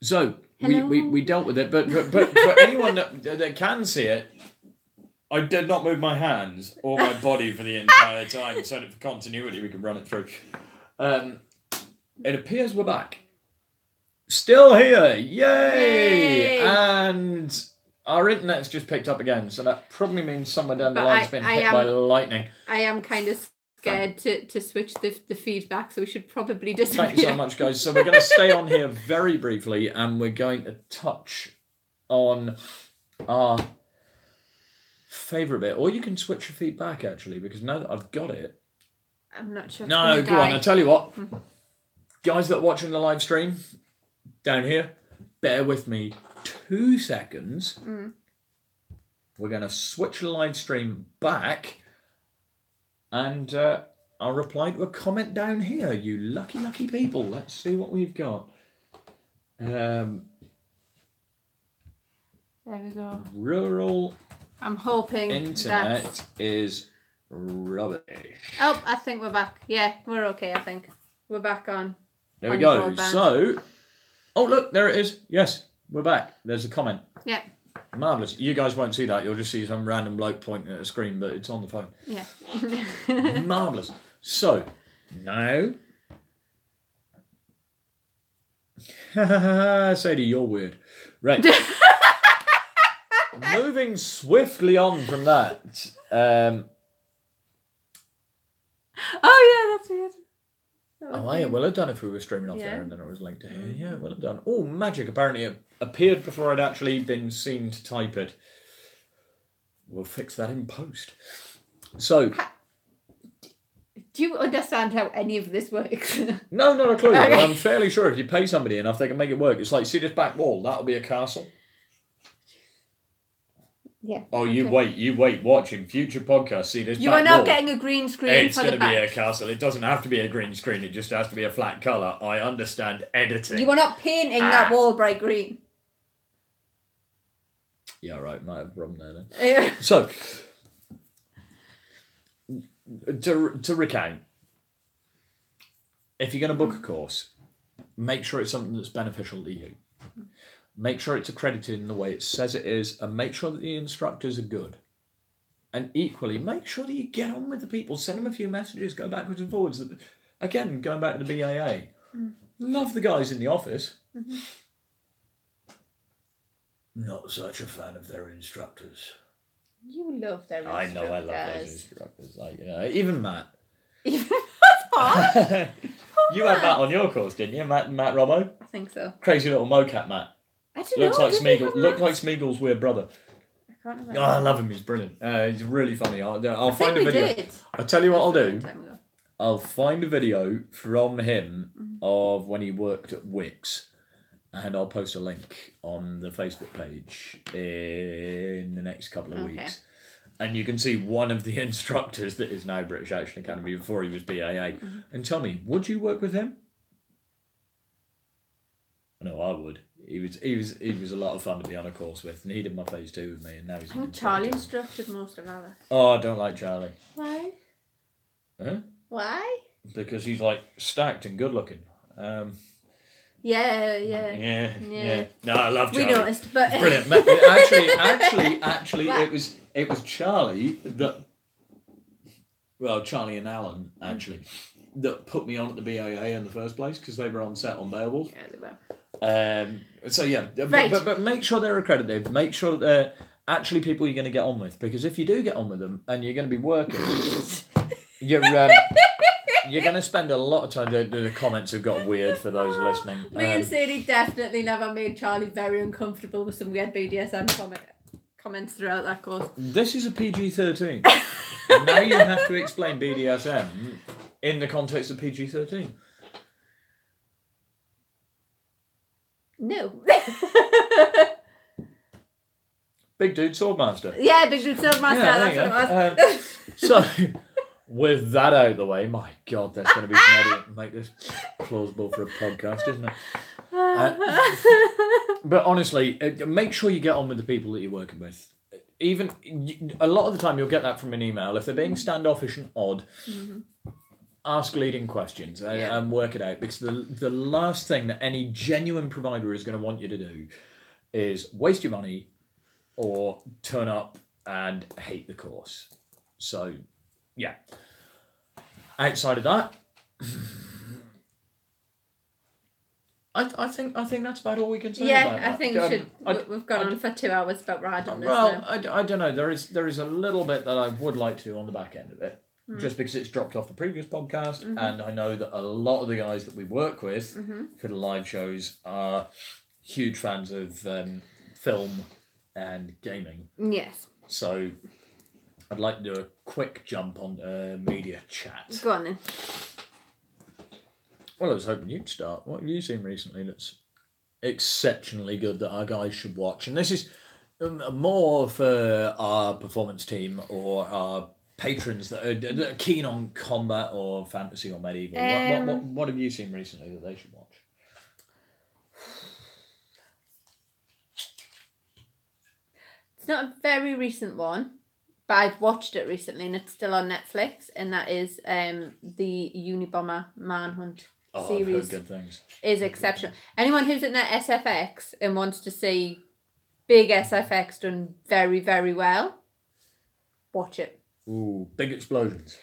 So Hello? we dealt with it, but for anyone that can see it, I did not move my hands or my body for the entire time, so that for continuity we can run it through. It appears we're back. Still here, yay! And our internet's just picked up again, so that probably means somewhere down the line's been hit by lightning. I am kind of scared to switch the feedback, so we should probably disappear. Thank you so much, guys. So we're going to stay on here very briefly, and we're going to touch on our favourite bit. Or you can switch your feedback, actually, because now that I've got it... I'm not sure. No, go on. I'll tell you what. Guys that are watching the live stream, down here, bear with me 2 seconds. We're going to switch the live stream back, and I'll reply to a comment down here. You lucky, lucky people. Let's see what we've got. There we go. Rural I'm hoping internet is rubbish. Oh, I think we're back. Yeah, we're okay, I think. We're back on. There we go. So, oh, look, there it is. Yes, we're back. There's a comment. Yeah. Marvellous. You guys won't see that. You'll just see some random bloke pointing at a screen, but it's on the phone. Yeah. Marvellous. So, now... Sadie, you're weird. Right. Moving swiftly on from that. Oh, yeah, that's weird. Oh, yeah, well done if we were streaming off there and then it was linked to here. Yeah, well done. Oh, magic. Apparently it appeared before I'd actually been seen to type it. We'll fix that in post. So... Do you understand how any of this works? No, not a clue. Okay. I'm fairly sure if you pay somebody enough, they can make it work. It's like, see this back wall? That'll be a castle. Yeah. Oh, you wait, watch in future podcasts. See this You back are not wall? getting a green screen It's for going the to be back. a castle. It doesn't have to be a green screen. It just has to be a flat colour. I understand editing. You are not painting that wall bright green. Yeah, right. Might have a problem there then. Yeah. So, to recount, if you're going to book a course, make sure it's something that's beneficial to you. Make sure it's accredited in the way it says it is, and make sure that the instructors are good. And equally, make sure that you get on with the people. Send them a few messages, go backwards and forwards. Again, going back to the BAA. Love the guys in the office. Not such a fan of their instructors. You love their instructors. I know I love those instructors. Like, even Matt. Even You had Matt on your course, didn't you? Matt Robbo? I think so. Crazy little mocap Matt. I don't Looks know. like Smeagol. Looked like Smeagol's weird brother. I can't remember. Oh, I love him. He's brilliant. He's really funny. I'll I find a think we video. did. I'll tell you what I'll A long do. time ago. I'll find a video from him of when he worked at Wix, and I'll post a link on the Facebook page in the next couple of weeks. And you can see one of the instructors that is now British Action Academy before he was BAA. And tell me, would you work with him? No, I would. He was a lot of fun to be on a course with, and he did my phase 2 with me, and now he's. I think Charlie instructed most of ours. Oh, I don't like Charlie. Why? Huh? Why? Because he's like stacked and good looking. Yeah. No, I love Charlie. We noticed, but Brilliant. Actually, it was Charlie that. Well, Charlie and Alan actually that put me on at the BAA in the first place because they were on set on Beowulf. Yeah, they were. So yeah, Right. but make sure they're accredited. Make sure that they're actually people you're going to get on with, because if you do get on with them and you're going to be working, you're going to spend a lot of time. The comments have got weird for those listening. Me and Sadie definitely never made Charlie very uncomfortable with some weird BDSM comments throughout that course. This is a PG-13. Now you have to explain BDSM in the context of PG-13. No. Big dude swordmaster. Yeah, Big Dude Swordmaster. Yeah, That's there what you it was. So, with that out of the way, my God, that's going to be some make this plausible for a podcast, isn't it? But honestly, make sure you get on with the people that you're working with. A lot of the time, you'll get that from an email. If they're being standoffish and odd, ask leading questions and work it out, because the last thing that any genuine provider is going to want you to do is waste your money or turn up and hate the course. So, yeah. Outside of that, I think that's about all we can say about that. I think we've gone on for 2 hours about randomness. Well, I don't know. There is a little bit that I would like to on the back end of it, just because it's dropped off the previous podcast, and I know that a lot of the guys that we work with for the live shows are huge fans of film and gaming. Yes. So I'd like to do a quick jump on media chat. Go on then. Well, I was hoping you'd start. What have you seen recently that's exceptionally good that our guys should watch? And this is more for our performance team or our patrons that are keen on combat or fantasy or medieval. What have you seen recently that they should watch? It's not a very recent one, but I've watched it recently and it's still on Netflix, and that is the Unabomber Manhunt series. I've heard good things. Is exceptional. Anyone who's in their SFX and wants to see big SFX done very, very well, watch it. Ooh, big explosions.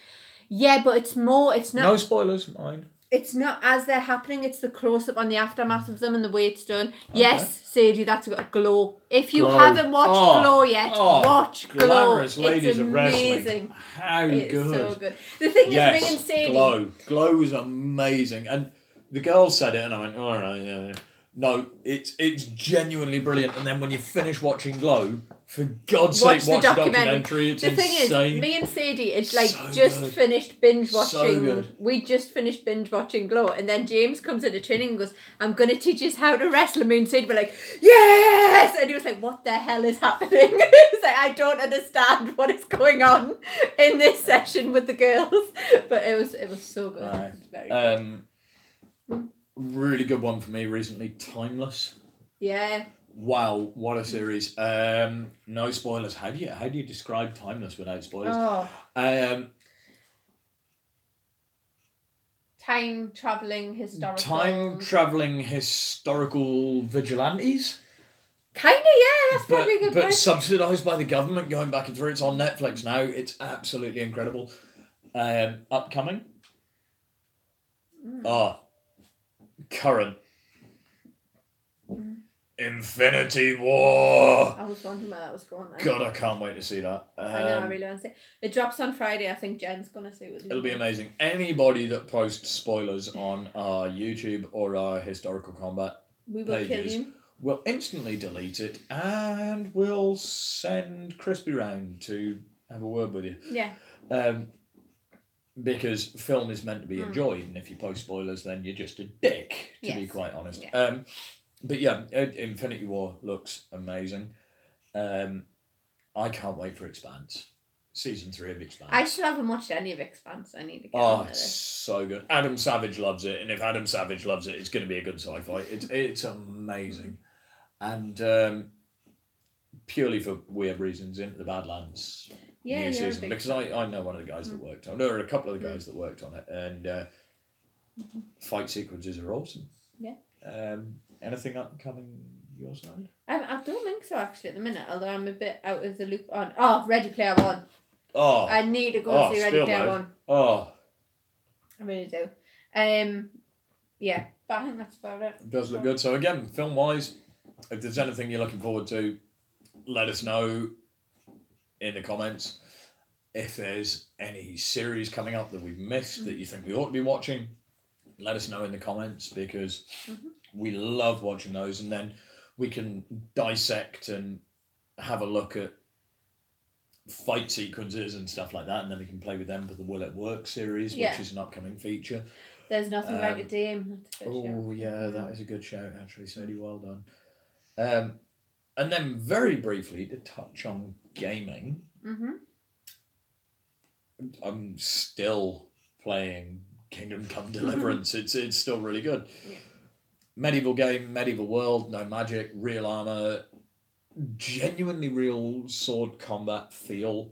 Yeah, but it's not... No spoilers, mind. It's not as they're happening, it's the close-up on the aftermath of them and the way it's done. Okay. Yes, Sadie, that's got Glow. If you haven't watched Glow yet, watch Glow. Glamorous ladies it's of amazing. Wrestling. How it's good. So good. The thing is, me and Sadie... Glow was amazing. And the girls said it and I went, all right, yeah. No, it's genuinely brilliant. And then when you finish watching Glow, for God's sake, watch the documentary. It's insane. The thing is, me and Sadie, it's like finished binge watching. So good. We just finished binge watching Glow, and then James comes into training and goes, "I'm going to teach us how to wrestle." And me and Sadie were like, "Yes!" And he was like, "What the hell is happening?" It's like, I don't understand what is going on in this session with the girls, but it was so good. Right. Very good. Really good one for me recently. Timeless. Yeah. Wow, what a series. No spoilers. How do you describe Timeless without spoilers? Time travelling historical vigilantes. Kinda, yeah, that's probably a good But subsidised by the government, going back and through. It's on Netflix now. It's absolutely incredible. Upcoming. Current. Infinity War. I was wondering where that was going. God, I can't wait to see that. I know, I really want to see it. It drops on Friday. I think Jen's going to see it. It'll be amazing. Anybody that posts spoilers on our YouTube or our Historical Combat pages, we'll instantly delete it and we'll send Crispy round to have a word with you. Yeah. Because film is meant to be enjoyed, and if you post spoilers, then you're just a dick, to be quite honest. Yeah. But yeah, Infinity War looks amazing. I can't wait for Expanse. Season 3 of Expanse. I still haven't watched any of Expanse. I need to get on it's so good. Adam Savage loves it, and if Adam Savage loves it, it's going to be a good sci-fi. It's amazing. And purely for weird reasons, Into the Badlands new season. Because I know one of the guys that worked on it. There are a couple of the guys that worked on it, and fight sequences are awesome. Yeah. Anything upcoming your side? I don't think so actually at the minute, although I'm a bit out of the loop on Ready Player One. I need to go see Ready Player One. I really do. Yeah, but I think that's about it. It does look good. So again, film wise, if there's anything you're looking forward to, let us know in the comments. If there's any series coming up that we've missed that you think we ought to be watching, let us know in the comments, because we love watching those, and then we can dissect and have a look at fight sequences and stuff like that, and then we can play with them for the Will It Work series, which is an upcoming feature. There's nothing like a DM. That is a good shout, actually, Sadie, well done. And then very briefly to touch on gaming. I'm still playing Kingdom Come Deliverance. It's still really good. Yeah. Medieval game, medieval world, no magic, real armor, genuinely real sword combat feel.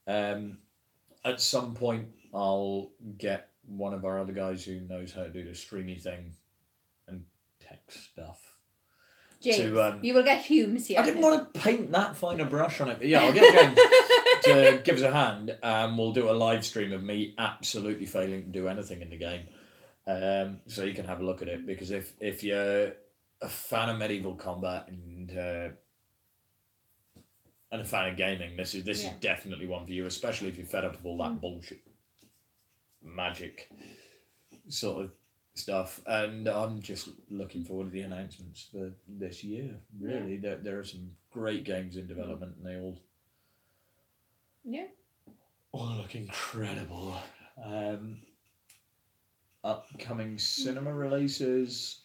At some point, I'll get one of our other guys who knows how to do the streamy thing and tech stuff. James, to, you will get Humes here. I didn't want to paint that fine a brush on it, but yeah, I'll get James to give us a hand, and we'll do a live stream of me absolutely failing to do anything in the game, so you can have a look at it. Because if you're a fan of medieval combat and a fan of gaming, this is definitely one for you, especially if you're fed up with all that bullshit magic sort of stuff. And I'm just looking forward to the announcements for this year. Really, there are some great games in development, and they all look incredible. Upcoming cinema releases.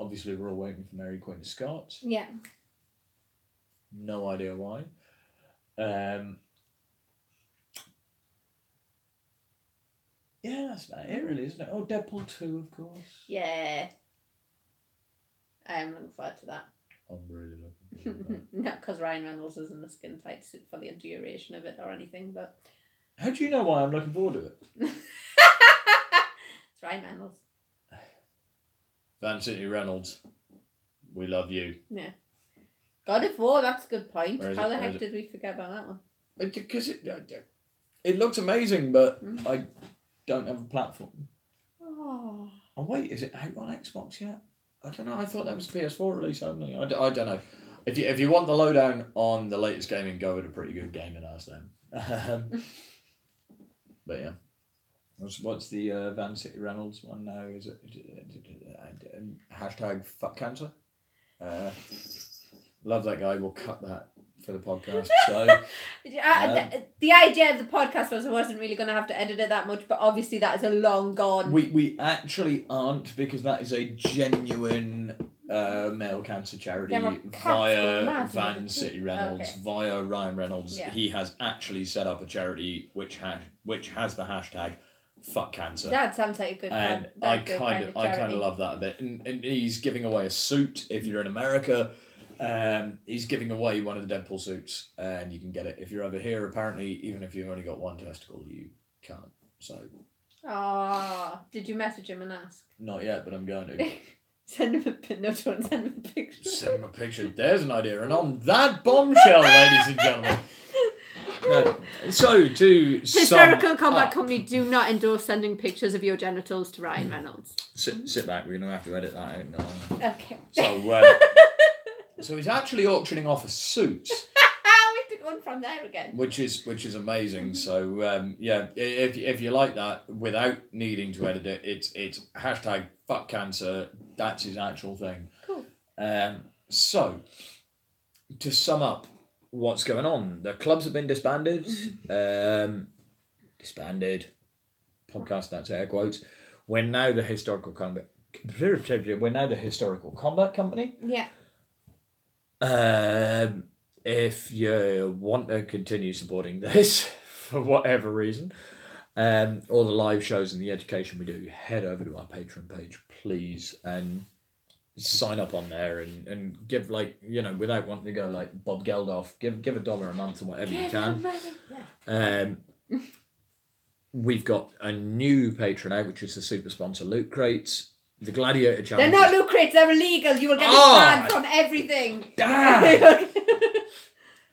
Obviously, we're all waiting for Mary Queen of Scots. Yeah. No idea why. Yeah, that's about it, really, isn't it? Oh, Deadpool 2, of course. Yeah. I am looking forward to that. I'm really looking forward to that. Not because Ryan Reynolds is in the skin tight suit for the duration of it or anything, but... How do you know why I'm looking forward to it? It's Ryan Reynolds. Van City Reynolds, we love you. Yeah. God of War, that's a good point. How the Where heck is it? did we forget about that one? Because it looks amazing, but I don't have a platform. Oh. Oh wait, is it out on Xbox yet? I don't know. I thought that was PS4 release only. I don't know. If you want the lowdown on the latest gaming, go with a pretty good game and ask them. But yeah, what's the Van City Reynolds one now? Is it hashtag fuck cancer? Love that guy. We'll cut that for the podcast. So the idea of the podcast was I wasn't really going to have to edit it that much, but obviously that is a long gone. We actually aren't, because that is a genuine male cancer charity via Van City Reynolds, via Ryan Reynolds. Yeah. He has actually set up a charity which has the hashtag fuck cancer. That sounds like a good and I kind of love that a bit. And he's giving away a suit if you're in America. He's giving away one of the Deadpool suits, and you can get it if you're over here. Apparently, even if you've only got one testicle, you can't. So. Oh, did you message him and ask? Not yet, but I'm going to. Send him a picture. Send him a picture. There's an idea. And on that bombshell, ladies and gentlemen. No. So to Historical Combat Company do not endorse sending pictures of your genitals to Ryan Reynolds. Sit back. We're going to have to edit that out now. Okay. So he's actually auctioning off a suit. We took one from there again. Which is amazing. So if you like that without needing to edit it, it's hashtag fuck cancer. That's his actual thing. Cool. So to sum up what's going on, the clubs have been disbanded. Disbanded. Podcast, that's air quotes. We're now the historical combat. We're now the historical combat company. Yeah. If you want to continue supporting this for whatever reason, all the live shows and the education we do, head over to our Patreon page, please, and sign up on there and give, without wanting to go like Bob Geldof, give $1 a month or whatever you can. We've got a new patron out, which is the super sponsor Loot Crates. The Gladiator Challenge. They're not loot crates, they're illegal. You will get banned from everything. Damn.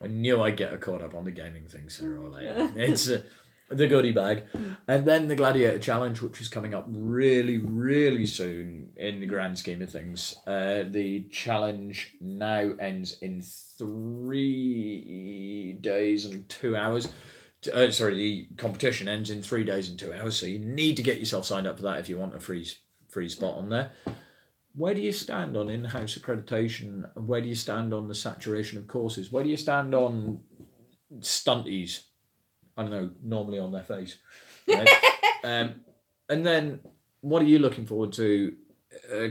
I knew I'd get caught up on the gaming thing sooner or later. It's the goodie bag. And then the Gladiator Challenge, which is coming up really, really soon in the grand scheme of things. The challenge now ends in 3 days and 2 hours. The competition ends in 3 days and 2 hours, so you need to get yourself signed up for that if you want a free spot on there. Where do you stand on in-house accreditation? Where do you stand on the saturation of courses? Where do you stand on stunties? I don't know, normally on their face. Right? And then what are you looking forward to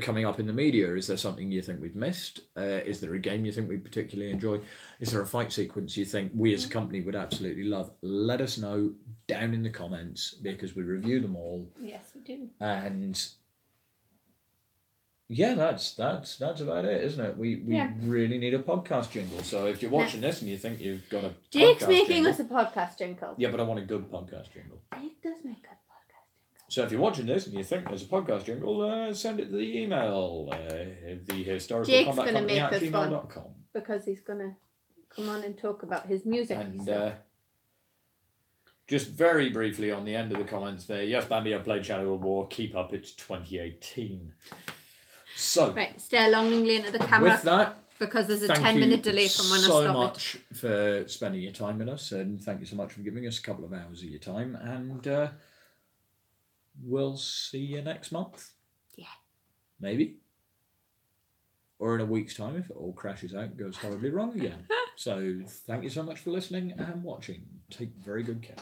coming up in the media? Is there something you think we've missed? Is there a game you think we particularly enjoy? Is there a fight sequence you think we as a company would absolutely love? Let us know down in the comments, because we review them all. Yes, we do. And yeah, that's about it, isn't it? We really need a podcast jingle. So if you're watching this and you think you've got a Jake's podcast making jingle, us a podcast jingle. yeah, but I want a good podcast jingle. Jake does make good podcast jingles. So if you're watching this and you think there's a podcast jingle, send it to the email, Jake's thehistoricalcombatcompany gonna make at this one. gmail.com. Because he's going to come on and talk about his music. And just very briefly on the end of the comments there, yes, Bambi, I played Shadow of War. Keep up, it's 2018. So, right, stare longingly into the camera. With that, because there's a thank 10-minute you delay from when I so stopped much for spending your time with us, and thank you so much for giving us a couple of hours of your time, and we'll see you next month. Yeah. Maybe. Or in a week's time if it all crashes out and goes horribly wrong again. So thank you so much for listening and watching. Take very good care.